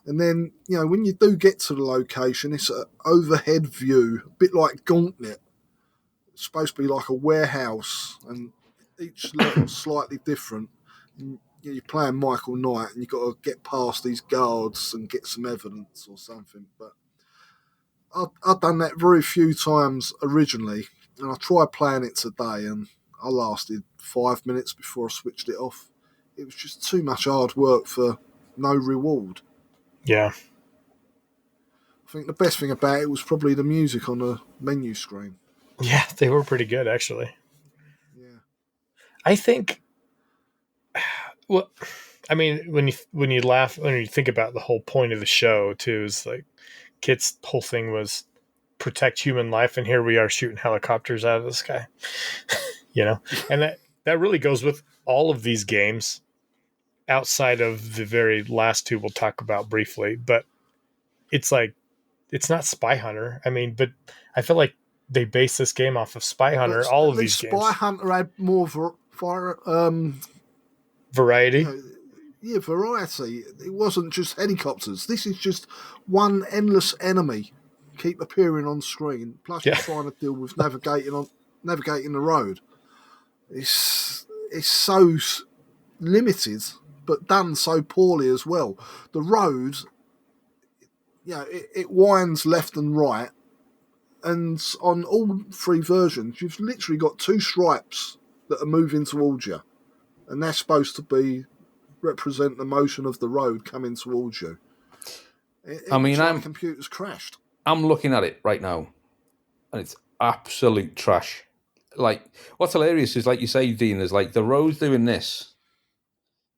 And then, you know, when you do get to the location, it's an overhead view, a bit like Gauntlet. It's supposed to be like a warehouse, and each level's slightly different. And you're playing Michael Knight, and you've got to get past these guards and get some evidence or something. But I've done that very few times originally, and I tried playing it today, and I lasted 5 minutes before I switched it off. It was just too much hard work for no reward. Yeah. I think the best thing about it was probably the music on the menu screen. Yeah, they were pretty good, actually. Yeah. I think, well, I mean, when you laugh, when you think about the whole point of the show, too, is like Kit's whole thing was protect human life, and here we are shooting helicopters out of the sky. You know? And that really goes with all of these games, outside of the very last two we'll talk about briefly, but it's like, it's not Spy Hunter. I mean, but I feel like they base this game off of Spy Hunter. But all of these games. Spy Hunter had more variety. Variety. It wasn't just helicopters. This is just one endless enemy keep appearing on screen. Plus, you're trying to deal with navigating the road. It's so limited, but done so poorly as well. The road, it winds left and right. And on all three versions, you've literally got two stripes that are moving towards you. And that's supposed to represent the motion of the road coming towards you. The computer's crashed. I'm looking at it right now, and it's absolute trash. Like, what's hilarious is, like you say, Dean, is like the road's doing this.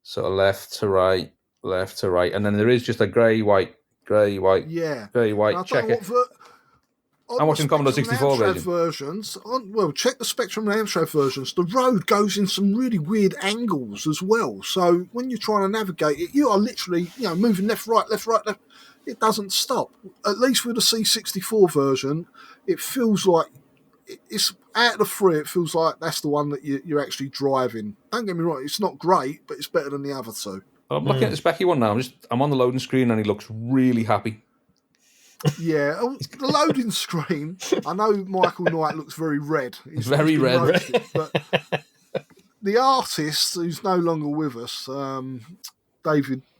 Sort of left to right, and then there is just a grey, white, grey, white, grey, white checker. I'm watching Commodore 64 versions. Check the Spectrum and Amstrad versions. The road goes in some really weird angles as well. So when you're trying to navigate it, you are literally, moving left, right, left. It doesn't stop. At least with the C64 version, it feels like it's out of the three, it feels like that's the one that you're actually driving. Don't get me wrong, it's not great, but it's better than the other two. I'm looking at the specky one now. I'm on the loading screen and he looks really happy. Yeah, the loading screen. I know Michael Knight looks very red. He's very red. Roasted, but the artist who's no longer with us,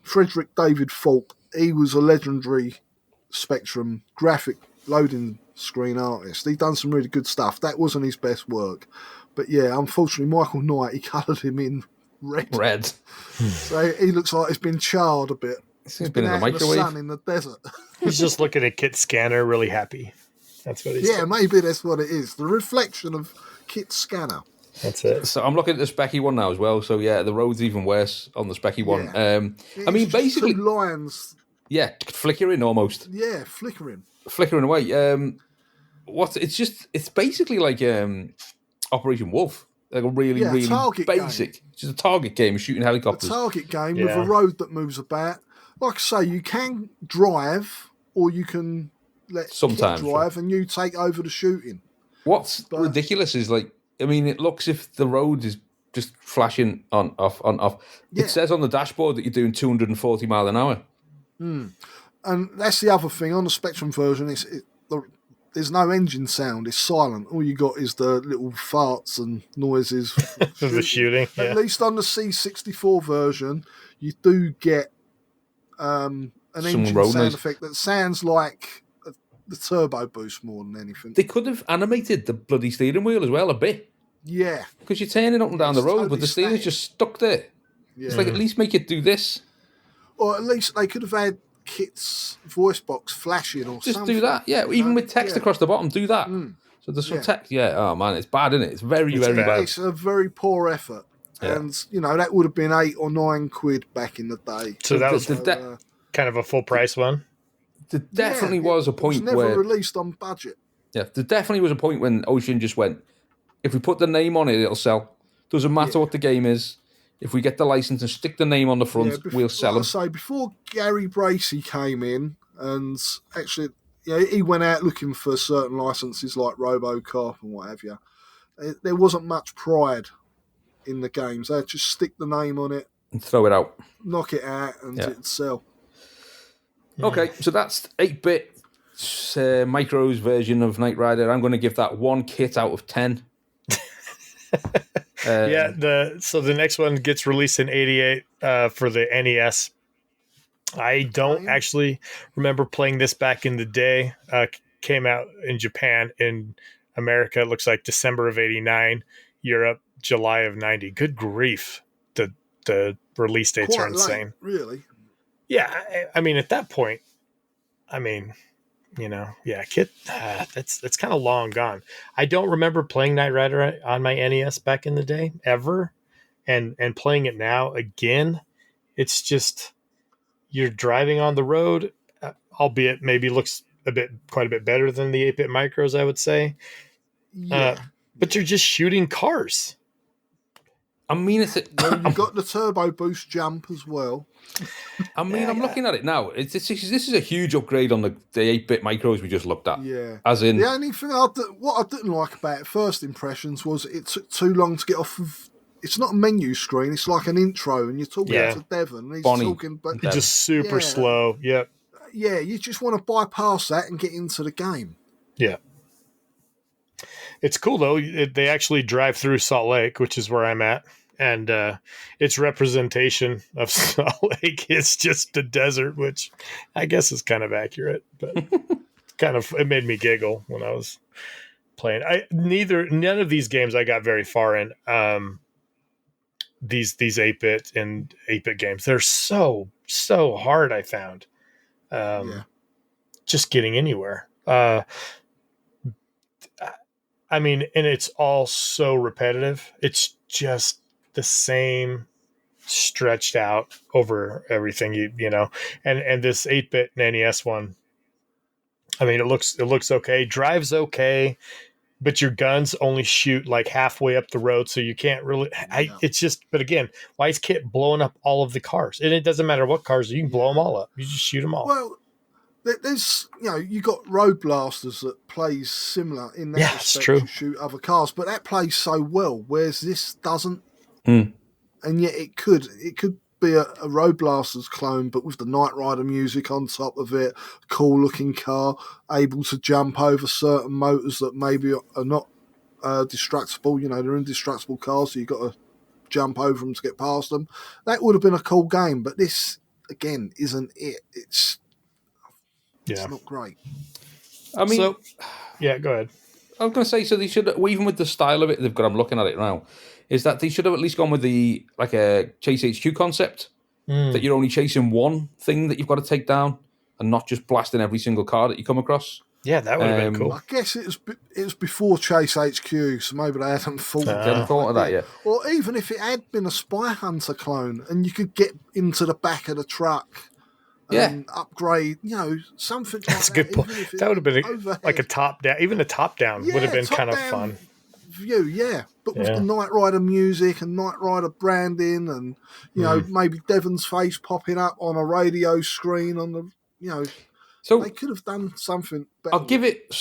Frederick David Falk, he was a legendary Spectrum graphic loading screen artist. He'd done some really good stuff. That wasn't his best work. But yeah, unfortunately, Michael Knight, he coloured him in red. So he looks like he's been charred a bit. He's been in the microwave. The sun in the desert. He's just looking at Kit's scanner, really happy. That's what he's Yeah, maybe that's what it is. The reflection of Kit's scanner. That's it. So I'm looking at the specky one now as well. So yeah, the road's even worse on the specky one. I mean, basically, two lines. Yeah, flickering almost. Yeah, flickering away. It's basically like Operation Wolf. Like a really basic. Game. Just a target game of shooting helicopters. A target game with a road that moves about. Like I say, you can drive or you can let Kit drive and you take over the shooting. What's ridiculous is it looks if the road is just flashing on, off. Yeah. It says on the dashboard that you're doing 240 mile an hour. And that's the other thing. On the Spectrum version, there's no engine sound. It's silent. All you got is the little farts and noises for the shooting. Yeah. At least on the C64 version, you do get an engine sound effect that sounds like the turbo boost more than anything. They could have animated the bloody steering wheel as well a bit. Yeah. Because you're turning up and down the road, totally, but the steering's just stuck there. Yeah. It's like, at least make it do this. Or at least they could have had Kit's voice box flashing or something. Just do that, yeah. Even with text across the bottom, do that. So there's some text, oh man, it's bad, isn't it? It's very bad. It's a very poor effort. Yeah. And, that would have been £8 or £9 back in the day. So that was kind of a full price one? There definitely was a point where... It was never released on budget. Yeah, there definitely was a point when Ocean just went, if we put the name on it, it'll sell. Doesn't matter what the game is. If we get the license and stick the name on the front, we'll sell them. So before Gary Bracey came in, and actually, he went out looking for certain licenses like RoboCop and what have you. There wasn't much pride in the games. They'd just stick the name on it and throw it out, knock it out, and it'd sell. Okay, so that's 8-bit Micro's version of Knight Rider. I'm going to give that 1 kit out of 10. So the next one gets released in '88 for the NES. I don't actually remember playing this back in the day. Came out in Japan. In America, it looks like December of '89. Europe, July of '90. Good grief, the release dates are insane. Really? Yeah, I mean at that point, Kit, that's kind of long gone. I don't remember playing Knight Rider on my NES back in the day, ever. And playing it now again, it's just, you're driving on the road, albeit maybe looks quite a bit better than the 8-bit micros, I would say. Yeah. But you're just shooting cars. You've got the turbo boost jump as well. I'm looking at it now. This is a huge upgrade on the 8-bit micros we just looked at. Yeah. As in... The only thing what I didn't like about it, first impressions, was it took too long to get off of... It's not a menu screen. It's like an intro, and you're talking to Devon. And he's talking... But it's just super slow. Yep. Yeah, you just want to bypass that and get into the game. Yeah. It's cool, though. They actually drive through Salt Lake, which is where I'm at. And its representation of Salt Lake is just a desert, which I guess is kind of accurate. But it made me giggle when I was playing. None of these games I got very far in. These 8-bit and 8-bit games, they're so hard. I found just getting anywhere. And it's all so repetitive. It's just the same stretched out over everything, and this 8-bit NES one, it looks okay, drives okay, but your guns only shoot like halfway up the road, so you can't really, but again, why is Kit blowing up all of the cars? And it doesn't matter what cars, you can blow them all up. You just shoot them all. Well, There's, you got Road Blasters that plays similar in that respect. It's true. To shoot other cars, but that plays so well, whereas this doesn't. Mm. And yet it could be a Road Blasters clone, but with the Knight Rider music on top of it, cool looking car, able to jump over certain motors that maybe are not destructible. They're indestructible cars, so you've got to jump over them to get past them. That would have been a cool game, but this, again, isn't it. It's not great. I mean, go ahead. I was going to say, so they should, even with the style of it they've got, I'm looking at it now, is that they should have at least gone with a Chase HQ concept, that you're only chasing one thing that you've got to take down and not just blasting every single car that you come across. Yeah, that would have been cool. I guess it was before Chase HQ, so maybe they hadn't thought of that yet. Or even if it had been a Spy Hunter clone and you could get into the back of the truck and upgrade, something like That's a good point. That would have been like a top down. Even a top down would have been kind of fun. View, but with the Knight Rider music and Knight Rider branding, and maybe Devon's face popping up on a radio screen on the, so they could have done something better. I'll give it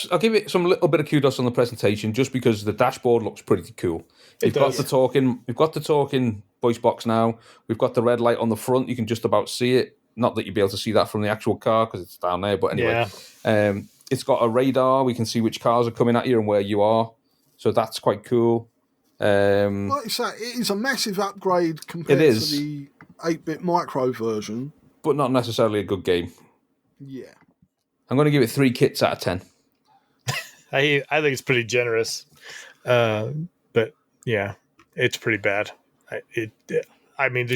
some little bit of kudos on the presentation, just because the dashboard looks pretty cool. We've got the talking voice box now. We've got the red light on the front. You can just about see it. Not that you'll be able to see that from the actual car because it's down there, but anyway, it's got a radar. We can see which cars are coming at you and where you are. So that's quite cool. Like you say, it is a massive upgrade compared to the 8-bit micro version. But not necessarily a good game. Yeah. I'm going to give it 3 kits out of 10. I think it's pretty generous. But yeah, it's pretty bad. There's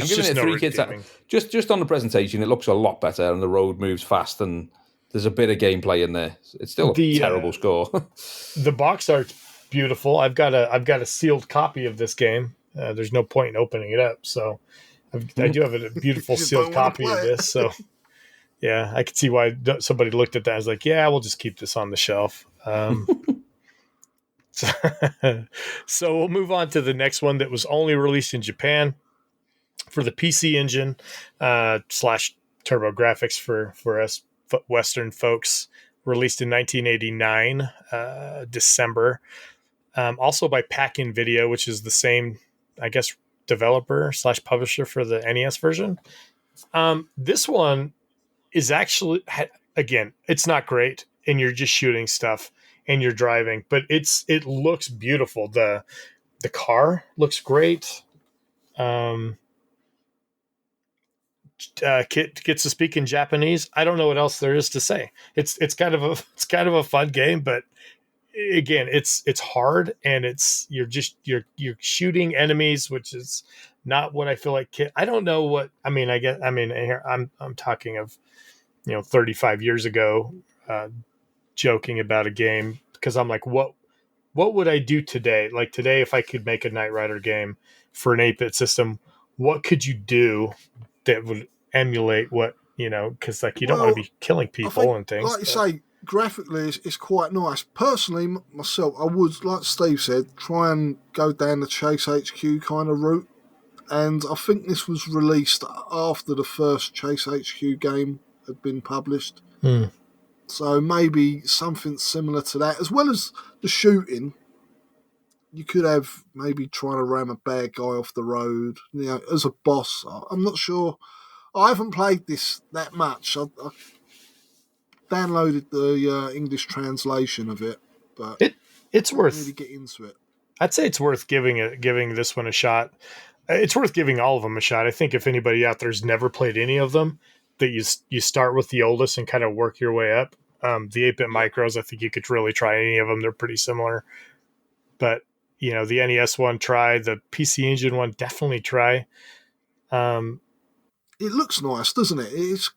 just no redeeming. Just on the presentation, it looks a lot better and the road moves fast and there's a bit of gameplay in there. It's still a terrible score. The box art's beautiful. I've got a sealed copy of this game. There's no point in opening it up, so I do have a beautiful sealed copy of this. So yeah, I could see why somebody looked at that and was like, "Yeah, we'll just keep this on the shelf." So we'll move on to the next one that was only released in Japan for the PC Engine / Turbo Graphics for us Western folks. Released in 1989, December. Also by Pack-In Video, which is the same, I guess, developer / publisher for the NES version. This one is actually, again, it's not great, and you're just shooting stuff and you're driving, but it looks beautiful. The car looks great. Kit gets to speak in Japanese. I don't know what else there is to say. It's kind of a fun game, but again, it's hard, and you're shooting enemies, which is not what I feel like Kit. I don't know what here I'm talking of 35 years ago, joking about a game, because I'm like, what would I do today? Like today, if I could make a Knight Rider game for an 8-bit system, what could you do that would emulate what, because you don't want to be killing people and things. Like you say, graphically, it's quite nice. Personally, myself, I would, like Steve said, try and go down the Chase HQ kind of route. And I think this was released after the first Chase HQ game had been published. So maybe something similar to that, as well as the shooting. You could have maybe trying to ram a bad guy off the road, as a boss. I'm not sure. I haven't played this that much. I downloaded the English translation of it, but it's worth really get into it. I'd say it's worth giving this one a shot. It's worth giving all of them a shot. I think if anybody out there's never played any of them, that you start with the oldest and kind of work your way up. The 8-bit micros, I think you could really try any of them. They're pretty similar, but the NES one, try the PC Engine one, definitely try. It looks nice, doesn't it? It's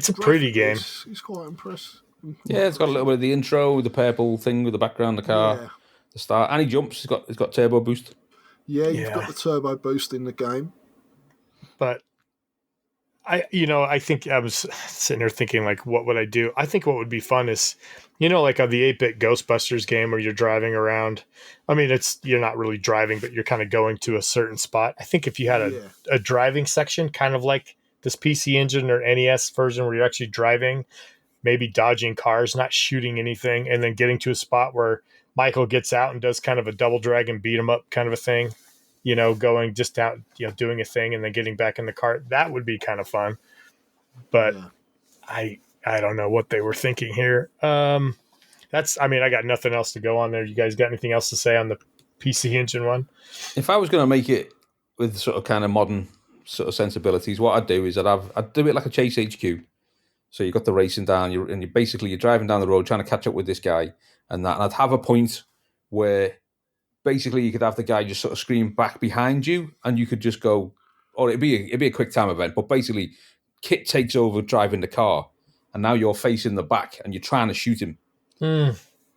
a pretty game. It's quite impressive. Yeah, it's got a little bit of the intro with the purple thing with the background, the car, the start, and he jumps. He's got turbo boost. Yeah, you've got the turbo boost in the game. But I think I was sitting there thinking, like, what would I do? I think what would be fun is, like on the 8-bit Ghostbusters game where you're driving around. I mean, you're not really driving, but you're kind of going to a certain spot. I think if you had a driving section, kind of like this PC Engine or NES version where you're actually driving, maybe dodging cars, not shooting anything, and then getting to a spot where Michael gets out and does kind of a double drag and beat him up kind of a thing, going just out, doing a thing and then getting back in the car. That would be kind of fun. But I don't know what they were thinking here. I got nothing else to go on there. You guys got anything else to say on the PC Engine one? If I was going to make it with sort of kind of modern sort of sensibilities, what I'd do is I'd do it like a Chase HQ. So you've got the racing down, you're driving down the road trying to catch up with this guy, and I'd have a point where basically you could have the guy just sort of scream back behind you, and you could just go, or it'd be a quick time event, but basically Kit takes over driving the car, and now you're facing the back and you're trying to shoot him.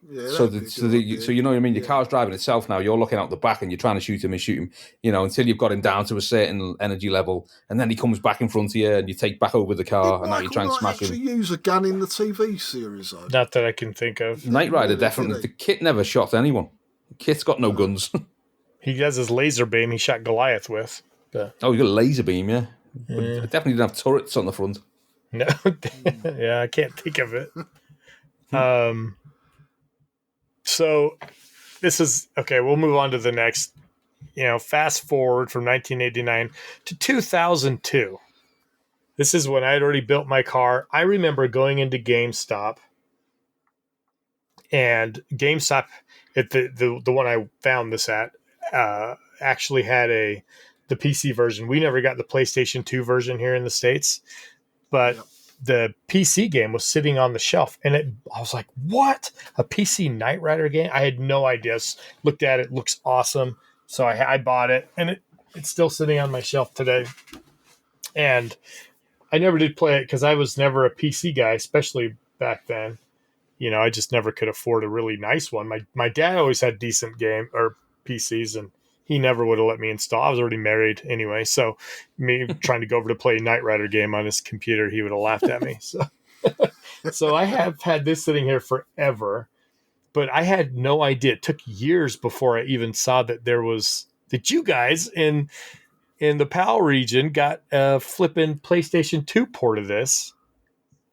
Yeah, so you know what I mean? Your car's driving itself now. You're looking out the back and you're trying to shoot him, until you've got him down to a certain energy level, and then he comes back in front of you and you take back over the car, and now you try and smash him. Did Michael use a gun in the TV series, though? Not that I can think of. Knight Rider, definitely. The Kit never shot anyone. Kit's got no guns. He has his laser beam he shot Goliath with. Oh, you got a laser beam, yeah. But it definitely didn't have turrets on the front. No. Yeah, I can't think of it. So this is okay. We'll move on to the next. Fast forward from 1989 to 2002. This is when I had already built my car. I remember going into GameStop, and GameStop at the one I found this at actually had the PC version. We never got the PlayStation 2 version here in the States, but the PC game was sitting on the shelf, and I was like, what? A PC Knight Rider game? I had no idea. Looked at it, looks awesome. So I bought it, and it's still sitting on my shelf today. And I never did play it because I was never a PC guy, especially back then. I just never could afford a really nice one. My dad always had decent game or PCs, and he never would have let me install. I was already married anyway, so me trying to go over to play a Knight Rider game on his computer, he would have laughed at me. So I have had this sitting here forever, but I had no idea. It took years before I even saw that you guys in the PAL region got a flipping PlayStation 2 port of this,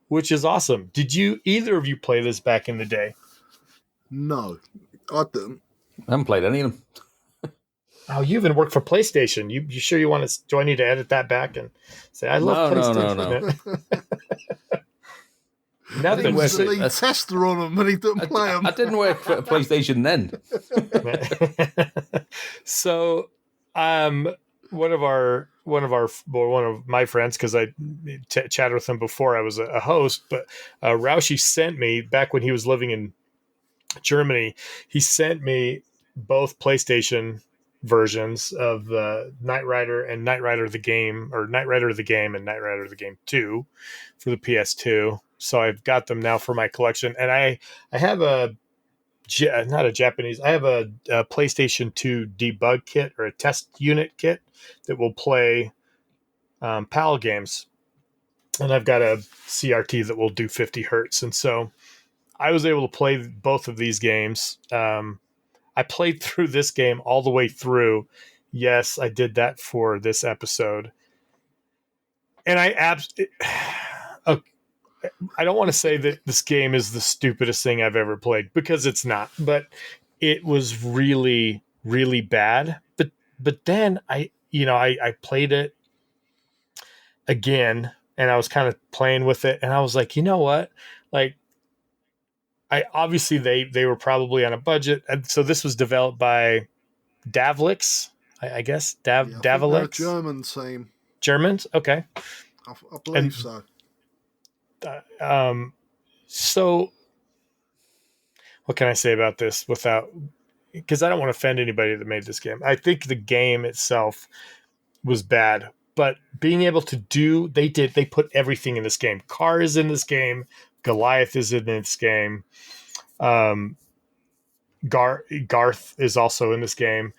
which is awesome. Did either of you play this back in the day? No, I didn't. I haven't played any of them. Oh, you even work for PlayStation. You sure you want to? Do I need to edit that back and say I love PlayStation? No. Nothing. There's a lead tester on them, and he didn't play them. I didn't work for PlayStation then. So, one of my friends, because I chatted with him before I was a host, but Roushimsx sent me back when he was living in Germany. He sent me both PlayStation versions of Knight Rider and Knight Rider the game, or Knight Rider the game and Knight Rider the game 2 for the PS2. So I've got them now for my collection, and I have not a Japanese. I have a PlayStation 2 debug kit or a test unit kit that will play PAL games, and I've got a CRT that will do 50 hertz, and so I was able to play both of these games. I played through this game all the way through. Yes, I did that for this episode. And I don't want to say that this game is the stupidest thing I've ever played, because it's not, but it was really, really bad. But then I played it again, and I was kind of playing with it, and I was like, you know what? Like, obviously they were probably on a budget, and so this was developed by Davlix, I guess. Davlix, German team. Germans, okay. I believe so. So what can I say about this because I don't want to offend anybody that made this game. I think the game itself was bad, but being able to they put everything in this game. Car is in this game. Goliath is in this game. Garth is also in this game,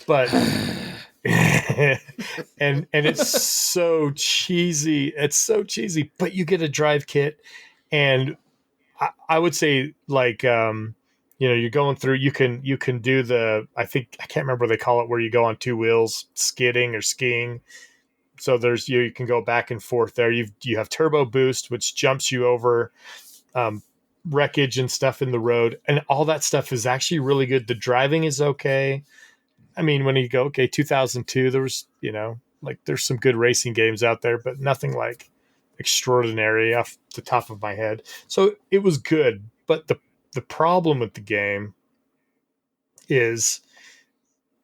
but and it's so cheesy. It's so cheesy, but you get a drive kit, and I would say, like, you're going through. You can do I can't remember what they call it, where you go on two wheels, skidding or skiing. So there's you can go back and forth there. You have turbo boost, which jumps you over wreckage and stuff in the road, and all that stuff is actually really good. The driving is okay. I mean, when you go, 2002, there was, there's some good racing games out there, but nothing like extraordinary off the top of my head. So it was good, but the problem with the game is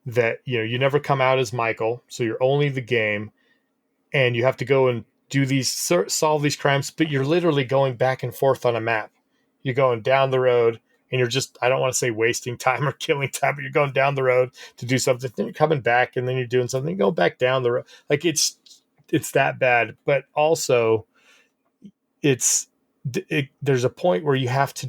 that, you never come out as Michael, so you're only the game, and you have to go and solve these crimes, but you're literally going back and forth on a map. You're going down the road, and you're just, I don't want to say wasting time or killing time, but you're going down the road to do something, then you're coming back, and then you're doing something, go back down the road. Like, it's that bad. But also, there's a point where you get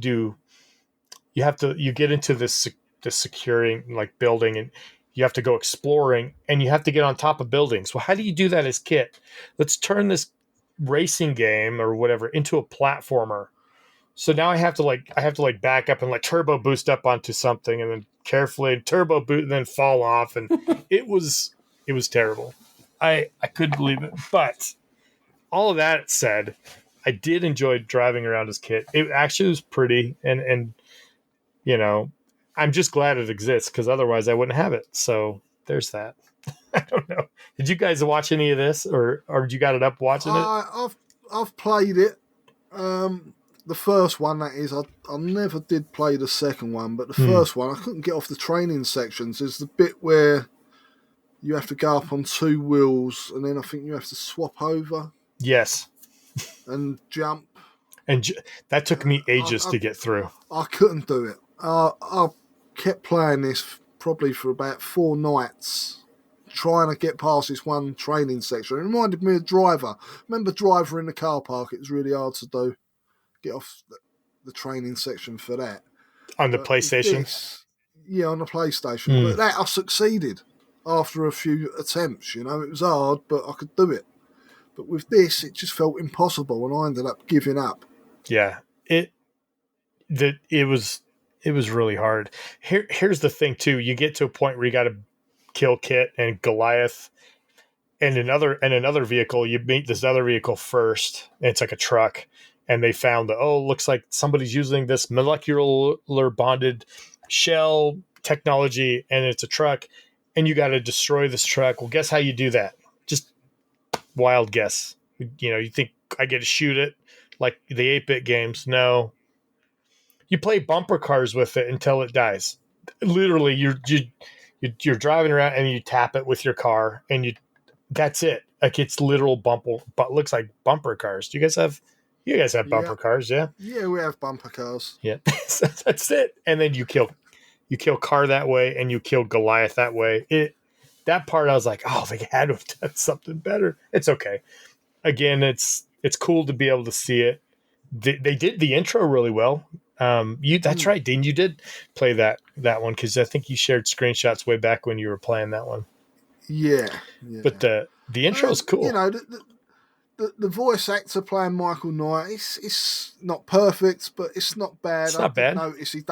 into this securing, like, building, and you have to go exploring, and you have to get on top of buildings. Well, how do you do that as Kit? Let's turn this racing game or whatever into a platformer. So now I have to back up and turbo boost up onto something, and then carefully turbo boot and then fall off. And it was terrible. I couldn't believe it. But all of that said, I did enjoy driving around as Kit. It actually was pretty, and I'm just glad it exists, because otherwise I wouldn't have it. So there's that. I don't know. Did you guys watch any of this, or you got it up watching it? I've played it. The first one, that is. I never did play the second one, but the first one, I couldn't get off the training sections. There's the bit where you have to go up on two wheels, and then I think you have to swap over. Yes. And jump. And that took me ages to get through. I couldn't do it. I kept playing this probably for about 4 nights, trying to get past this one training section. It reminded me of Driver. Remember Driver in the car park? It was really hard to do. Get off the training section for that. On the PlayStation? On the PlayStation. But that I succeeded after a few attempts. It was hard, but I could do it. But with this, it just felt impossible, and I ended up giving up. Yeah, it was really hard. Here's the thing too: you get to a point where you got to kill Kit and Goliath, and another vehicle. You meet this other vehicle first, and it's like a truck, and they found looks like somebody's using this molecular bonded shell technology, and it's a truck, and you got to destroy this truck. Well, guess how you do that? Just wild guess. You think I get to shoot it like the 8-bit games? No. You play bumper cars with it until it dies. Literally, you're driving around and you tap it with your car, and that's it. Like, it's literal bumper, but looks like bumper cars. Do you guys have bumper cars? Yeah. Yeah, we have bumper cars. Yeah, so that's it. And then you kill Car that way, and you kill Goliath that way. That part I was like, oh, they had to have done something better. It's okay. Again, it's cool to be able to see it. They did the intro really well. That's right, Dean. You did play that one, because I think you shared screenshots way back when you were playing that one. Yeah. But the intro's cool. The voice actor playing Michael Knight, it's not perfect, but it's not bad. It's not bad. Notice he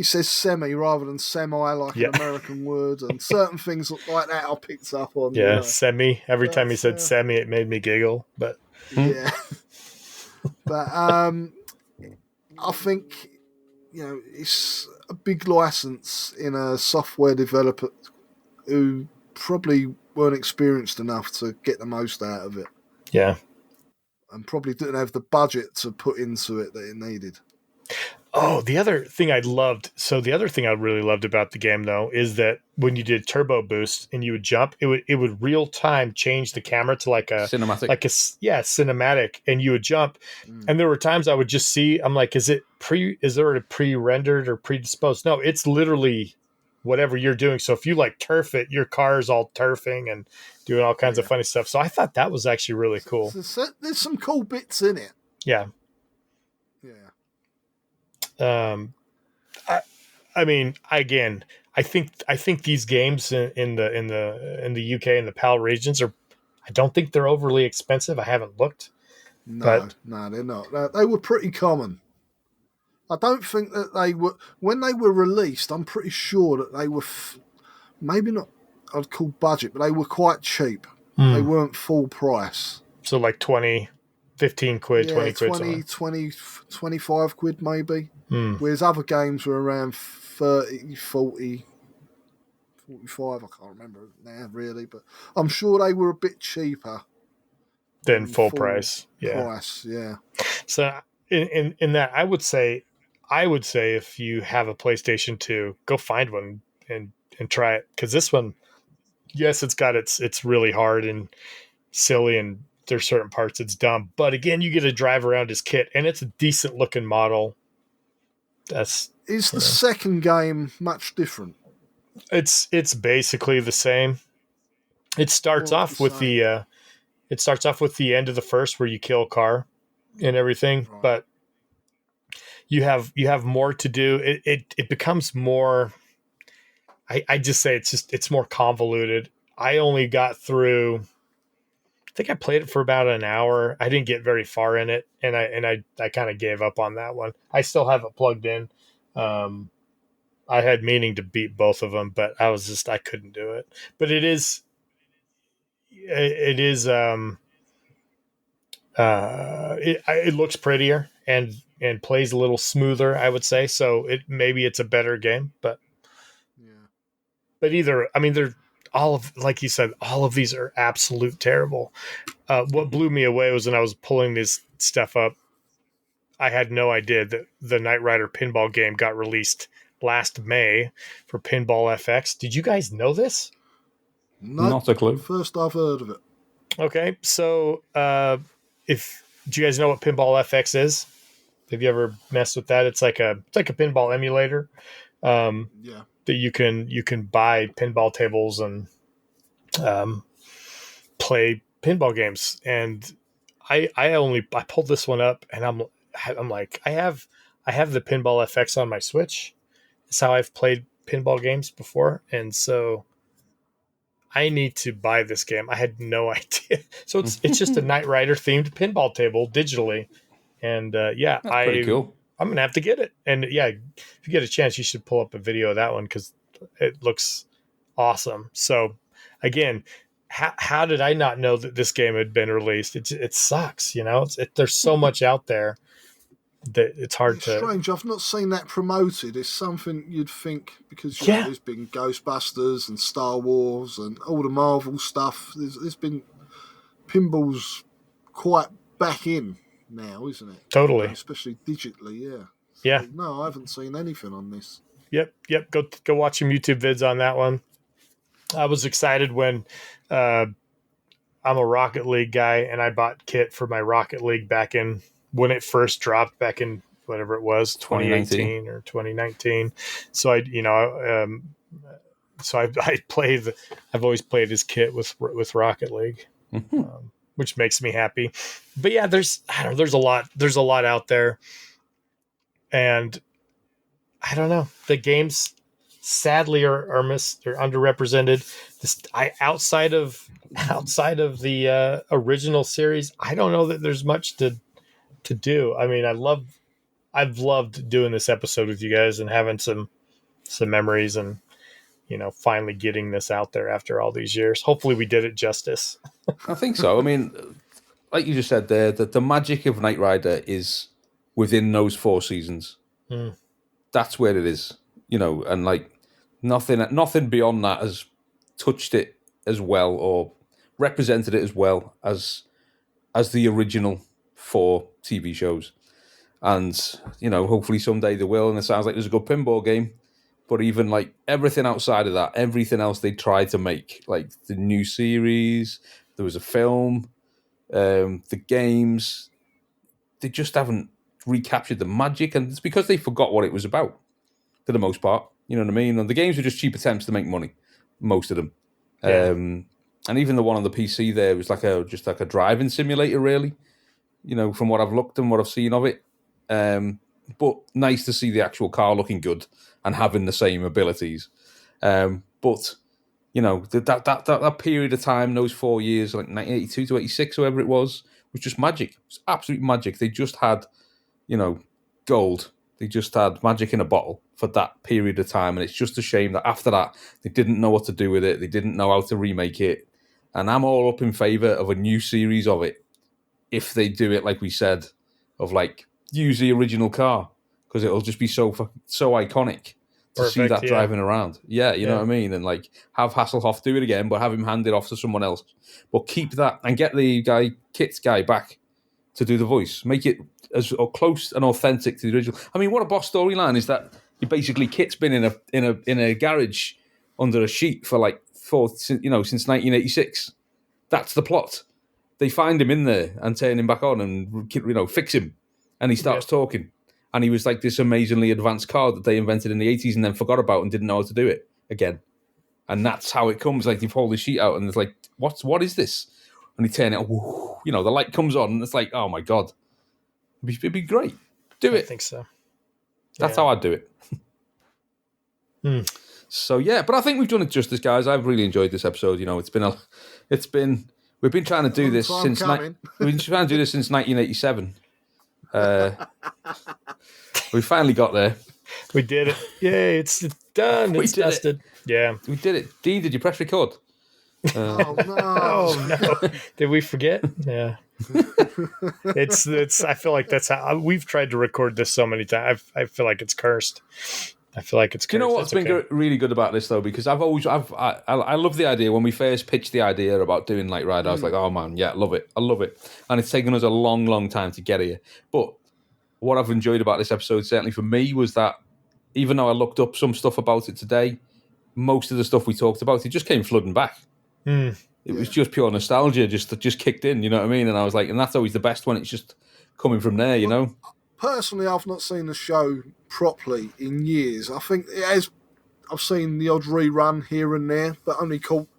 says semi rather than semi, like an American word, and certain things like that I picked up on. Yeah, semi. Every time he said semi, it made me giggle. But yeah, but I think it's a big license in a software developer who probably weren't experienced enough to get the most out of it. Yeah. And probably didn't have the budget to put into it that it needed. Oh, the other thing I really loved about the game, though, is that when you did turbo boost and you would jump, it would real time change the camera to like a cinematic, cinematic, and you would jump. And there were times I would just see, I'm like, is there a pre-rendered or predisposed? No, it's literally whatever you're doing. So if you turf it, your car's all turfing and doing all kinds of funny stuff. So I thought that was actually really cool. There's some cool bits in it. Yeah. Yeah. I mean, again, I think these games in the UK and the PAL regions I don't think they're overly expensive. I haven't looked. No, they're not. They were pretty common. I don't think that they were, when they were released, I'm pretty sure that they were maybe not, I'd call budget, but they were quite cheap. They weren't full price. So like 20 15 quid, Yeah, 20 quid. 25 quid maybe. Whereas other games were around 30, 40, 45. I can't remember now really, but I'm sure they were a bit cheaper than full price. Yeah. Yeah. So in that, I would say if you have a PlayStation 2, go find one and try it, because this one, yes, it's really hard and silly, and there's certain parts it's dumb, but again, you get to drive around his kit, and it's a decent looking model. Is the second game much different? It's basically the same. It starts off with the end of the first, where you kill a car and everything, right. But you have more to do. It becomes more. I just say it's more convoluted. I only got through. I think I played it for about an hour. I didn't get very far in it, and I kind of gave up on that one. I still have it plugged in. I had meaning to beat both of them, but I couldn't do it. But it looks prettier and plays a little smoother, I would say. So maybe it's a better game, but they're all of, like you said, all of these are absolute terrible. What blew me away was when I was pulling this stuff up, I had no idea that the Knight Rider pinball game got released last May for Pinball FX. Did you guys know this? No, not a clue. First I've heard of it. Okay, so do you guys know what Pinball FX is? Have you ever messed with that? It's like a pinball emulator. That you can buy pinball tables and play pinball games. And I pulled this one up, and I'm like, I have the Pinball FX on my Switch. It's how I've played pinball games before, and so I need to buy this game. I had no idea. So it's just a Knight Rider themed pinball table digitally, and that's pretty cool. I'm gonna have to get it. And yeah, if you get a chance, you should pull up a video of that one, because it looks awesome. So again, how did I not know that this game had been released? It sucks, there's so much out there that it's hard to. Strange, I've not seen that promoted. It's something you'd think, because there's been Ghostbusters and Star Wars and all the Marvel stuff. There's been pinballs quite back in now, isn't it? Totally, especially digitally. Yeah. No, I haven't seen anything on this. Yep. Go watch some YouTube vids on that one. I was excited when I'm a Rocket League guy, and I bought kit for my Rocket League back in when it first dropped back in whatever it was, 2018 or 2019. So I've always played his kit with Rocket League, which makes me happy. But yeah, there's a lot out there, and I don't know. The games sadly are underrepresented. Outside of the original series, I don't know that there's much to do. I mean, I've loved doing this episode with you guys and having some memories, and finally getting this out there after all these years. Hopefully we did it justice. I think so. I mean, like you just said there, that the magic of Knight Rider is within those 4 seasons. That's where it is, and like nothing beyond that has touched it as well or represented it as well as the original 4 TV shows. And hopefully someday they will. And it sounds like there's a good pinball game, but even like everything outside of that, everything else they tried to make, like the new series, there was a film, the games, they just haven't recaptured the magic, and it's because they forgot what it was about for the most part. You know what I mean? And the games were just cheap attempts to make money, most of them. Yeah. And even the one on the PC there was just like a driving simulator, really. From what I've looked and what I've seen of it. But nice to see the actual car looking good and having the same abilities. But that period of time, those 4 years, like 1982 to 86, whoever it was just magic. It was absolute magic. They just had, gold. They just had magic in a bottle for that period of time. And it's just a shame that after that, they didn't know what to do with it. They didn't know how to remake it. And I'm all up in favour of a new series of it. if they do it like we said, of like use the original car because it'll just be so iconic to see that driving around. Yeah, you know what I mean? And like have Hasselhoff do it again, but have him hand it off to someone else. But keep that and get the guy, Kit's guy, back to do the voice. Make it as close and authentic to the original. I mean, what a boss storyline is that? Basically, Kit's been in a garage under a sheet since 1986. That's the plot. They find him in there and turn him back on and fix him, and he starts talking. And he was like this amazingly advanced car that they invented in the 80s and then forgot about and didn't know how to do it again. And that's how it comes. Like they pull the sheet out and it's like, what is this? And he turn it on, the light comes on and it's like, oh my God. It'd be great. Do it. I think so. That's how I'd do it. So yeah, but I think we've done it justice, guys. I've really enjoyed this episode. We've been trying to do this since 1987. We finally got there. We did it. Yay, it's done. It's dusted. Yeah. We did it. Dean, did you press record? Oh no. Oh no. Did we forget? Yeah. It's I feel like that's how we've tried to record this so many times. I feel like it's cursed. I feel like it's cursed. Do you know what's been really good about this though? Because I love the idea. When we first pitched the idea about doing Night Rider, I was like, oh man, yeah, I love it. And it's taken us a long, long time to get here. But what I've enjoyed about this episode, certainly for me, was that even though I looked up some stuff about it today, most of the stuff we talked about, it just came flooding back. It was just pure nostalgia, just kicked in, you know what I mean? And I was like, and that's always the best when it's just coming from there, you know? Personally, I've not seen the show properly in years. I think it has. I've seen the odd rerun here and there, but only caught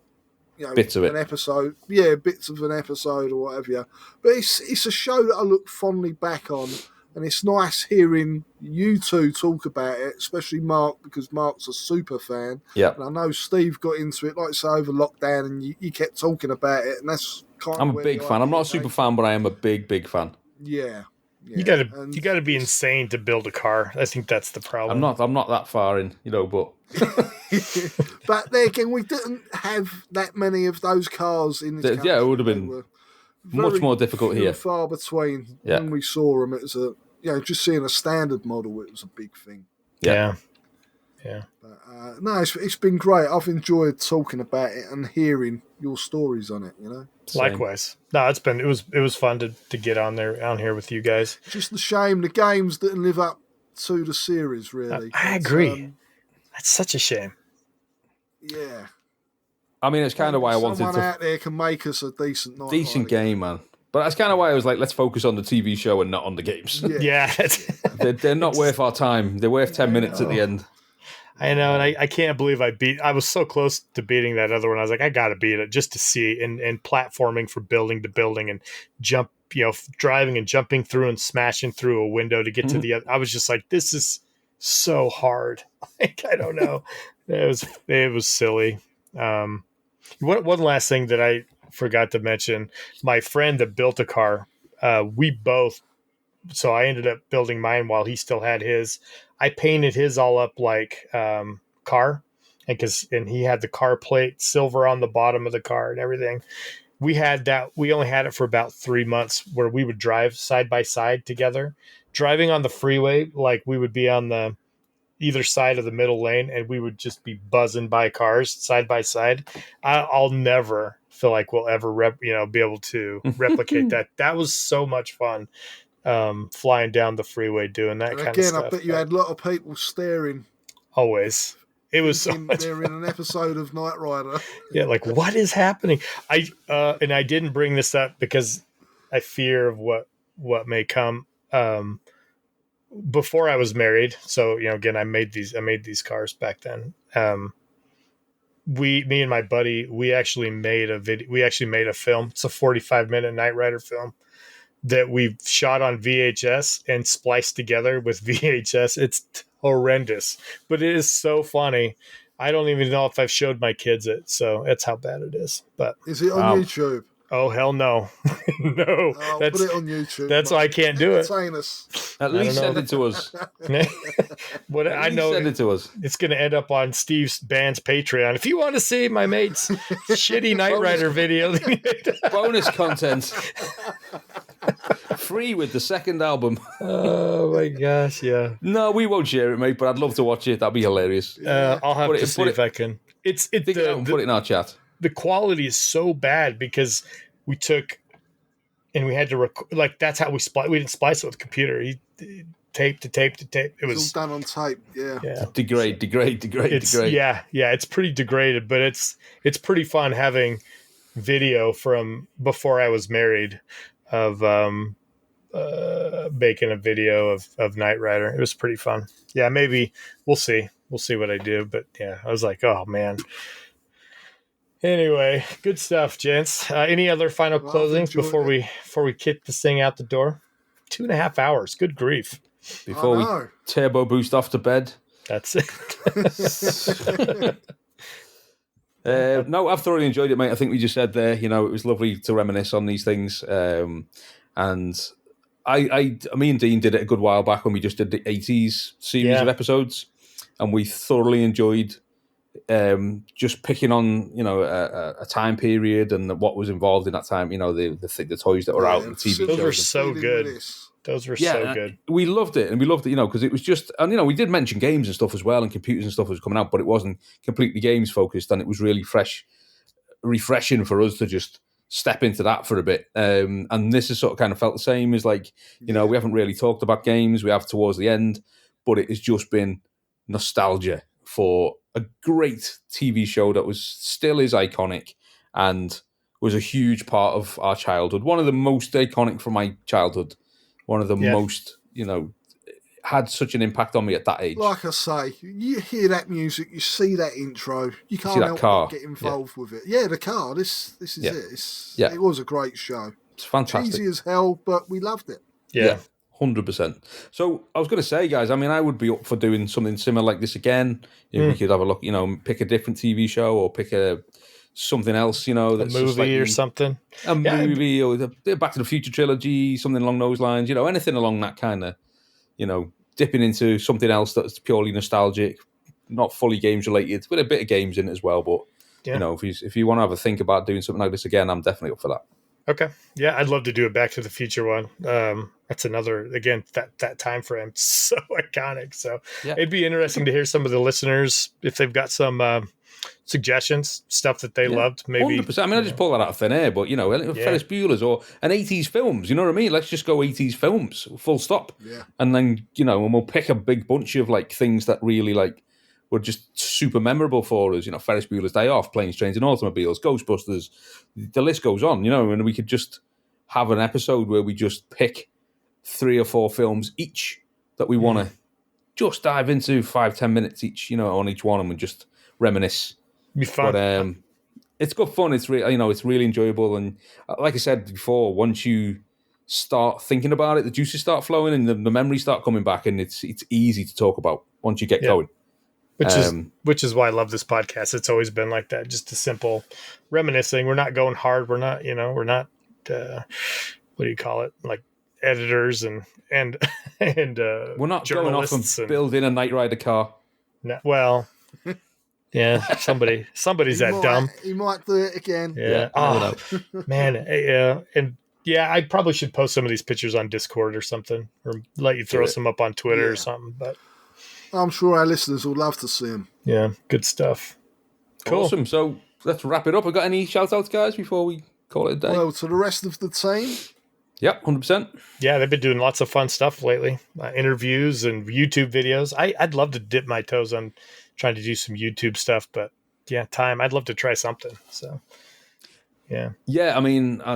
bits of an episode. Yeah, bits of an episode or whatever. Yeah. But it's a show that I look fondly back on, and it's nice hearing you two talk about it, especially Mark, because Mark's a super fan. Yeah. And I know Steve got into it, like I say, over lockdown, and you kept talking about it, and that's kind of. I'm a big fan. I'm not a super fan, but I am a big fan. Yeah. You gotta be insane to build a car. I think that's the problem. I'm not that far in, but but there again, we didn't have that many of those cars in this country. Yeah, it would have been much more difficult here. Far between when we saw them. It was just seeing a standard model. It was a big thing. Yeah. But, no, it's been great. I've enjoyed talking about it and hearing your stories on it. Same. Likewise. No, it was fun to get on here with you guys. Just a shame the games didn't live up to the series, really. I agree. That's such a shame. Yeah. I mean, it's kind of why I wanted someone out there can make us a decent game, man. But that's kind of why I was like, let's focus on the TV show and not on the games. Yeah. They're not worth our time. They're worth 10 minutes at the end. I know, and I can't believe I was so close to beating that other one. I was like, I got to beat it just to see and platforming for building to building and jump, driving and jumping through and smashing through a window to get to the other. I was just like, this is so hard. Like, I don't know. It was silly. One last thing that I forgot to mention, my friend that built a car, so I ended up building mine while he still had his. I painted his all up like car, and he had the car plate silver on the bottom of the car and everything. We had that. We only had it for about 3 months, where we would drive side by side together, driving on the freeway. Like we would be on the either side of the middle lane, and we would just be buzzing by cars side by side. I'll never feel like we'll ever be able to replicate that. That was so much fun. Flying down the freeway doing that kind of stuff. Again, I bet you had a lot of people staring. Always. It was so much they're in an episode of Knight Rider. Yeah, like what is happening? I didn't bring this up because I fear of what may come. Before I was married, so again, I made these cars back then. Me and my buddy, we actually made a video. We actually made a film. It's a 45-minute Knight Rider film that we shot on VHS and spliced together with VHS. It's horrendous, but it is so funny. I don't even know if I've showed my kids it, so that's how bad it is. But is it on YouTube? Oh, hell no. No. Put it on YouTube. That's why I can't do it. At least send it to us. I know send it to us. It's going to end up on Steve's band's Patreon. If you want to see my mate's shitty Knight Rider video. Bonus content. Free with the second album. Oh my gosh, yeah. No, we won't share it, mate, but I'd love to watch it. That'd be hilarious. I'll have to see if I can. Put it in our chat. The quality is so bad because we took and we had to record, like, that's how we splice. We didn't splice it with the computer. Tape to tape to tape. It was all done on tape. Yeah. Degrade. Yeah. It's pretty degraded, but it's pretty fun having video from before I was married of making a video of Knight Rider. It was pretty fun. Yeah, maybe we'll see what I do. But yeah, I was like, oh man. Anyway, good stuff, gents. Any other final closings before we kick this thing out the door? 2.5 hours. Good grief. Before we turbo boost off to bed. That's it. No, I've thoroughly enjoyed it, mate. I think we just said there, it was lovely to reminisce on these things. And me and Dean did it a good while back when we just did the 80s series of episodes, and we thoroughly enjoyed just picking on a time period and what was involved in that time. The toys that were out and the TV shows. Those were so good. Those were so good. We loved it, because it was just, and we did mention games and stuff as well, and computers and stuff was coming out, but it wasn't completely games focused, and it was really refreshing for us to just step into that for a bit. And this has sort of kind of felt the same as we haven't really talked about games. We have towards the end, but it has just been nostalgia for a great TV show that still is iconic and was a huge part of our childhood. One of the most iconic from my childhood. One of the most, had such an impact on me at that age. Like I say, you hear that music, you see that intro, you can't help but get involved with it. Yeah, the car. This is it. It was a great show. It's fantastic. Cheesy as hell, but we loved it. Yeah. 100%. So I was going to say, guys, I would be up for doing something similar like this again. If we could have a look, pick a different TV show or pick something else, that's a movie or something. A movie or the Back to the Future trilogy, something along those lines, anything along that kind of, dipping into something else that's purely nostalgic, not fully games related, with a bit of games in it as well. But, if you want to have a think about doing something like this again, I'm definitely up for that. Okay. Yeah, I'd love to do a Back to the Future one. That's another, again, that time frame, so iconic. So it'd be interesting to hear some of the listeners, if they've got some suggestions, stuff that they loved, maybe. 100%. I just pull that out of thin air, but, Ferris Bueller's or an 80s films, you know what I mean? Let's just go 80s films, full stop. Yeah. And then, and we'll pick a big bunch of, things that really, were just super memorable for us. Ferris Bueller's Day Off, Planes, Trains and Automobiles, Ghostbusters, the list goes on, and we could just have an episode where we just pick 3 or 4 films each that we want to just dive into 5-10 minutes each, on each one, and we just reminisce. Be fun. But it's good fun. It's it's really enjoyable, and like I said before, once you start thinking about it, the juices start flowing and the memories start coming back, and it's easy to talk about once you get going. Which is why I love this podcast. It's always been like that, just a simple reminiscing. We're not going hard. We're not, we're not, what do you call it? Like editors and we're not going off and building a Knight Rider car. No, well, yeah, somebody's that dumb. He might do it again. Yeah. Oh, man. And yeah, I probably should post some of these pictures on Discord or something, or let you throw some up on Twitter or something, but I'm sure our listeners will love to see them. Yeah, good stuff. Cool. Awesome. So let's wrap it up. Have got any shout-outs, guys, before we call it a day? Well, to the rest of the team. Yep, 100%. Yeah, they've been doing lots of fun stuff lately. Interviews and YouTube videos. I'd love to dip my toes on trying to do some YouTube stuff, but I'd love to try something. So, yeah. Yeah,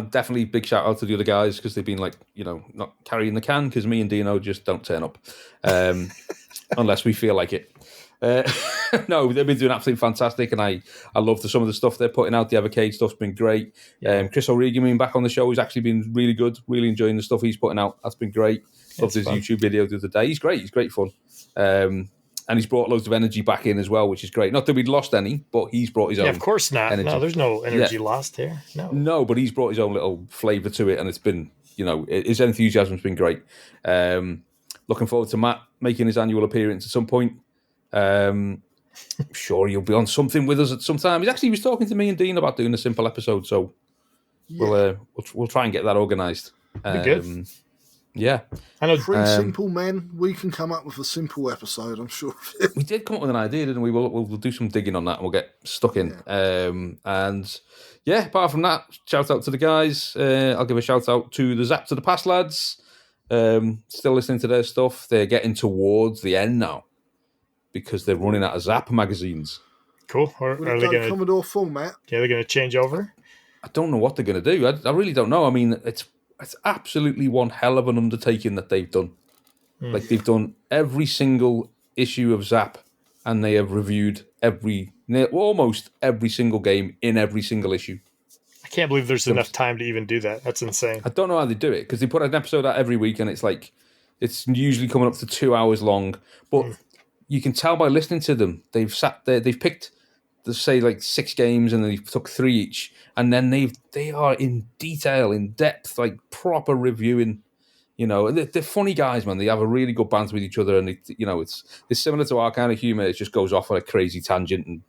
definitely big shout-out to the other guys because they've been, not carrying the can because me and Dino just don't turn up. Unless we feel like it. No, they've been doing absolutely fantastic, and I love some of the stuff they're putting out. The Evercade stuff's been great. Chris O'Regan being back on the show has actually been really good. Really enjoying the stuff he's putting out. That's been great. Loved his YouTube video the other day. He's great. He's great fun. And he's brought loads of energy back in as well, which is great. Not that we'd lost any, but he's brought his own. Yeah, of course not. Energy. No, there's no energy lost here. No, but he's brought his own little flavour to it, and it's been, his enthusiasm's been great. Looking forward to Matt making his annual appearance at some point. I'm sure he'll be on something with us at some time. He was talking to me and Dean about doing a simple episode, so we'll try and get that organised. Good. Yeah. I know. Three simple men. We can come up with a simple episode, I'm sure. We did come up with an idea, didn't we? We'll do some digging on that and we'll get stuck in. And yeah, apart from that, shout out to the guys. I'll give a shout out to the Zap to the Past lads. Still listening to their stuff. They're getting towards the end now because they're running out of Zap magazines. Cool. Are they going to Commodore format? Yeah, they're going to change over. I don't know what they're going to do. I really don't know. I mean, it's absolutely one hell of an undertaking that they've done. Like, they've done every single issue of Zap, and they have reviewed almost every single game in every single issue. I can't believe there's enough time to even do that. That's insane. I don't know how they do it, because they put an episode out every week, and it's usually coming up to 2 hours long. But you can tell by listening to them, they've sat there, they've picked, say, like 6 games, and they took 3 each, and then they are in detail, in depth, like proper reviewing. You know, they're funny guys, man. They have a really good banter with each other, and it's similar to our kind of humor. It just goes off on a crazy tangent, and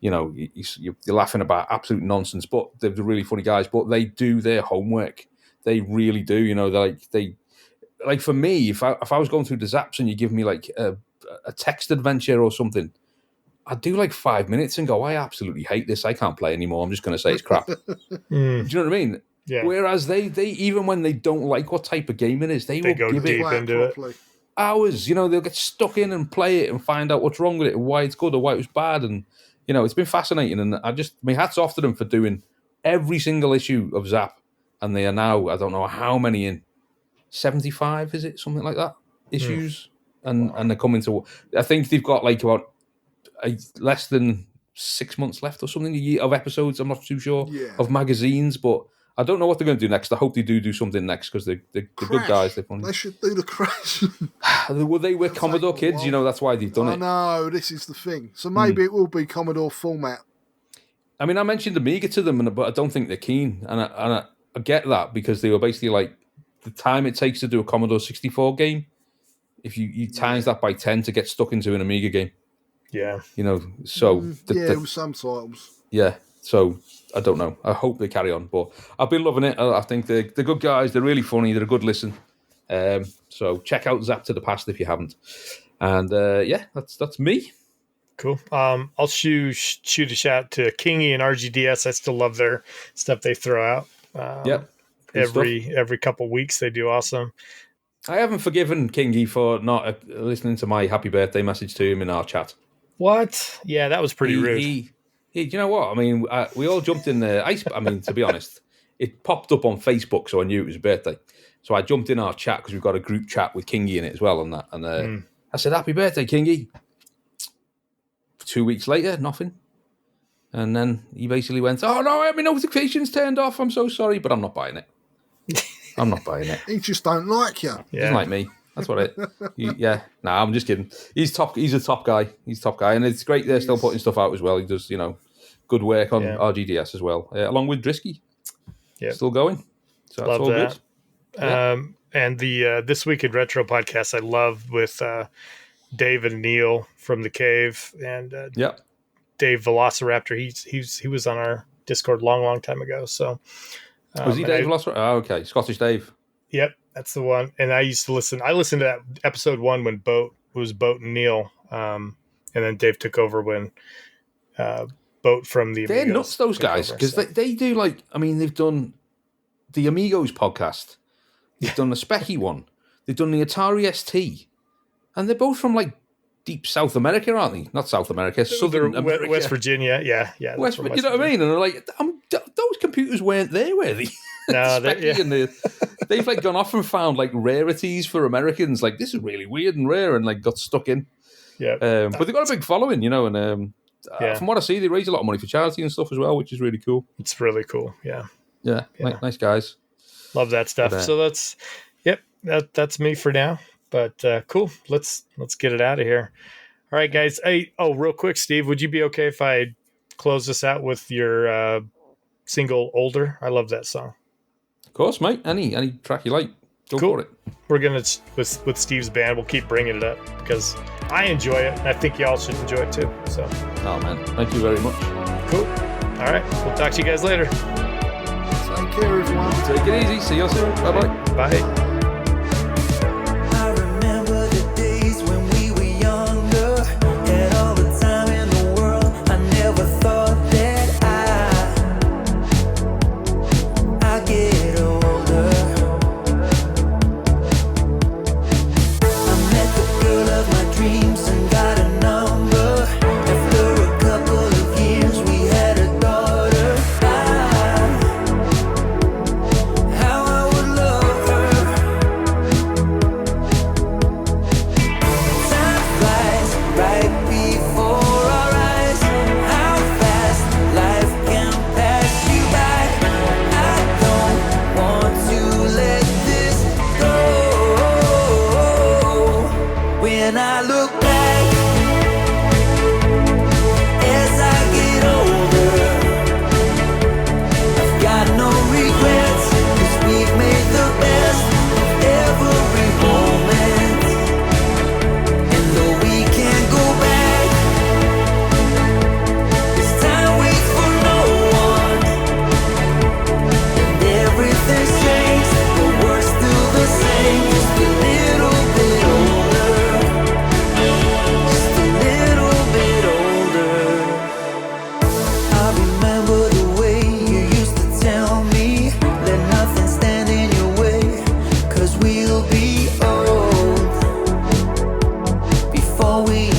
you're laughing about absolute nonsense. But they're really funny guys. But they do their homework. They really do. You know, they for me, if I was going through the Zaps and you give me like a text adventure or something, I'd do like 5 minutes and go, I absolutely hate this. I can't play anymore. I'm just going to say it's crap. Do you know what I mean? Yeah. Whereas they even when they don't like what type of game it is, they will go give deep it into it. Hours. You know, they'll get stuck in and play it and find out what's wrong with it, and why it's good or why it was bad. And it's been fascinating. And my hats off to them for doing every single issue of Zap. And they are now, I don't know how many in, 75, is it? Something like that, issues. And they're coming to, I think they've got like about less than 6 months left or something, a year of episodes. I'm not too sure of magazines, but I don't know what they're going to do next. I hope they do something next, because they're good guys. They're funny. They should do the Crash. Well, they were Commodore kids, that's why they've done it. No, this is the thing. So maybe it will be Commodore format. I mean, I mentioned Amiga to them, but I don't think they're keen. And I get that, because they were basically like, the time it takes to do a Commodore 64 game, if you times that by 10 to get stuck into an Amiga game. Yeah. So... with some titles. Yeah, so... I don't know. I hope they carry on, but I've been loving it. I think they're good guys. They're really funny. They're a good listen. So check out Zap to the Past if you haven't. And that's me. Cool. I'll shoot a shout to Kingy and RGDS. I still love their stuff they throw out. Every couple weeks they do awesome. I haven't forgiven Kingy for not listening to my happy birthday message to him in our chat. What? Yeah, that was pretty rude. Do you know what? I mean, we all jumped in there. I mean, to be honest, it popped up on Facebook, so I knew it was his birthday. So I jumped in our chat, because we've got a group chat with Kingy in it as well, and that. And I said, "Happy birthday, Kingy." 2 weeks later, nothing. And then he basically went, "Oh no, I have my notifications turned off. I'm so sorry, but I'm not buying it. I'm not buying it. He just don't like you. He doesn't like me. That's what it. I'm just kidding. He's top. He's a top guy. And it's great they're still putting stuff out as well. He does, good work on RGDS as well, along with Drisky. Yeah, still going. So that's all good. And the This Week in Retro podcast, I love with Dave and Neil from the Cave, and Dave Velociraptor. He was on our Discord long time ago. So was he Dave Velociraptor? Oh, okay, Scottish Dave. Yep. That's the one. And I used to listen. I listened to that episode 1 when Boat and Neil. And then Dave took over when Boat from the Amigos. They're nuts, those guys, because they do they've done the Amigos podcast. They've done the Specky one. They've done the Atari ST. And they're both from deep South America, aren't they? Not South America, Southern America. West Virginia, yeah. You know what I mean? And they're like, those computers weren't there, were they? No, they've gone off and found rarities for Americans. This is really weird and rare, and got stuck in. Yeah, but they've got a big following, and from what I see, they raise a lot of money for charity and stuff as well, which is really cool. It's really cool. Yeah. Nice guys. Love that stuff. So that's me for now. But cool. Let's get it out of here. All right, guys. Hey, real quick, Steve, would you be okay if I close this out with your single "Older"? I love that song. Of course, mate. Any track you like, go for it. We're gonna with Steve's band. We'll keep bringing it up because I enjoy it, and I think y'all should enjoy it too. So, oh man, thank you very much. Cool. All right, we'll talk to you guys later. So. Take care, everyone. Take it easy. See you soon. Bye-bye. Bye. I remember the days when we were younger, had all the time in the world. I never thought that I get older. I met the girl of my dreams and got a number. After a couple of years, we had a daughter. How I would love her. Time flies right before our eyes. How fast life can pass you by. I don't want to let this go. When I look back as I get older, I've got no regrets, 'cause we've made the best of every moment. And though we can't go back, this time waits for no one. And everything's changed, but we're still the same, just a little bit older. Just a little bit older. I remember the way you used to tell me, let nothing stand in your way, 'cause we'll be old before we